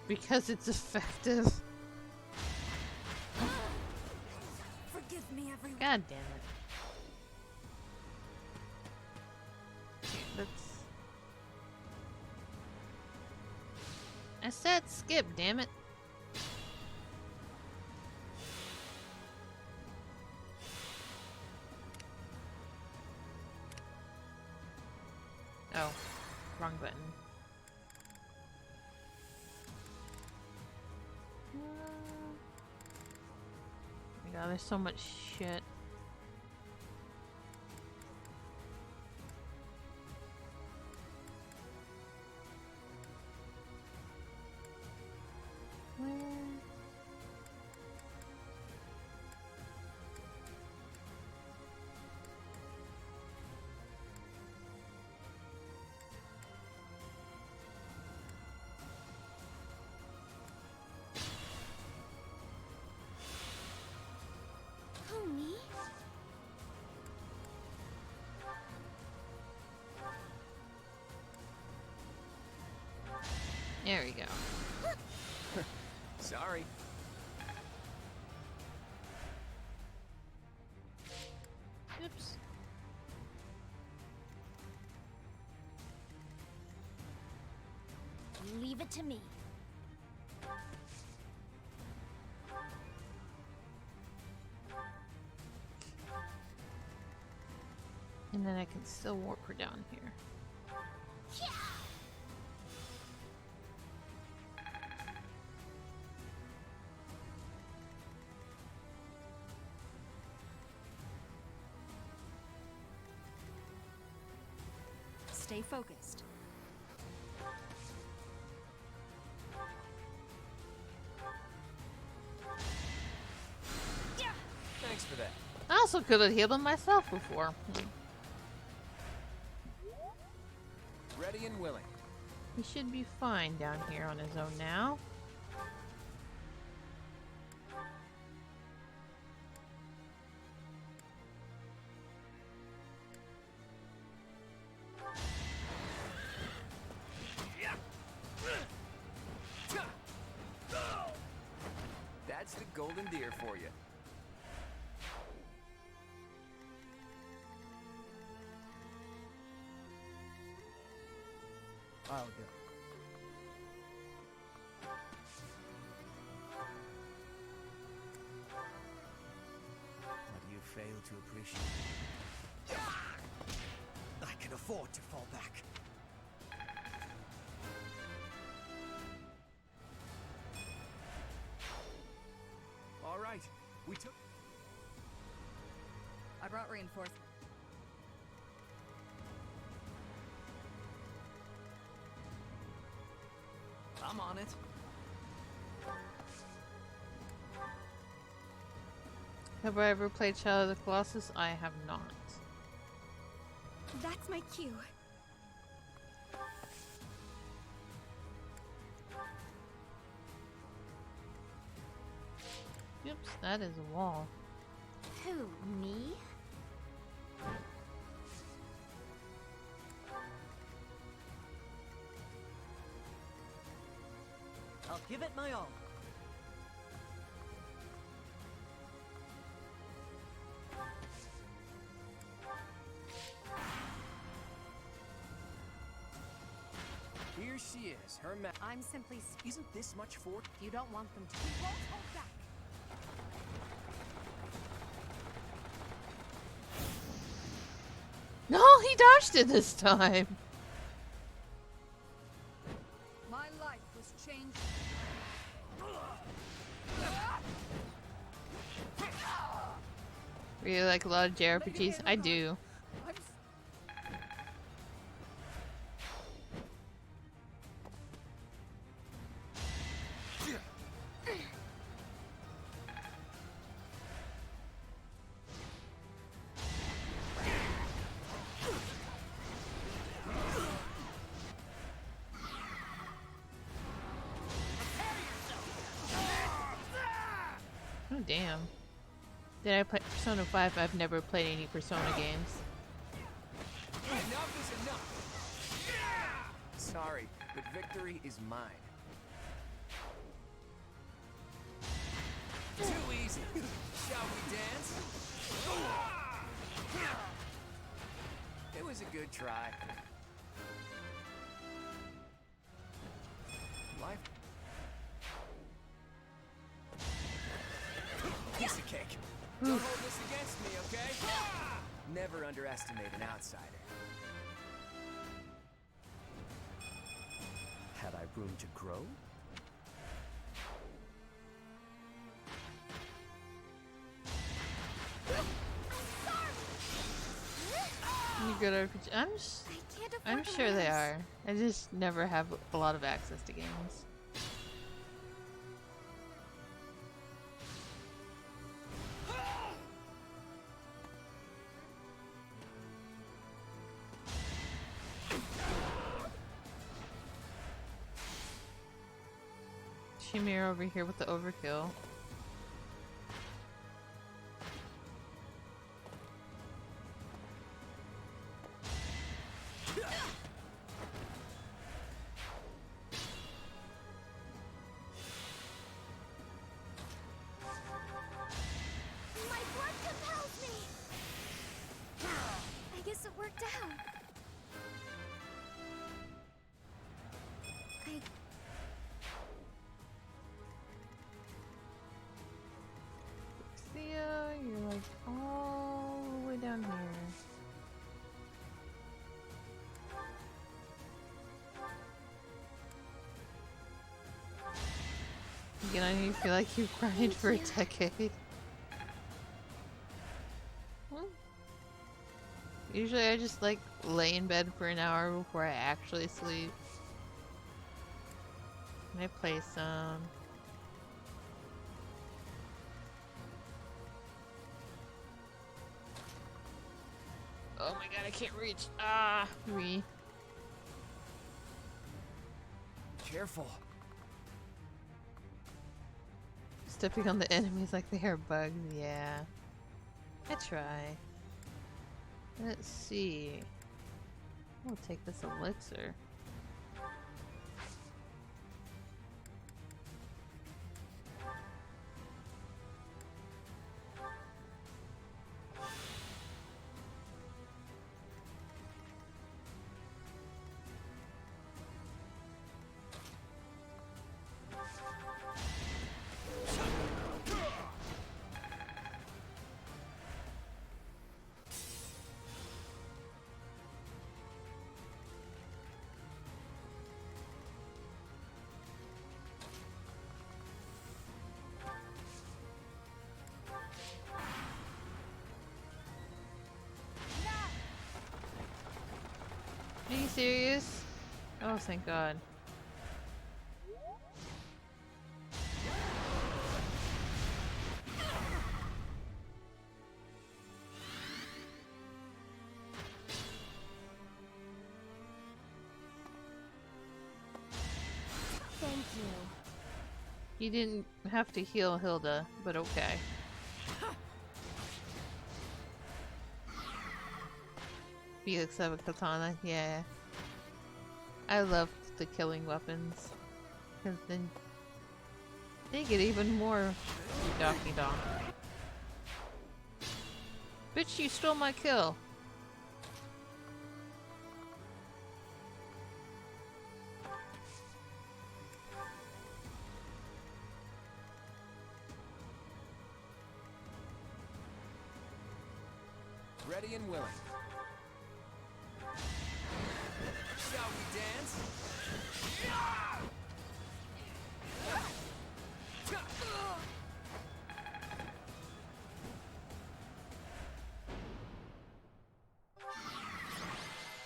Because it's effective. Forgive me, everyone. God damn it. Let's... I said skip, damn it. Oh, wrong button. Oh my god, there's so much shit. Where? Who, me? There we go. Sorry. Oops. Leave it to me. And then I can still warp her down here. Stay focused. Thanks for that. I also could have healed him myself before. Ready and willing. He should be fine down here on his own now. That's the golden deer for you. I'll go. What do you fail to appreciate. I can afford to fall back. All right, we took... I brought reinforcements. I'm on it. Have I ever played Shadow of the Colossus? I have not. That's my cue. Oops, that is a wall. Who, me? I'll give it my all. Here she is, her ma- I'm simply... Isn't this much for... You don't want them to... We won't hold back. No, he dodged it this time. My life was changed. Really like a lot of JRPGs? I do. Oh damn. Did I play Persona 5? I've never played any Persona games. Enough is enough! Sorry, but victory is mine. Too easy. Shall we dance? It was a good try. Life. Piece of cake. Don't hold this against me, okay? Never underestimate an outsider. Had I room to grow? You good RPG? I'm sure they are. I just never have a lot of access to games. Shimir over here with the overkill. My blood compels me! I guess it worked out. Thea, you're like all the way down here. Again, I feel like you've cried for a decade. Well, usually I just like lay in bed for an hour before I actually sleep. And I play some. Oh my god, I can't reach. Ah, me. Careful. Stepping on the enemies like they are bugs, yeah. I try. Let's see. We'll take this elixir. serious? Oh, thank God. Thank you. You didn't have to heal Hilda, but okay. Felix have a katana, yeah. I love the killing weapons. Because then they get even more docky donk. Bitch, you stole my kill. Ready and willing. Shall we dance?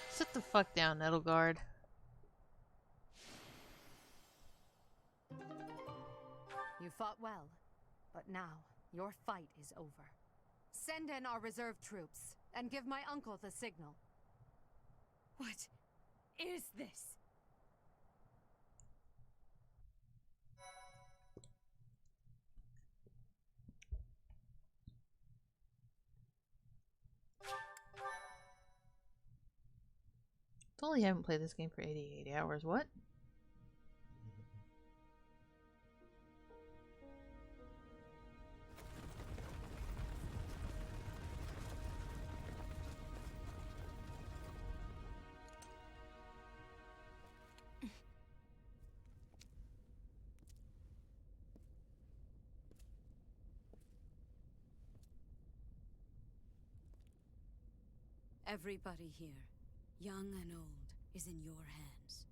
Sit the fuck down, Edelgard. You fought well, but now your fight is over. Send in our reserve troops and give my uncle the signal. What is this? Totally haven't played this game for 88 hours. What? Everybody here, young and old, is in your hands.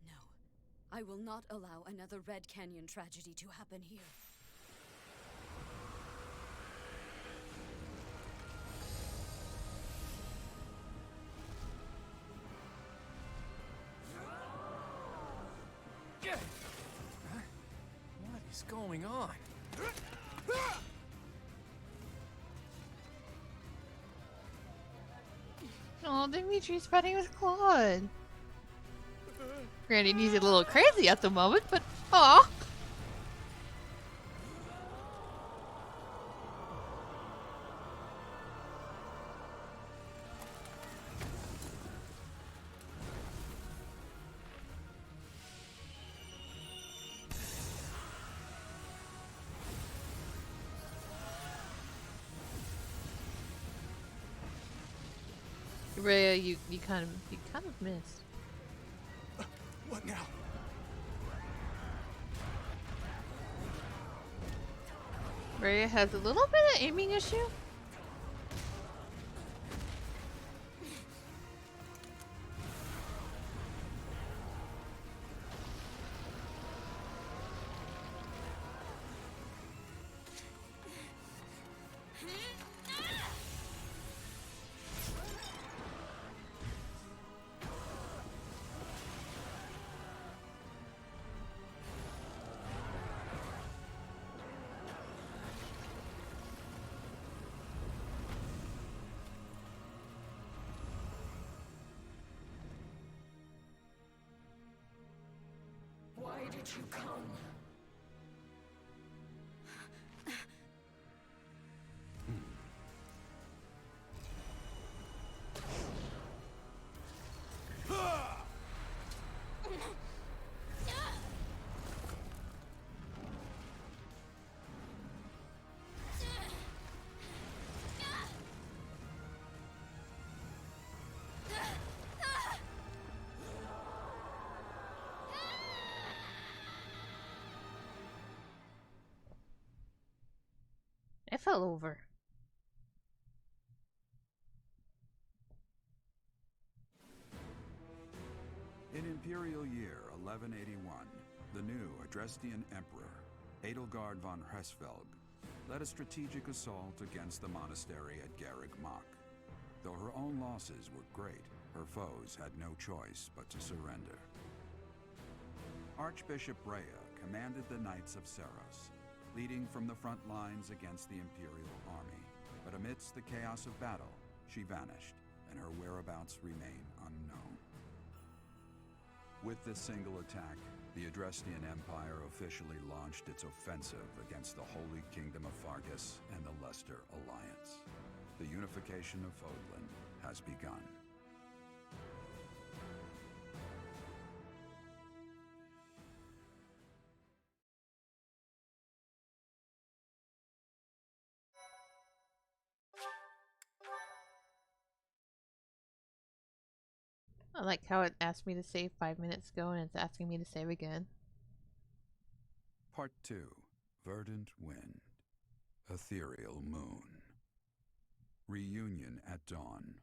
No, I will not allow another Red Canyon tragedy to happen here. What is going on? Oh, Dimitri's fighting with Claude. Granted, he's a little crazy at the moment, but aw. Rhea, you kind of missed. What now? Rhea has a little bit of aiming issue. Why did you come? I fell over. 1181, the new Adrestian Emperor, Edelgard von Hresvelg, led a strategic assault against the monastery at Garreg Mach. Though her own losses were great, her foes had no choice but to surrender. Archbishop Rhea commanded the Knights of Seros, leading from the front lines against the Imperial army. But amidst the chaos of battle, she vanished, and her whereabouts remain unknown. With this single attack, the Adrestian Empire officially launched its offensive against the Holy Kingdom of Fargus and the Leicester Alliance. The unification of Fodlan has begun. I like how it asked me to save 5 minutes ago and it's asking me to save again. Part 2. Verdant Wind. Ethereal Moon. Reunion at Dawn.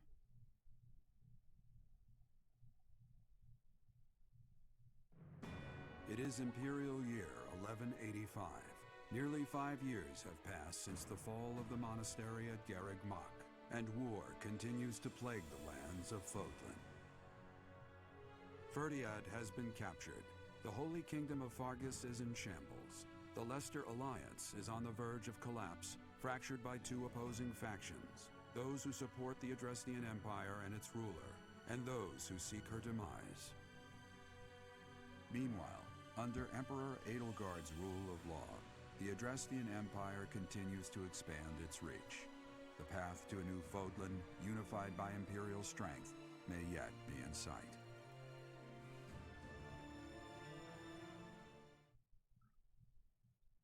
It is Imperial Year 1185. Nearly 5 years have passed since the fall of the monastery at Garreg Mach, and war continues to plague the lands of Fodlan. Ferdiad has been captured. The Holy Kingdom of Fargus is in shambles. The Leicester Alliance is on the verge of collapse, fractured by two opposing factions, those who support the Adrestian Empire and its ruler, and those who seek her demise. Meanwhile, under Emperor Edelgard's rule of law, the Adrestian Empire continues to expand its reach. The path to a new Fodlan, unified by Imperial strength, may yet be in sight.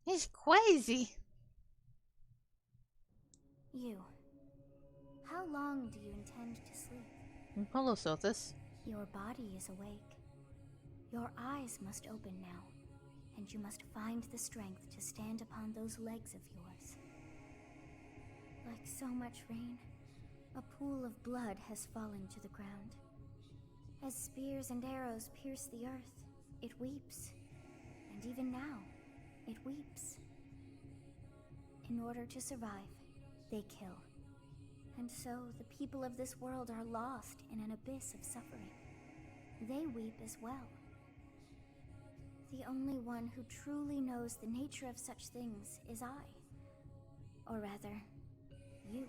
He's crazy. You. How long do you intend to sleep? Hello, Sothis. Your body is awake. Your eyes must open now, and you must find the strength to stand upon those legs of yours. Like so much rain, a pool of blood has fallen to the ground. As spears and arrows pierce the earth, it weeps. And even now, it weeps. In order to survive, they kill. And so the people of this world are lost in an abyss of suffering. They weep as well. The only one who truly knows the nature of such things is I. Or rather, you.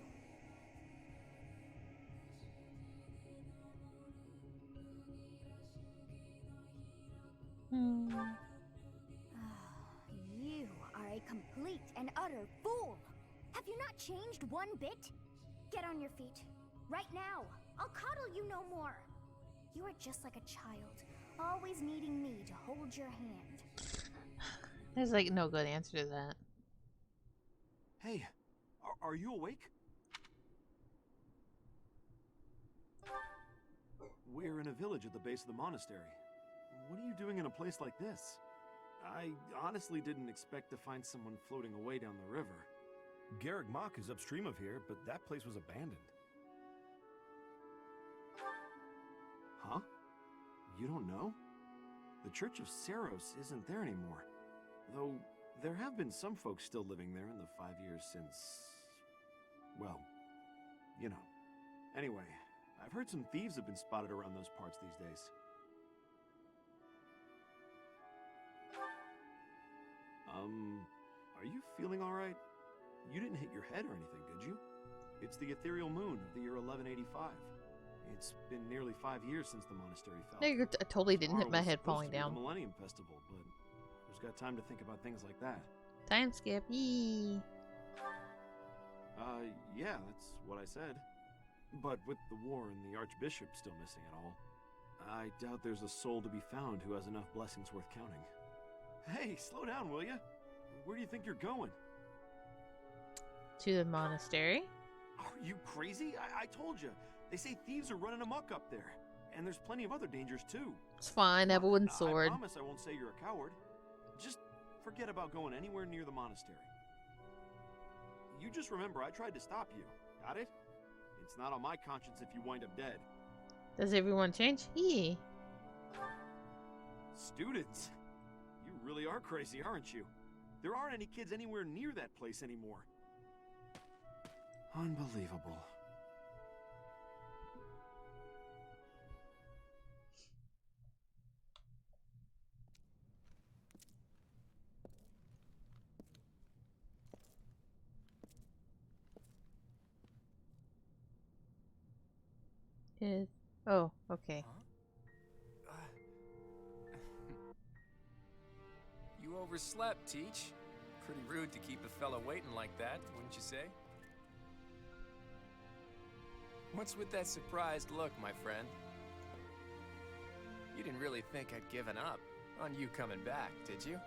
You are a complete and utter fool! Have you not changed one bit? Get on your feet. Right now! I'll coddle you no more! You are just like a child, always needing me to hold your hand. There's like no good answer to that. Hey, are you awake? We're in a village at the base of the monastery. What are you doing in a place like this? I honestly didn't expect to find someone floating away down the river. Garreg Mach is upstream of here, but that place was abandoned. Huh? You don't know? The Church of Seros isn't there anymore. Though, there have been some folks still living there in the 5 years since... well, you know. Anyway, I've heard some thieves have been spotted around those parts these days. Are you feeling alright? You didn't hit your head or anything, did you? It's the ethereal moon of the year 1185. It's been nearly 5 years since the monastery fell. No, I totally didn't hit my head falling Tomorrow was supposed to be down. the Millennium Festival, but who's got time to think about things like that? Time skip. Yee. Yeah, that's what I said. But with the war and the Archbishop still missing it all, I doubt there's a soul to be found who has enough blessings worth counting. Hey, slow down, will ya? Where do you think you're going? To the monastery. Are you crazy? I told you. They say thieves are running amok up there. And there's plenty of other dangers, too. It's fine. I have a wooden sword. I promise I won't say you're a coward. Just forget about going anywhere near the monastery. You just remember I tried to stop you. Got it? It's not on my conscience if you wind up dead. Does everyone change? Yee. Students? You really are crazy, aren't you? There aren't any kids anywhere near that place anymore. Unbelievable. Is oh, okay. You overslept, Teach. Pretty rude to keep a fella waiting like that, wouldn't you say? What's with that surprised look, my friend? You didn't really think I'd given up on you coming back, did you?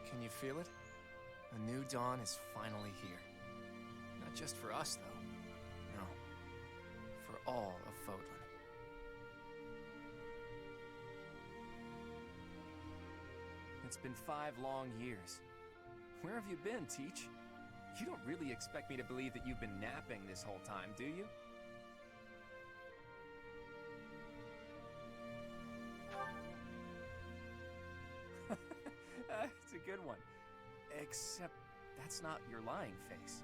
Can you feel it? A new dawn is finally here. Not just for us, though. No. For all of Fodlan. It's been 5 long years. Where have you been, Teach? You don't really expect me to believe that you've been napping this whole time, do you? It's a good one. Except that's not your lying face.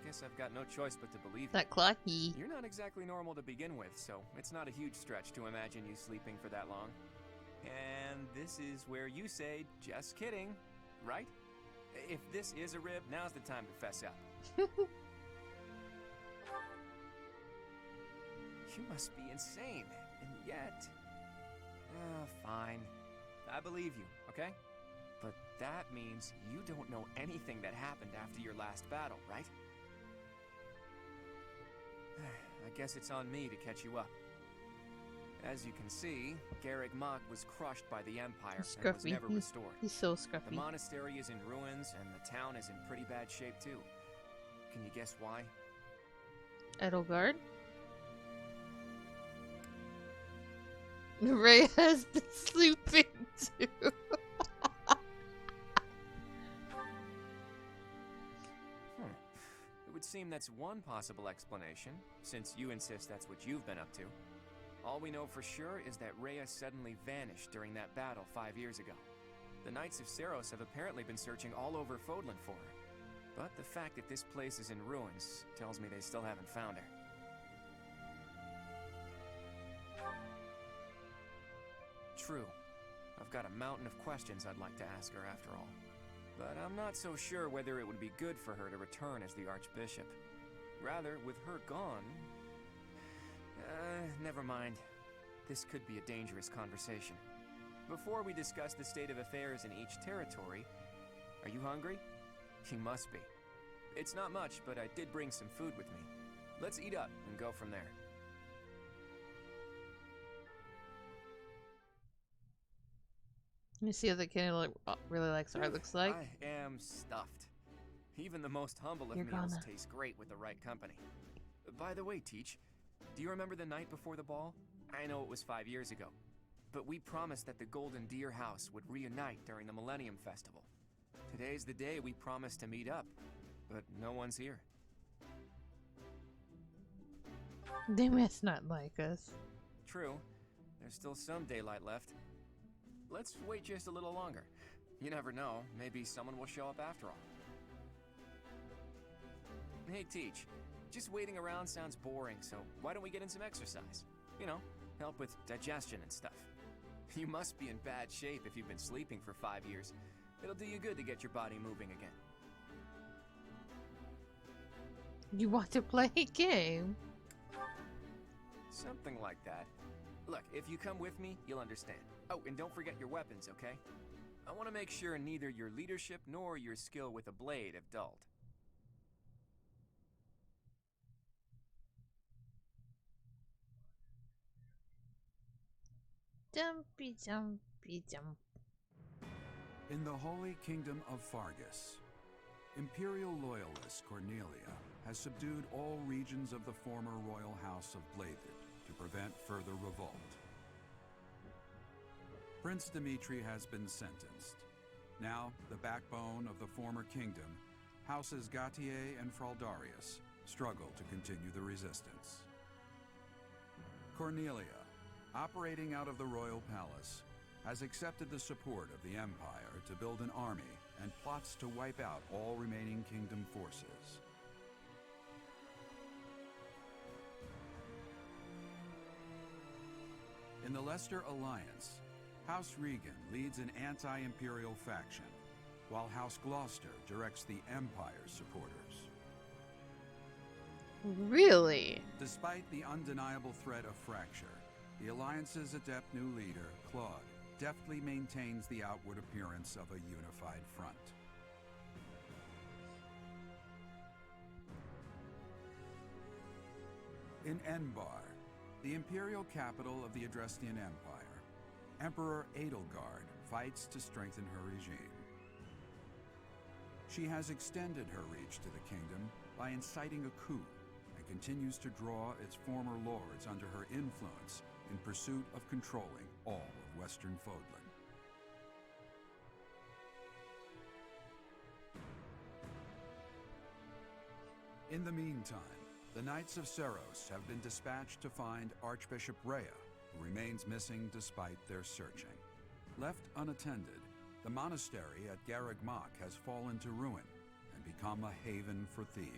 I guess I've got no choice but to believe That clocky. You're not exactly normal to begin with, so it's not a huge stretch to imagine you sleeping for that long. And this is where you say, just kidding, right? If this is a rib, now's the time to fess up. You must be insane, and yet... fine. I believe you, okay? But that means you don't know anything that happened after your last battle, right? I guess it's on me to catch you up. As you can see, Garreg Mach was crushed by the Empire and was never restored. He's so scruffy. The monastery is in ruins, and the town is in pretty bad shape too. Can you guess why? Edelgard? Ray has been sleeping too. It would seem that's one possible explanation, since you insist that's what you've been up to. All we know for sure is that Rhea suddenly vanished during that battle 5 years ago. The Knights of Seiros have apparently been searching all over Fodlan for her. But the fact that this place is in ruins tells me they still haven't found her. True. I've got a mountain of questions I'd like to ask her after all. But I'm not so sure whether it would be good for her to return as the Archbishop. Rather, with her gone... never mind. This could be a dangerous conversation. Before we discuss the state of affairs in each territory, are you hungry? You must be. It's not much, but I did bring some food with me. Let's eat up and go from there. Let me see what the kid really likes art looks like. I am stuffed. Even the most humble of You're meals gonna. taste great with the right company. By the way, Teach, do you remember the night before the ball? I know it was 5 years ago, but we promised that the Golden Deer House would reunite during the Millennium Festival. Today's the day we promised to meet up, but no one's here. They must not like us. True, there's still some daylight left. Let's wait just a little longer. You never know, maybe someone will show up after all. Hey, Teach, just waiting around sounds boring, so why don't we get in some exercise? You know, help with digestion and stuff. You must be in bad shape if you've been sleeping for 5 years. It'll do you good to get your body moving again. You want to play a game? Something like that. Look, if you come with me, you'll understand. Oh, and don't forget your weapons, okay? I want to make sure neither your leadership nor your skill with a blade have dulled. Jumpy, jumpy, jump. In the Holy Kingdom of Fargus, Imperial loyalist Cornelia has subdued all regions of the former royal house of Bladed to prevent further revolt. Prince Dimitri has been sentenced. Now, the backbone of the former kingdom, Houses Gautier and Fraldarius, struggle to continue the resistance. Cornelia, operating out of the royal palace, has accepted the support of the Empire to build an army and plots to wipe out all remaining kingdom forces. In the Leicester Alliance, House Regan leads an anti-imperial faction, while House Gloucester directs the Empire's supporters. Really? Despite the undeniable threat of fracture, the Alliance's adept new leader, Claude, deftly maintains the outward appearance of a unified front. In Enbar, the imperial capital of the Adrestian Empire, Emperor Edelgard fights to strengthen her regime. She has extended her reach to the kingdom by inciting a coup and continues to draw its former lords under her influence in pursuit of controlling all of Western Fodlan. In the meantime, the Knights of Seros have been dispatched to find Archbishop Rhea, who remains missing despite their searching. Left unattended, the monastery at Garreg Mach has fallen to ruin and become a haven for thieves.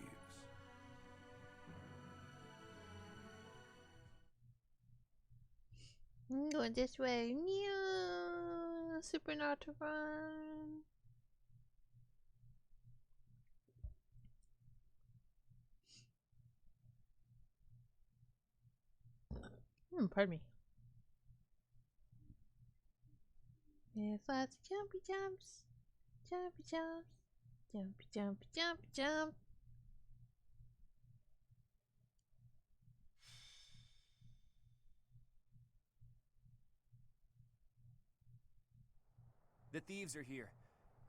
I'm going this way. Yeah, super not to run. Pardon me. There's lots of jumpy jumps. Jumpy jumps. Jumpy, jumpy, jumpy, jump. The thieves are here.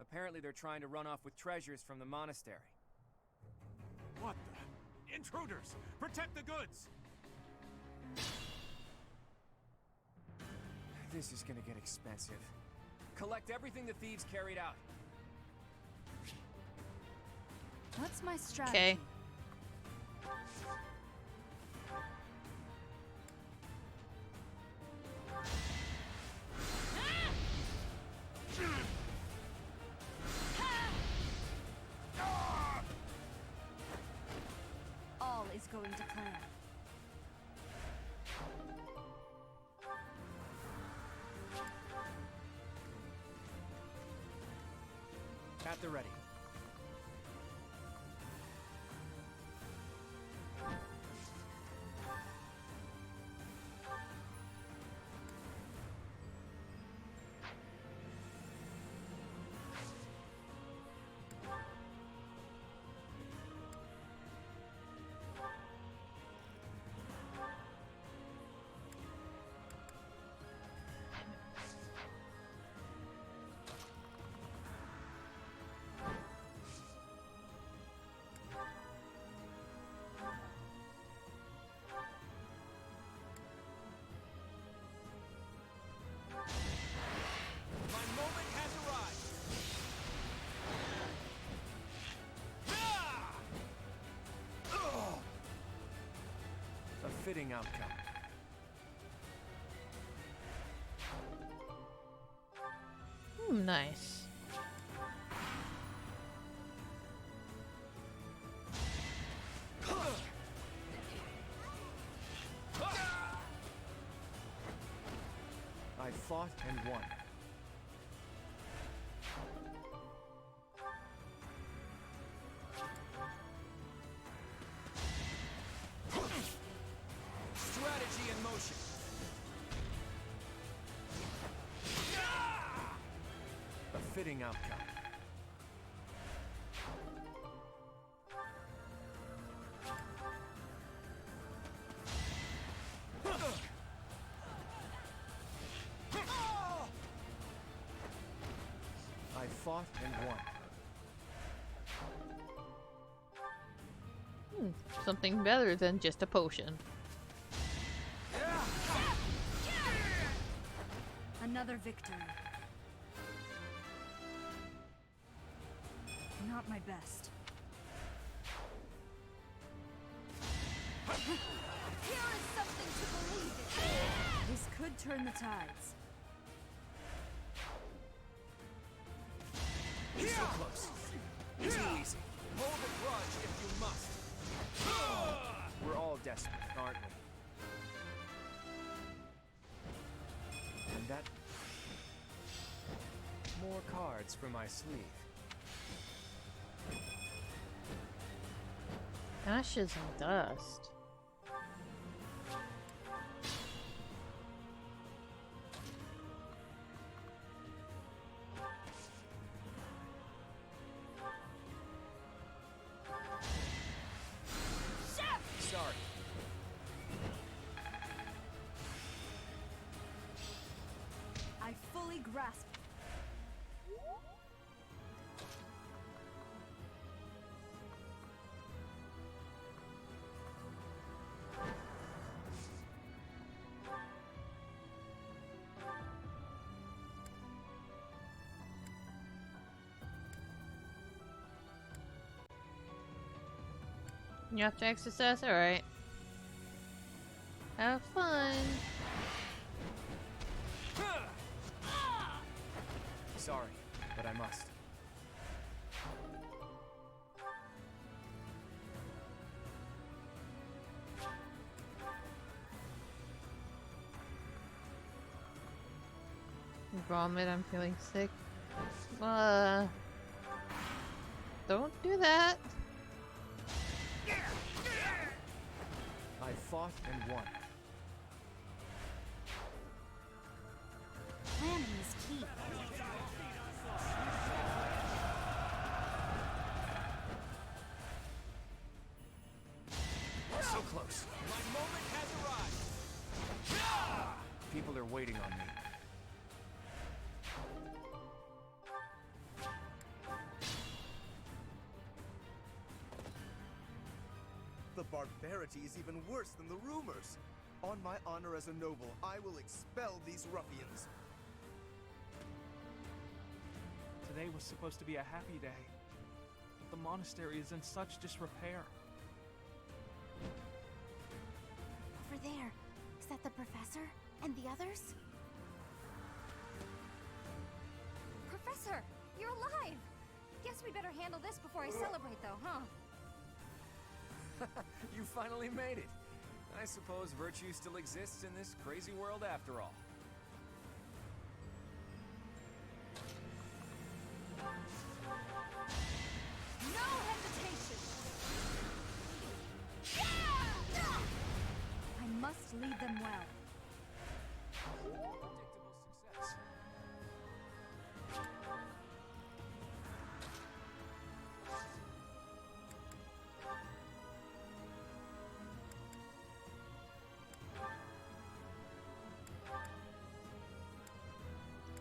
Apparently they're trying to run off with treasures from the monastery. What the? Intruders! Protect the goods! This is gonna get expensive. Collect everything the thieves carried out. What's my strategy? Okay. All is going to plan. At the ready. Fitting outcome. Nice. I fought and won. Strategy in motion. A fitting outcome. I fought and won. Something better than just a potion. Another victory. Not my best. Here is something to believe in. This could turn the tides. You're so close. Too easy. Hold a grudge if you must. We're all desperate, aren't we? And that... more cards for my sleeve. Ashes and dust. Sorry. I fully grasp. You have to exercise? Alright. Have fun. Sorry, but I must. Vomit, I'm feeling sick. Don't do that. I fought and won. Planning is key. We're so close. My moment has arrived. People are waiting on me. The barbarity is even worse than the rumors. On my honor as a noble, I will expel these ruffians. Today was supposed to be a happy day. The monastery is in such disrepair. Over there. Is that the professor? And the others? Professor! You're alive! Guess we better handle this before I celebrate, though, huh? You finally made it. I suppose virtue still exists in this crazy world after all. No hesitation! I must lead them well. Predictable success.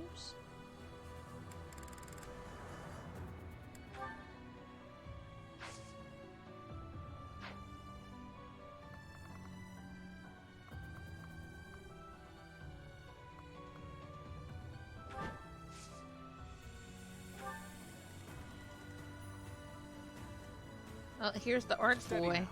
Oops. Well, here's the art boy.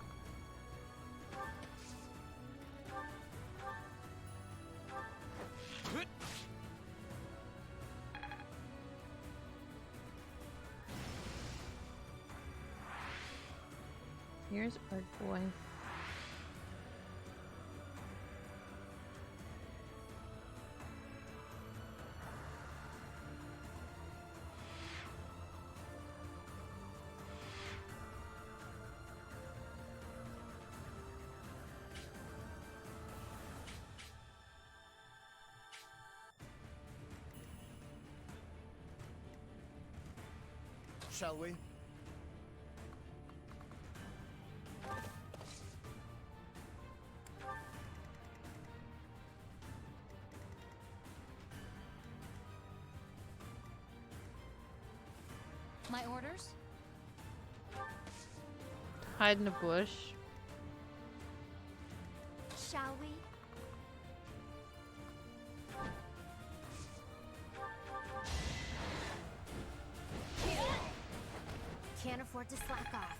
Here's art boy. Shall we? My orders? Hide in a bush. Shall we? Can't afford to slack off.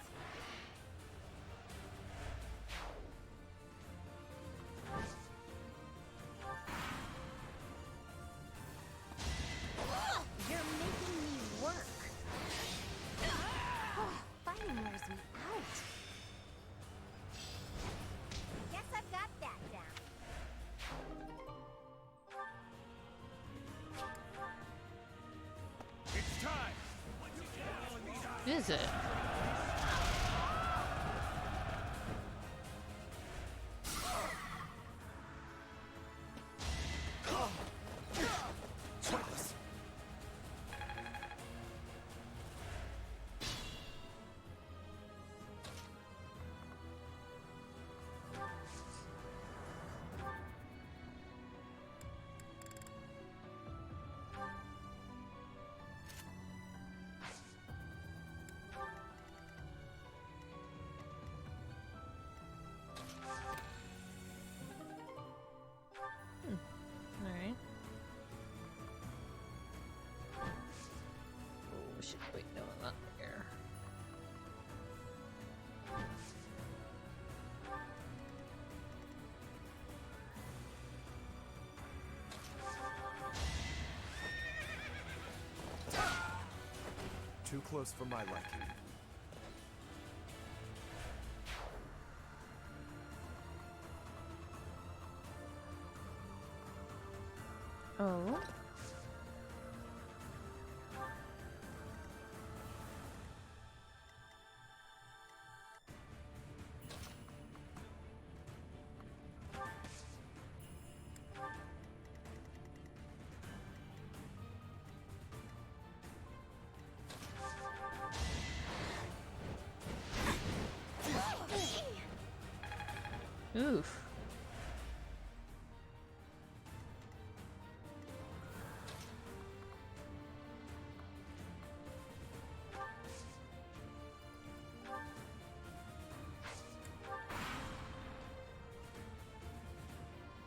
Is it? Alright. Oh shit, wait, no, not there. Too close for my liking. Oh. Oof.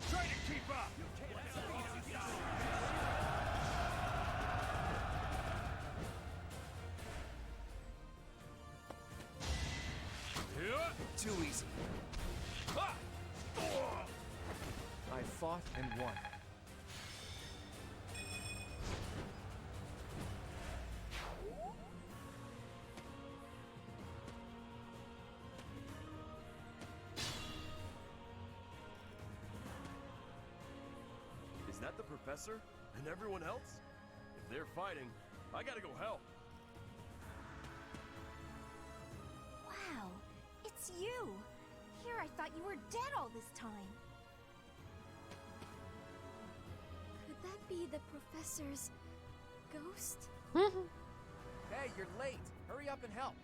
Try to keep up! Too easy. I fought and won. Is that the professor? And everyone else? If they're fighting, I gotta go help. Wow, it's you! Here I thought you were dead all this time. Could that be the professor's ghost? Hey, you're late. Hurry up and help.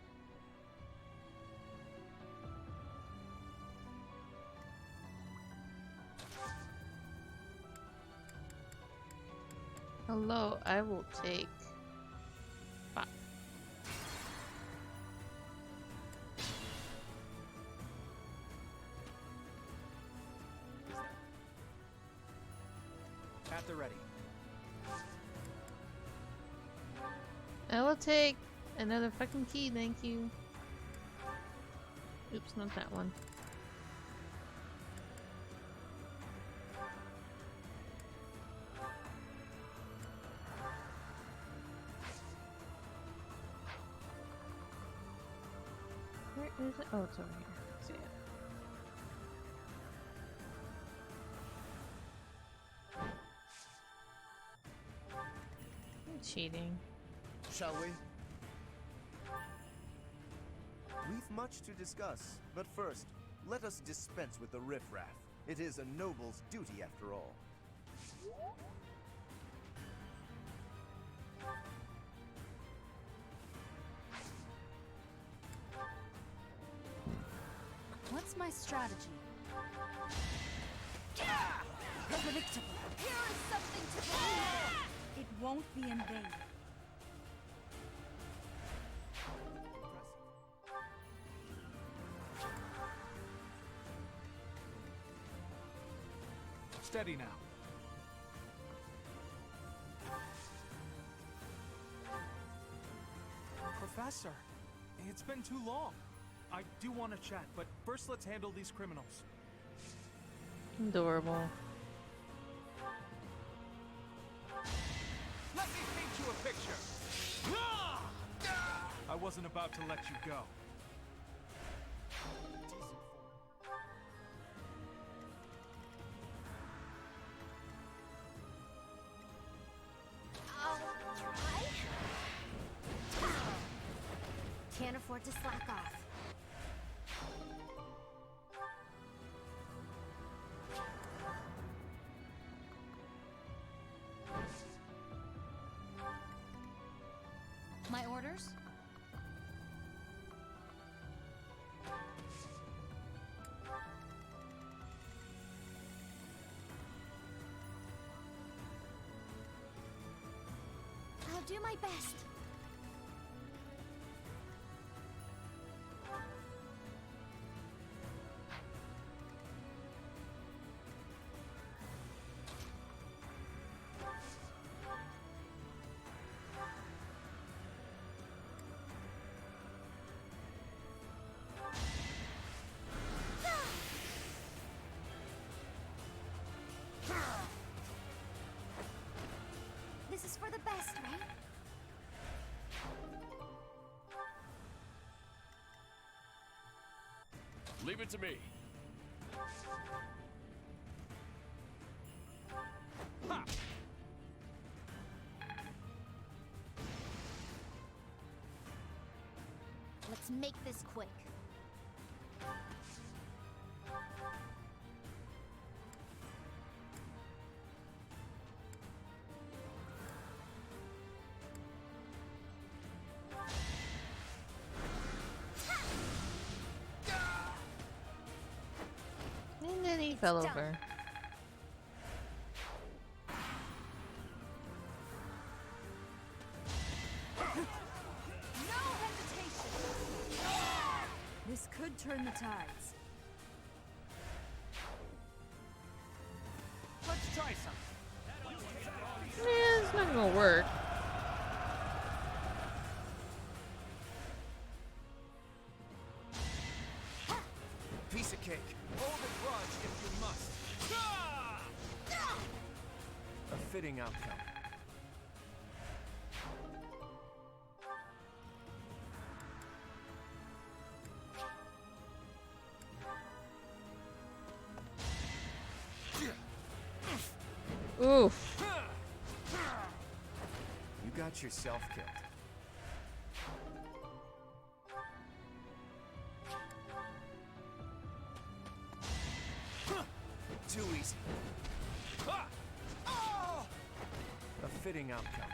Hello, I will take 5. At the ready. I will take another fucking key, thank you. Oops, not that one. Where is it? Oh, it's over here. See it. I'm cheating. Shall we? We've much to discuss, but first, let us dispense with the riffraff. It is a noble's duty after all. What's my strategy? Predictable. Here is something to believe. It won't be in vain. Steady now. Professor, it's been too long. I do want to chat, but first let's handle these criminals. Adorable. Let me paint you a picture. I wasn't about to let you go. I'll try. afford to slack off. My orders? I'll do my best. This is for the best, right? Leave it to me. Ha! Let's make this quick. And then he fell over. No hesitation! This could turn the tides. Let's try something. Yeah, it's not gonna work. Piece of cake. Hold a grudge if you must. A fitting outcome. Oof. You got yourself killed. Too easy. A fitting outcome.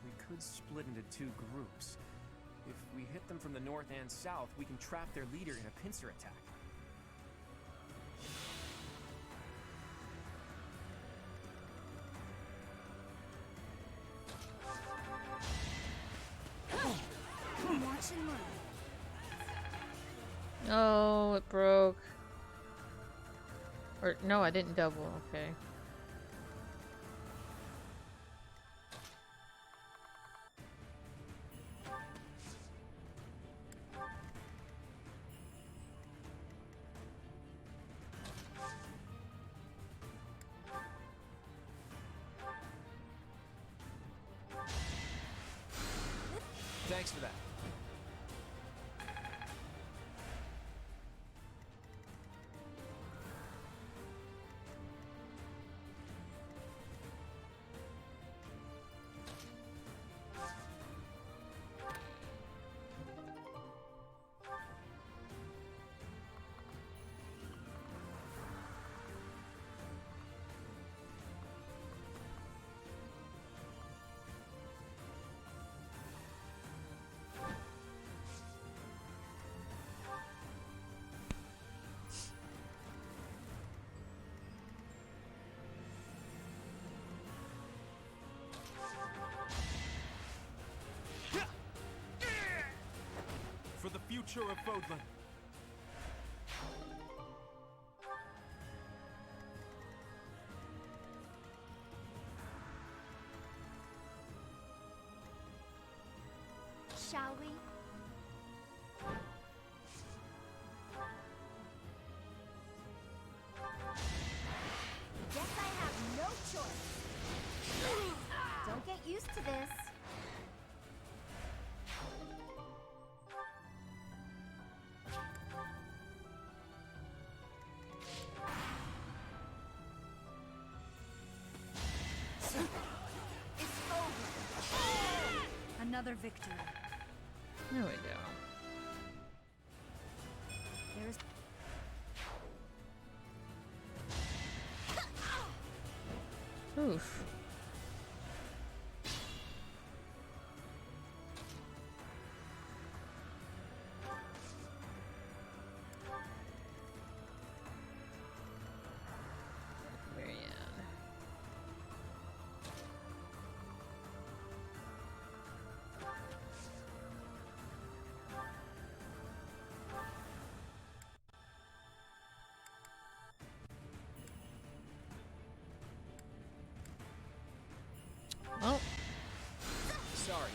We could split into two groups. If we hit them from the north and south, we can trap their leader in a pincer attack. Watch and learn. Oh, it broke. Or no, I didn't double. Okay. Thanks for that. For the future of Fodlan. Shall we? Guess I have no choice. Don't get used to this. another victory. There we go. There's Oof. Oh. Sorry.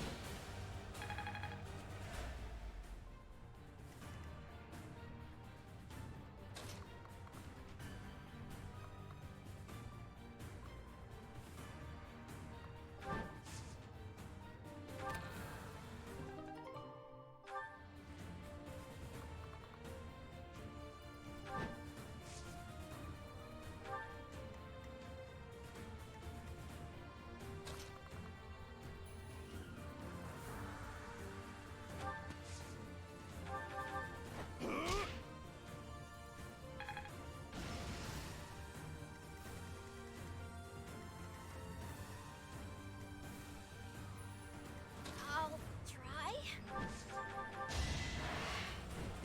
I'll try.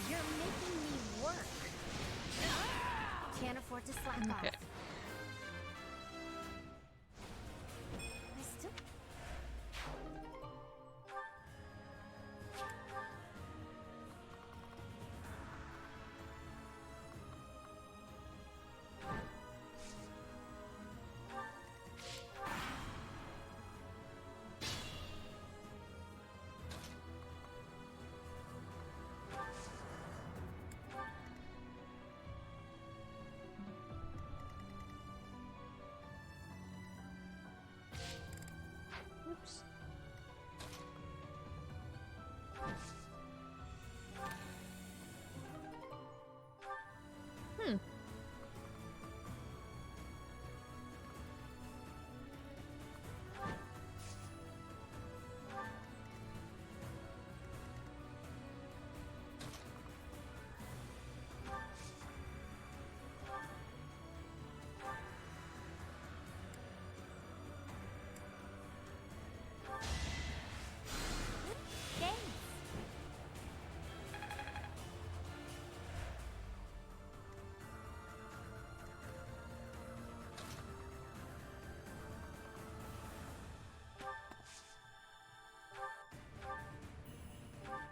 You're making me work. Can't afford to slack Okay. off. I still... Oops. Hmm.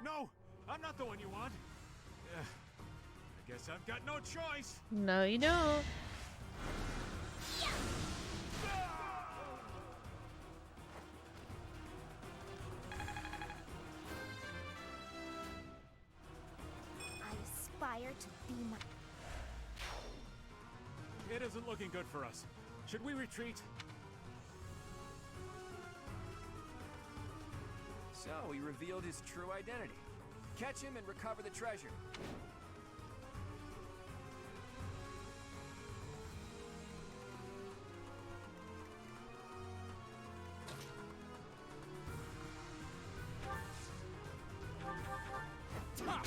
No, I'm not the one you want. I guess I've got no choice. No, you don't. I aspire to be my... It isn't looking good for us. Should we retreat? So he revealed his true identity. Catch him and recover the treasure. Ta!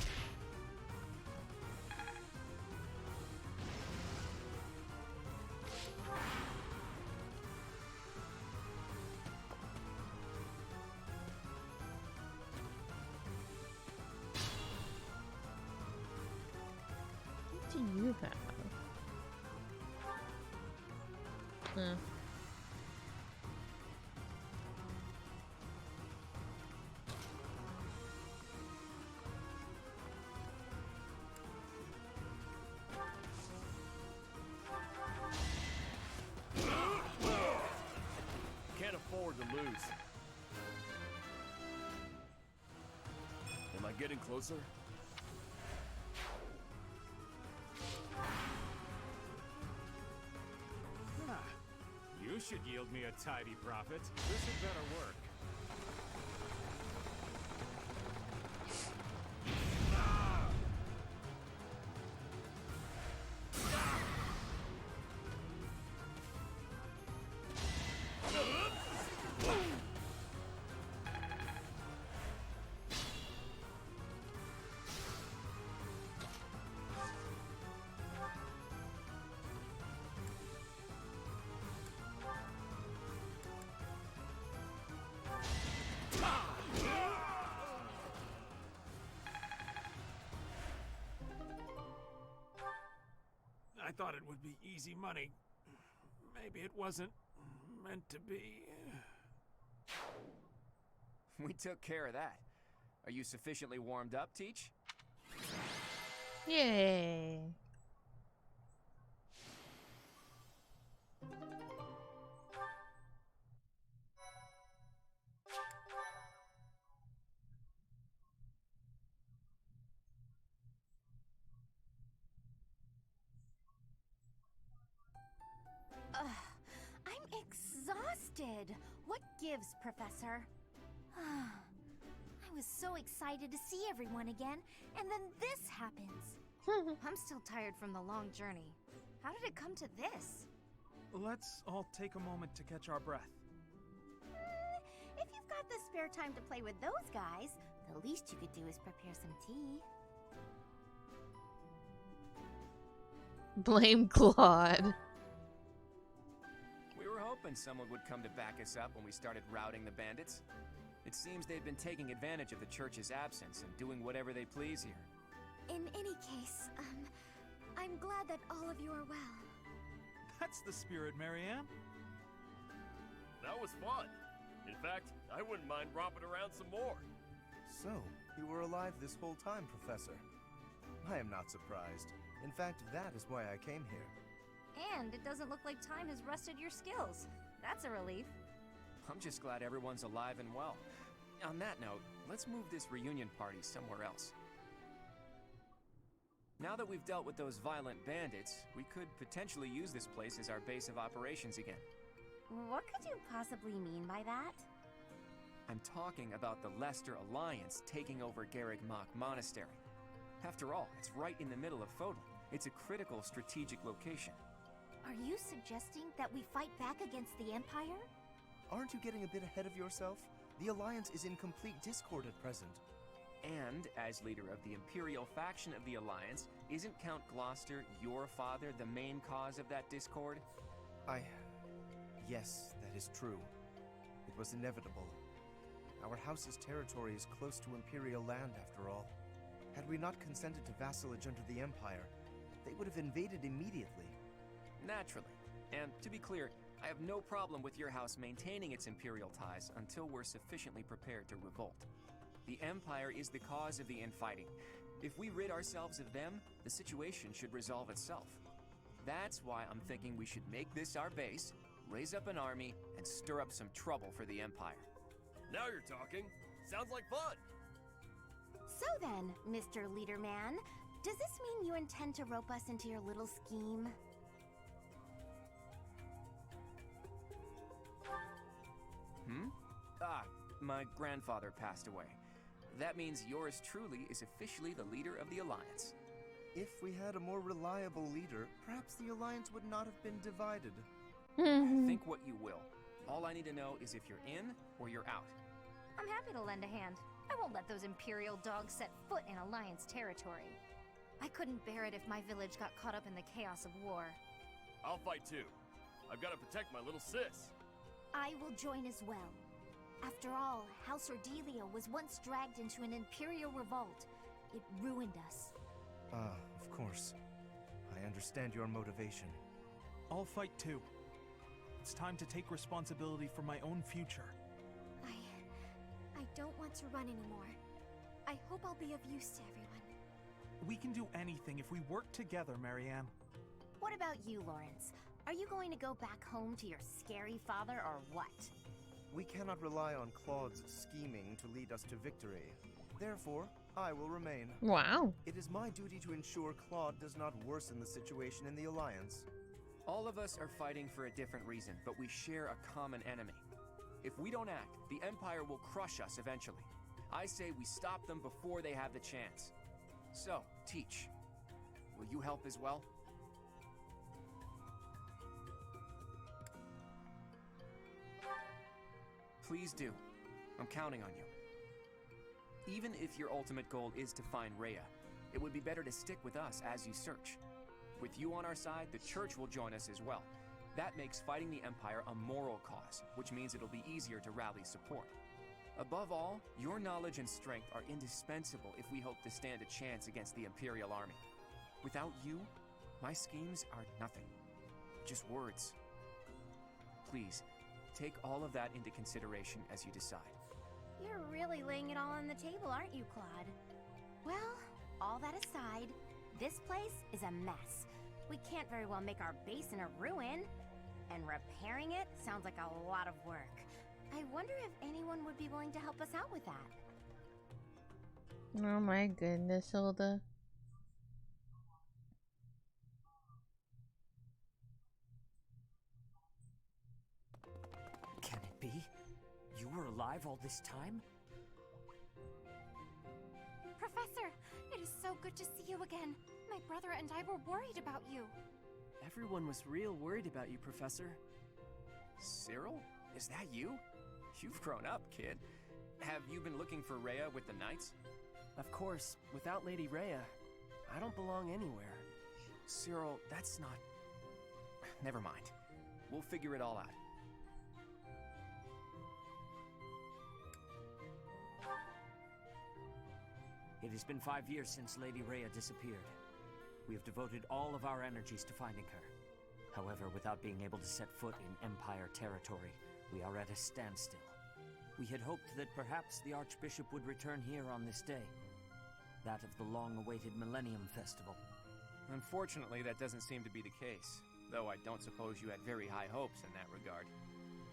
What do you have? Can't afford to lose. Am I getting closer? You should yield me a tidy profit. This had better work. thought it would be easy money. Maybe it wasn't meant to be. We took care of that. Are you sufficiently warmed up, Teach? Yay. I'm exhausted. What gives, Professor? I was so excited to see everyone again, and then this happens. I'm still tired from the long journey. How did it come to this? Let's all take a moment to catch our breath. If you've got the spare time to play with those guys, the least you could do is prepare some tea. Blame Claude. We were hoping someone would come to back us up when we started routing the bandits. It seems they've been taking advantage of the church's absence and doing whatever they please here. In any case, I'm glad that all of you are well. That's the spirit, Marianne. That was fun. In fact, I wouldn't mind romping around some more. So, you were alive this whole time, Professor. I am not surprised. In fact, that is why I came here. And it doesn't look like time has rusted your skills. That's a relief. I'm just glad everyone's alive and well. On that note, let's move this reunion party somewhere else. Now that we've dealt with those violent bandits, we could potentially use this place as our base of operations again. What could you possibly mean by that? I'm talking about the Leicester Alliance taking over Garreg Mach Monastery. After all, it's right in the middle of Fodlan. It's a critical strategic location. Are you suggesting that we fight back against the Empire? Aren't you getting a bit ahead of yourself? The Alliance is in complete discord at present. And, as leader of the Imperial faction of the Alliance, isn't Count Gloucester, your father, the main cause of that discord? Yes, that is true. It was inevitable. Our house's territory is close to Imperial land, after all. Had we not consented to vassalage under the Empire, they would have invaded immediately. Naturally. And, to be clear, I have no problem with your house maintaining its Imperial ties until we're sufficiently prepared to revolt. The Empire is the cause of the infighting. If we rid ourselves of them, the situation should resolve itself. That's why I'm thinking we should make this our base, raise up an army, and stir up some trouble for the Empire. Now you're talking. Sounds like fun. So then, Mr. Leaderman, does this mean you intend to rope us into your little scheme? My grandfather passed away. That means yours truly is officially the leader of the Alliance. If we had a more reliable leader, perhaps the Alliance would not have been divided. Think what you will. All I need to know is if you're in or you're out. I'm happy to lend a hand. I won't let those Imperial dogs set foot in Alliance territory. I couldn't bear it if my village got caught up in the chaos of war. I'll fight too. I've got to protect my little sis. I will join as well. After all, House Ordelia was once dragged into an Imperial revolt. It ruined us. Of course. I understand your motivation. I'll fight too. It's time to take responsibility for my own future. I don't want to run anymore. I hope I'll be of use to everyone. We can do anything if we work together, Marianne. What about you, Lawrence? Are you going to go back home to your scary father or what? We cannot rely on Claude's scheming to lead us to victory. Therefore, I will remain. Wow. It is my duty to ensure Claude does not worsen the situation in the Alliance. All of us are fighting for a different reason, but we share a common enemy. If we don't act, the Empire will crush us eventually. I say we stop them before they have the chance. So, Teach, will you help as well? Please do. I'm counting on you. Even if your ultimate goal is to find Rhea, it would be better to stick with us as you search. With you on our side, the Church will join us as well. That makes fighting the Empire a moral cause, which means it'll be easier to rally support. Above all, your knowledge and strength are indispensable if we hope to stand a chance against the Imperial army. Without you, My schemes are nothing. Just words. Please, take all of that into consideration as you decide. You're really laying it all on the table, aren't you, Claude? Well, all that aside, this place is a mess. We can't very well make our base in a ruin. And repairing it sounds like a lot of work. I wonder if anyone would be willing to help us out with that. Oh my goodness, Hilda. Can it be? You were alive all this time? Professor, it is so good to see you again. My brother and I were worried about you. Everyone was real worried about you, Professor. Cyril? Is that you? You've grown up, kid. Have you been looking for Rhea with the Knights? Of course, without Lady Rhea, I don't belong anywhere. Cyril, that's not... Never mind. We'll figure it all out. It has been 5 years since Lady Rhea disappeared. We have devoted all of our energies to finding her. However, without being able to set foot in Empire territory, we are at a standstill. We had hoped that perhaps the Archbishop would return here on this day, that of the long-awaited Millennium Festival. Unfortunately, that doesn't seem to be the case, though I don't suppose you had very high hopes in that regard.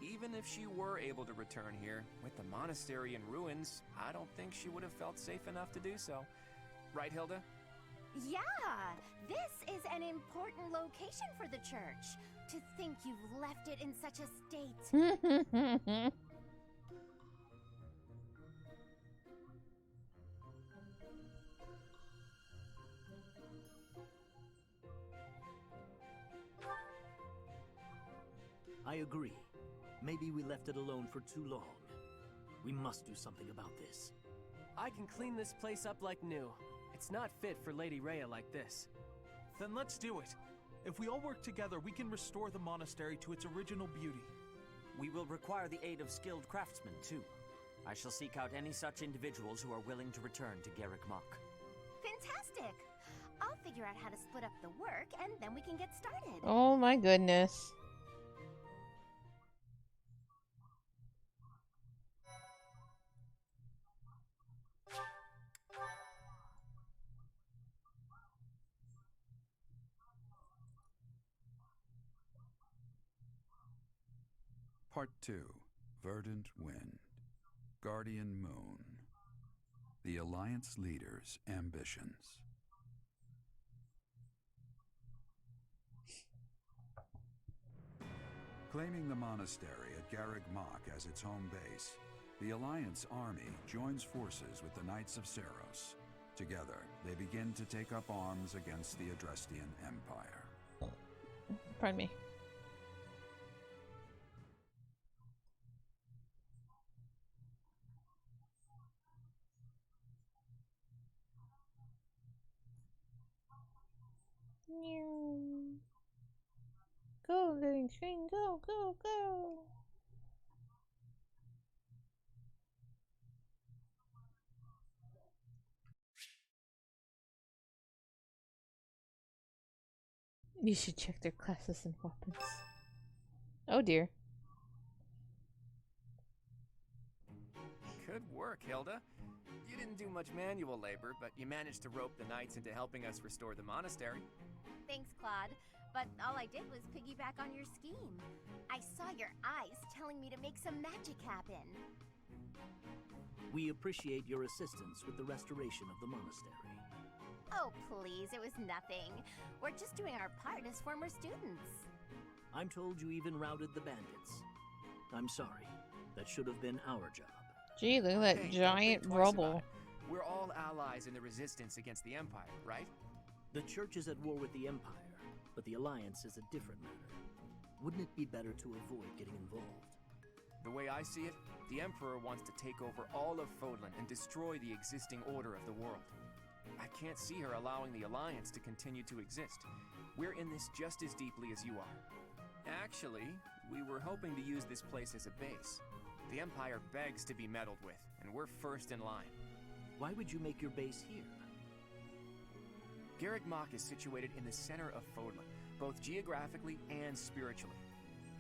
Even if she were able to return here, with the monastery in ruins, I don't think she would have felt safe enough to do so. Right, Hilda? Yeah! This is an important location for the church. To think you've left it in such a state. I agree. Maybe we left it alone for too long. We must do something about this. I can clean this place up like new. It's not fit for Lady Rhea like this. Then let's do it. If we all work together, we can restore the monastery to its original beauty. We will require the aid of skilled craftsmen, too. I shall seek out any such individuals who are willing to return to Garrick Mach. Fantastic! I'll figure out how to split up the work, and then we can get started. Oh my goodness. Part 2. Verdant Wind. Guardian Moon. The Alliance Leader's Ambitions. Claiming the monastery at Garrick Mach as its home base, the Alliance army joins forces with the Knights of Seros. Together, they begin to take up arms against the Adrestian Empire. Pardon me. Go, living string, go, go, go! You should check their classes and weapons. Oh dear. Good work, Hilda. You didn't do much manual labor, but you managed to rope the Knights into helping us restore the monastery. Thanks, Claude. But all I did was piggyback on your scheme. I saw your eyes telling me to make some magic happen. We appreciate your assistance with the restoration of the monastery. Oh, please, it was nothing. We're just doing our part as former students. I'm told you even routed the bandits. I'm sorry. That should have been our job. Gee, look at that Hey, giant don't think twice rubble. about it. We're all allies in the resistance against the Empire, right? The Church is at war with the Empire, but the Alliance is a different matter. Wouldn't it be better to avoid getting involved? The way I see it, the Emperor wants to take over all of Fodlan and destroy the existing order of the world. I can't see her allowing the Alliance to continue to exist. We're in this just as deeply as you are. Actually, we were hoping to use this place as a base. The Empire begs to be meddled with, and we're first in line. Why would you make your base here? Garrick Mach is situated in the center of Fodlan, both geographically and spiritually.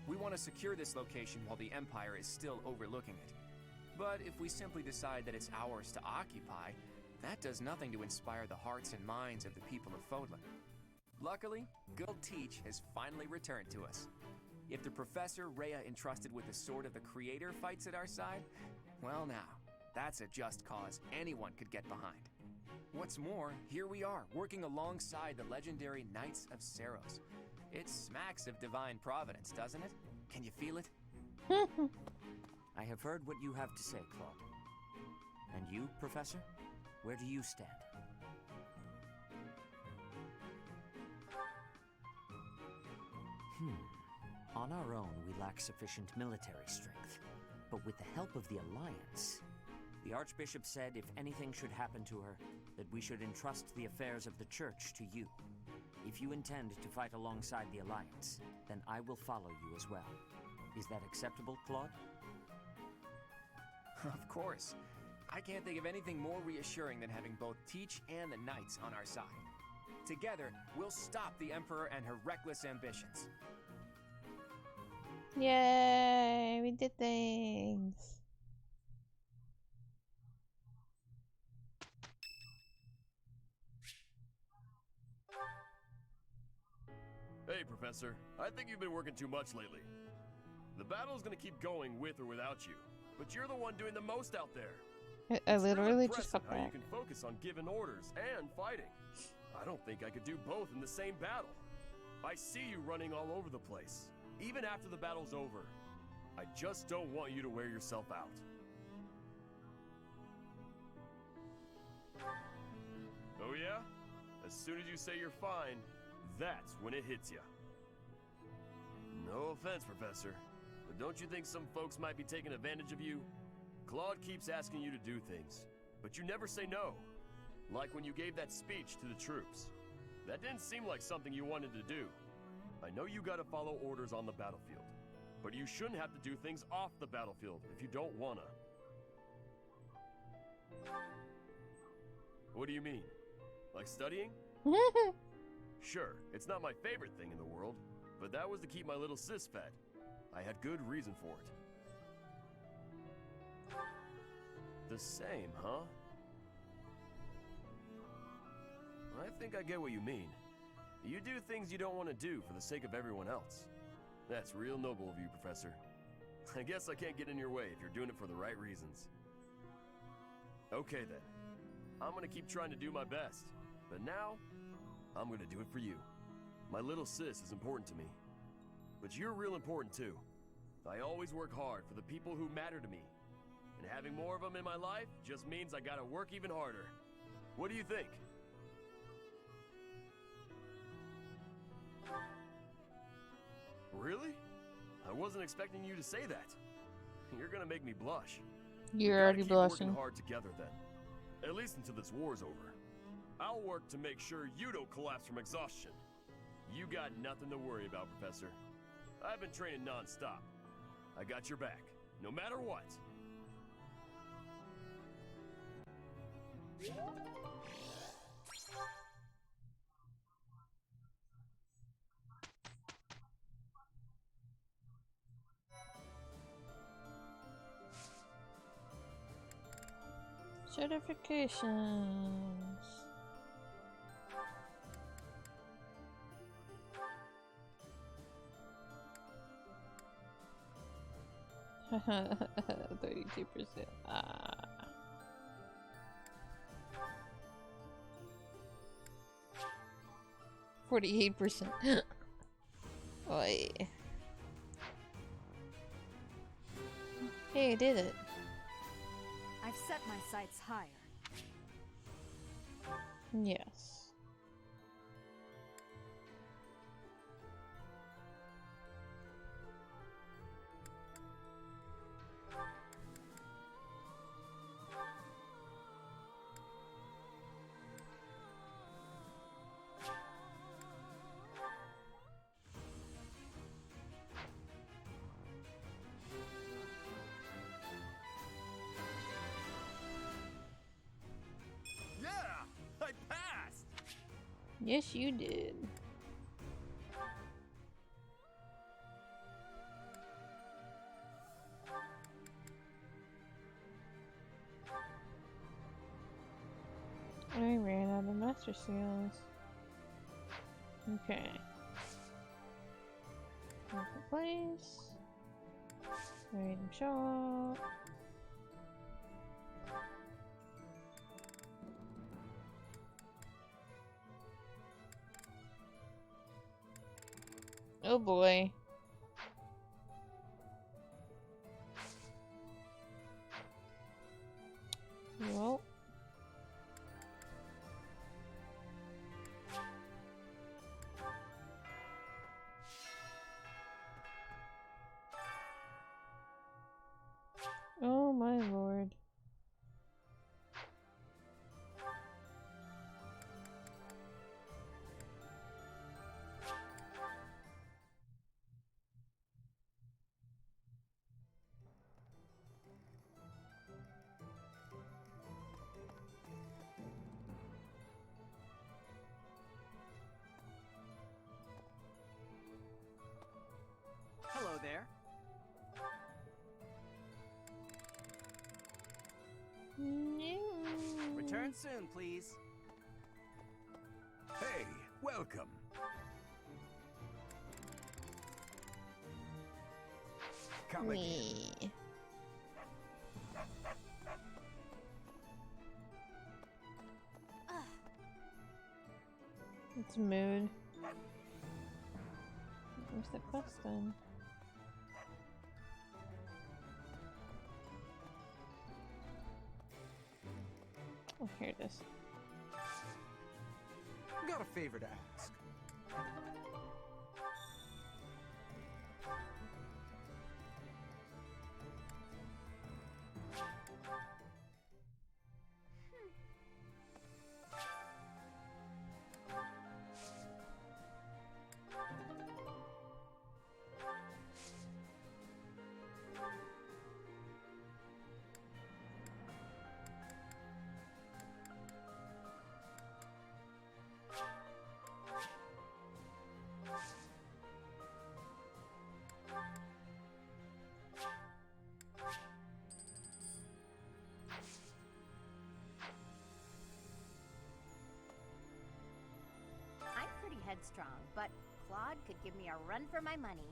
We want to secure this location while the Empire is still overlooking it. But if we simply decide that it's ours to occupy, that does nothing to inspire the hearts and minds of the people of Fodlan. Luckily, Gul Teach has finally returned to us. If the Professor Rhea entrusted with the Sword of the Creator fights at our side, well now, that's a just cause anyone could get behind. What's more, here we are, working alongside the legendary Knights of Seros. It smacks of divine providence, doesn't it? Can you feel it? I have heard what you have to say, Claude. And you, Professor? Where do you stand? On our own, we lack sufficient military strength. But with the help of the Alliance, the Archbishop said if anything should happen to her, that we should entrust the affairs of the Church to you. If you intend to fight alongside the Alliance, then I will follow you as well. Is that acceptable, Claude? Of course. I can't think of anything more reassuring than having both Teach and the Knights on our side. Together, we'll stop the Emperor and her reckless ambitions. Yay, we did things. Hey, Professor. I think you've been working too much lately. The battle's gonna keep going with or without you, but you're the one doing the most out there. I literally just got How you back. can focus on giving orders and fighting. I don't think I could do both in the same battle. I see you running all over the place, even after the battle's over. I just don't want you to wear yourself out. Oh yeah? As soon as you say you're fine, that's when it hits you. No offense, Professor, but don't you think some folks might be taking advantage of you? Claude keeps asking you to do things, but you never say no. Like when you gave that speech to the troops. That didn't seem like something you wanted to do. I know you gotta follow orders on the battlefield, but you shouldn't have to do things off the battlefield if you don't wanna. What do you mean? Like studying? Sure, it's not my favorite thing in the world, but that was to keep my little sis fed. I had good reason for it. The same, huh? I think I get what you mean. You do things you don't want to do for the sake of everyone else. That's real noble of you, Professor. I guess I can't get in your way if you're doing it for the right reasons. Okay then. I'm gonna keep trying to do my best. But now, I'm gonna do it for you. My little sis is important to me. But you're real important too. I always work hard for the people who matter to me. And having more of them in my life just means I gotta work even harder. What do you think? Really? I wasn't expecting you to say that. You're gonna make me blush. You're We gotta already keep blushing. Working hard together then. At least until this war's over. I'll work to make sure you don't collapse from exhaustion. You got nothing to worry about, Professor. I've been training non-stop. I got your back, no matter what. Certifications. Haha, 32%. 48%. Oi. Hey, I did it. I've set my sights higher. Yes. Yeah! I passed! Yes, you did. I ran out of master seals. Okay. Marketplace. Item shop. Oh boy. Well. Oh my lord. Hello there. No. Return soon, please. Hey, welcome. Come again. It's mood. Where's the quest then? Oh, here it is. Got a favor to ask. I'm pretty headstrong, but Claude could give me a run for my money.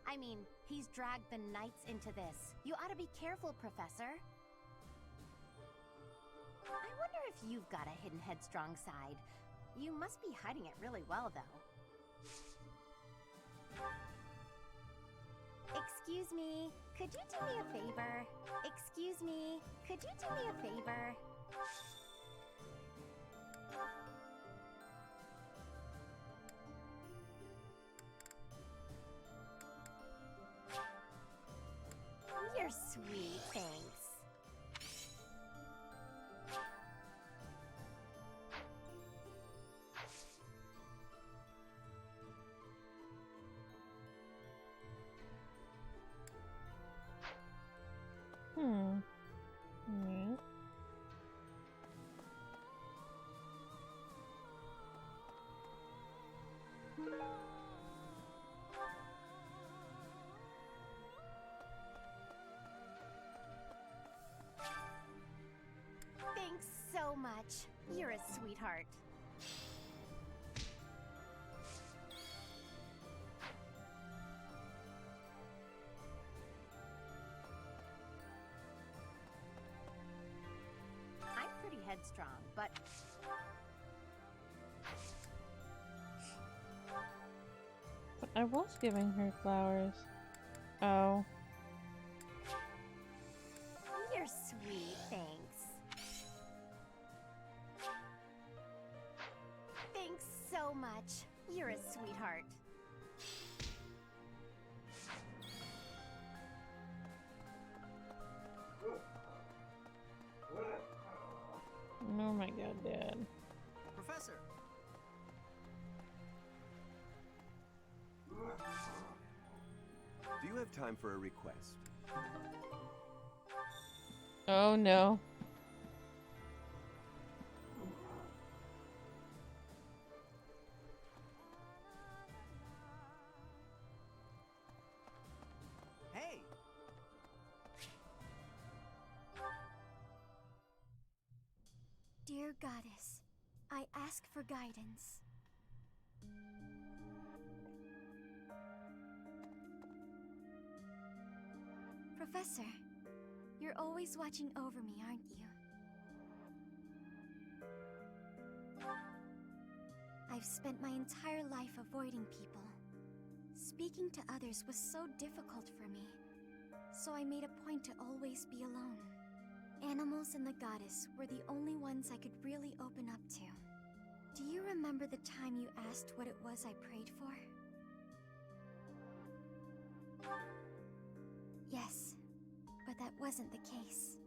I mean, he's dragged the Knights into this. You ought to be careful, Professor. I wonder if you've got a hidden headstrong side. You must be hiding it really well, though. Excuse me, could you do me a favor? Excuse me, could you do me a favor? You're sweet, thanks. Yeah. Thanks so much. You're a sweetheart. I'm pretty headstrong, but But I was giving her flowers. Oh. you're sweet, thanks. Thanks so much. You're a sweetheart. Oh my god, Dad. Professor. Do you have time for a request? Oh no. Goddess, I ask for guidance. Professor, you're always watching over me, aren't you? I've spent my entire life avoiding people. Speaking to others was so difficult for me, so I made a point to always be alone. Animals and the goddess were the only ones I could really open up to. Do you remember the time you asked what it was I prayed for? Yes, but that wasn't the case.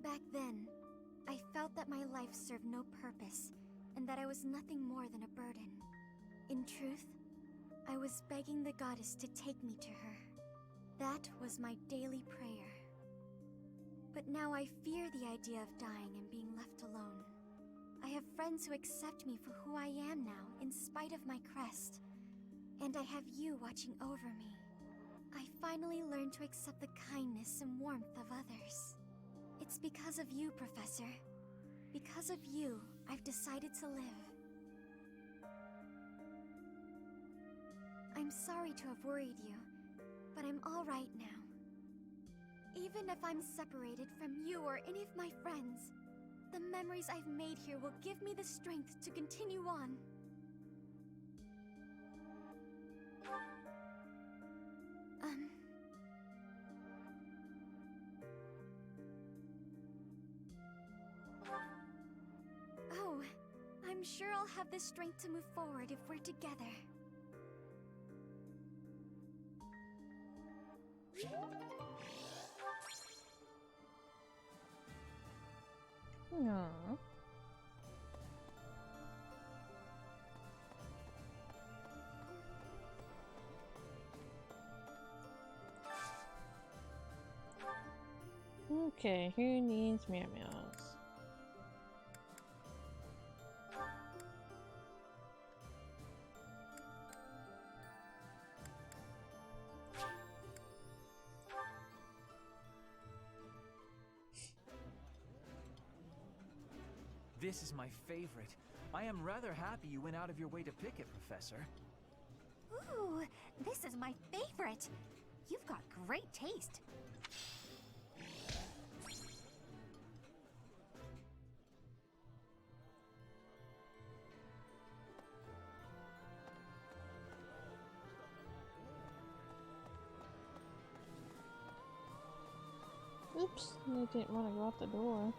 Back then, I felt that my life served no purpose, and that I was nothing more than a burden. In truth, I was begging the goddess to take me to her. That was my daily prayer. But now I fear the idea of dying and being left alone. I have friends who accept me for who I am now, in spite of my crest. And I have you watching over me. I finally learned to accept the kindness and warmth of others. It's because of you, Professor. Because of you, I've decided to live. I'm sorry to have worried you, but I'm all right now. Even if I'm separated from you or any of my friends, the memories I've made here will give me the strength to continue on. Oh, I'm sure I'll have the strength to move forward if we're together. Aww. Okay, who needs meow meows? This is my favorite. I am rather happy you went out of your way to pick it, Professor. Ooh, this is my favorite. You've got great taste. Oops, I didn't want to go out the door.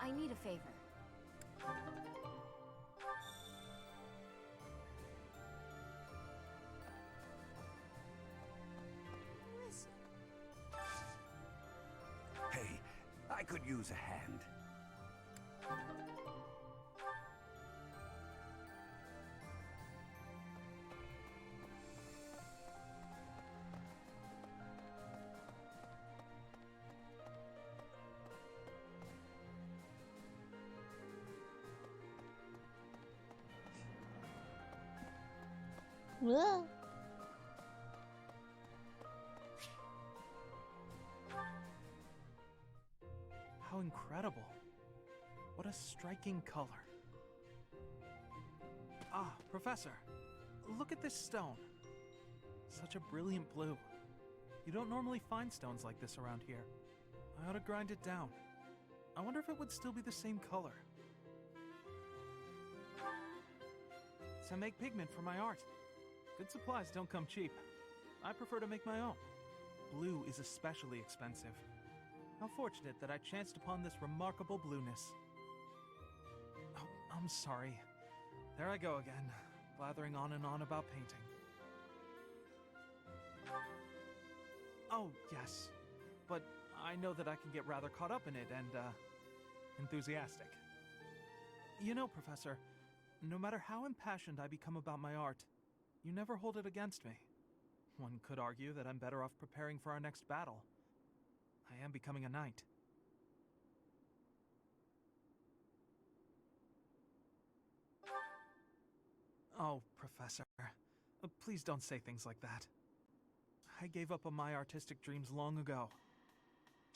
I need a favor. Listen. Hey, I could use a hand. Ugh. How incredible. What a striking color. Ah, Professor, look at this stone. Such a brilliant blue. You don't normally find stones like this around here. I ought to grind it down. I wonder if it would still be the same color. To make pigment for my art. Good supplies don't come cheap. I prefer to make my own. Blue is especially expensive. How fortunate that I chanced upon this remarkable blueness. Oh, I'm sorry. There I go again, blathering on and on about painting. Oh, yes. But I know that I can get rather caught up in it and, enthusiastic. You know, Professor, no matter how impassioned I become about my art, you never hold it against me. One could argue that I'm better off preparing for our next battle. I am becoming a knight. Oh, Professor. Please don't say things like that. I gave up on my artistic dreams long ago.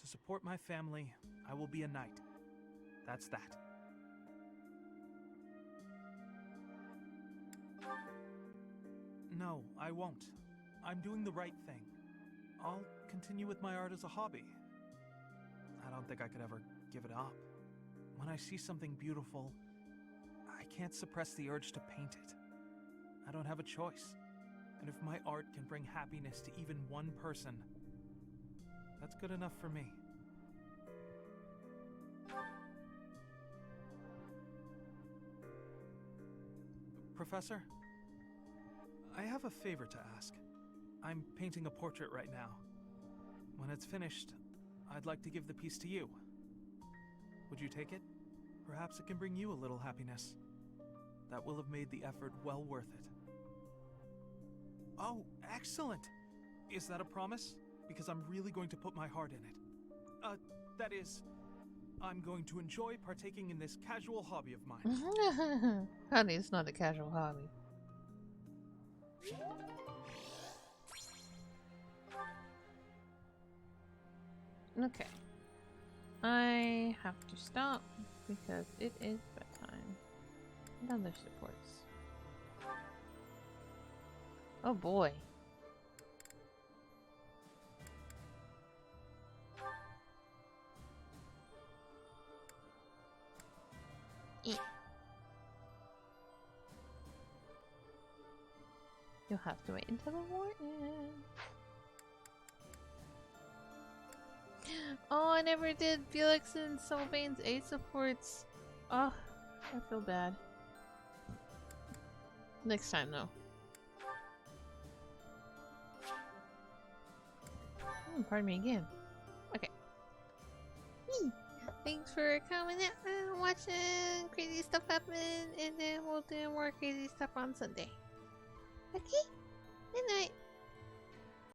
To support my family, I will be a knight. That's that. No, I won't. I'm doing the right thing. I'll continue with my art as a hobby. I don't think I could ever give it up. When I see something beautiful, I can't suppress the urge to paint it. I don't have a choice. And if my art can bring happiness to even one person, that's good enough for me. Professor, I have a favor to ask. I'm painting a portrait right now. When it's finished, I'd like to give the piece to you. Would you take it? Perhaps it can bring you a little happiness. That will have made the effort well worth it. Oh, excellent! Is that a promise? Because I'm really going to put my heart in it. That is, I'm going to enjoy partaking in this casual hobby of mine. Honey, it's not a casual hobby. Okay. I have to stop because it is bedtime. Another supports. Oh boy. You'll have to wait until the morning. Oh, I never did Felix and Sylvain's A supports. Oh, I feel bad. Next time, though. Pardon me again. Okay. Thanks for coming out and watching crazy stuff happen, and then we'll do more crazy stuff on Sunday. Okay? Good night.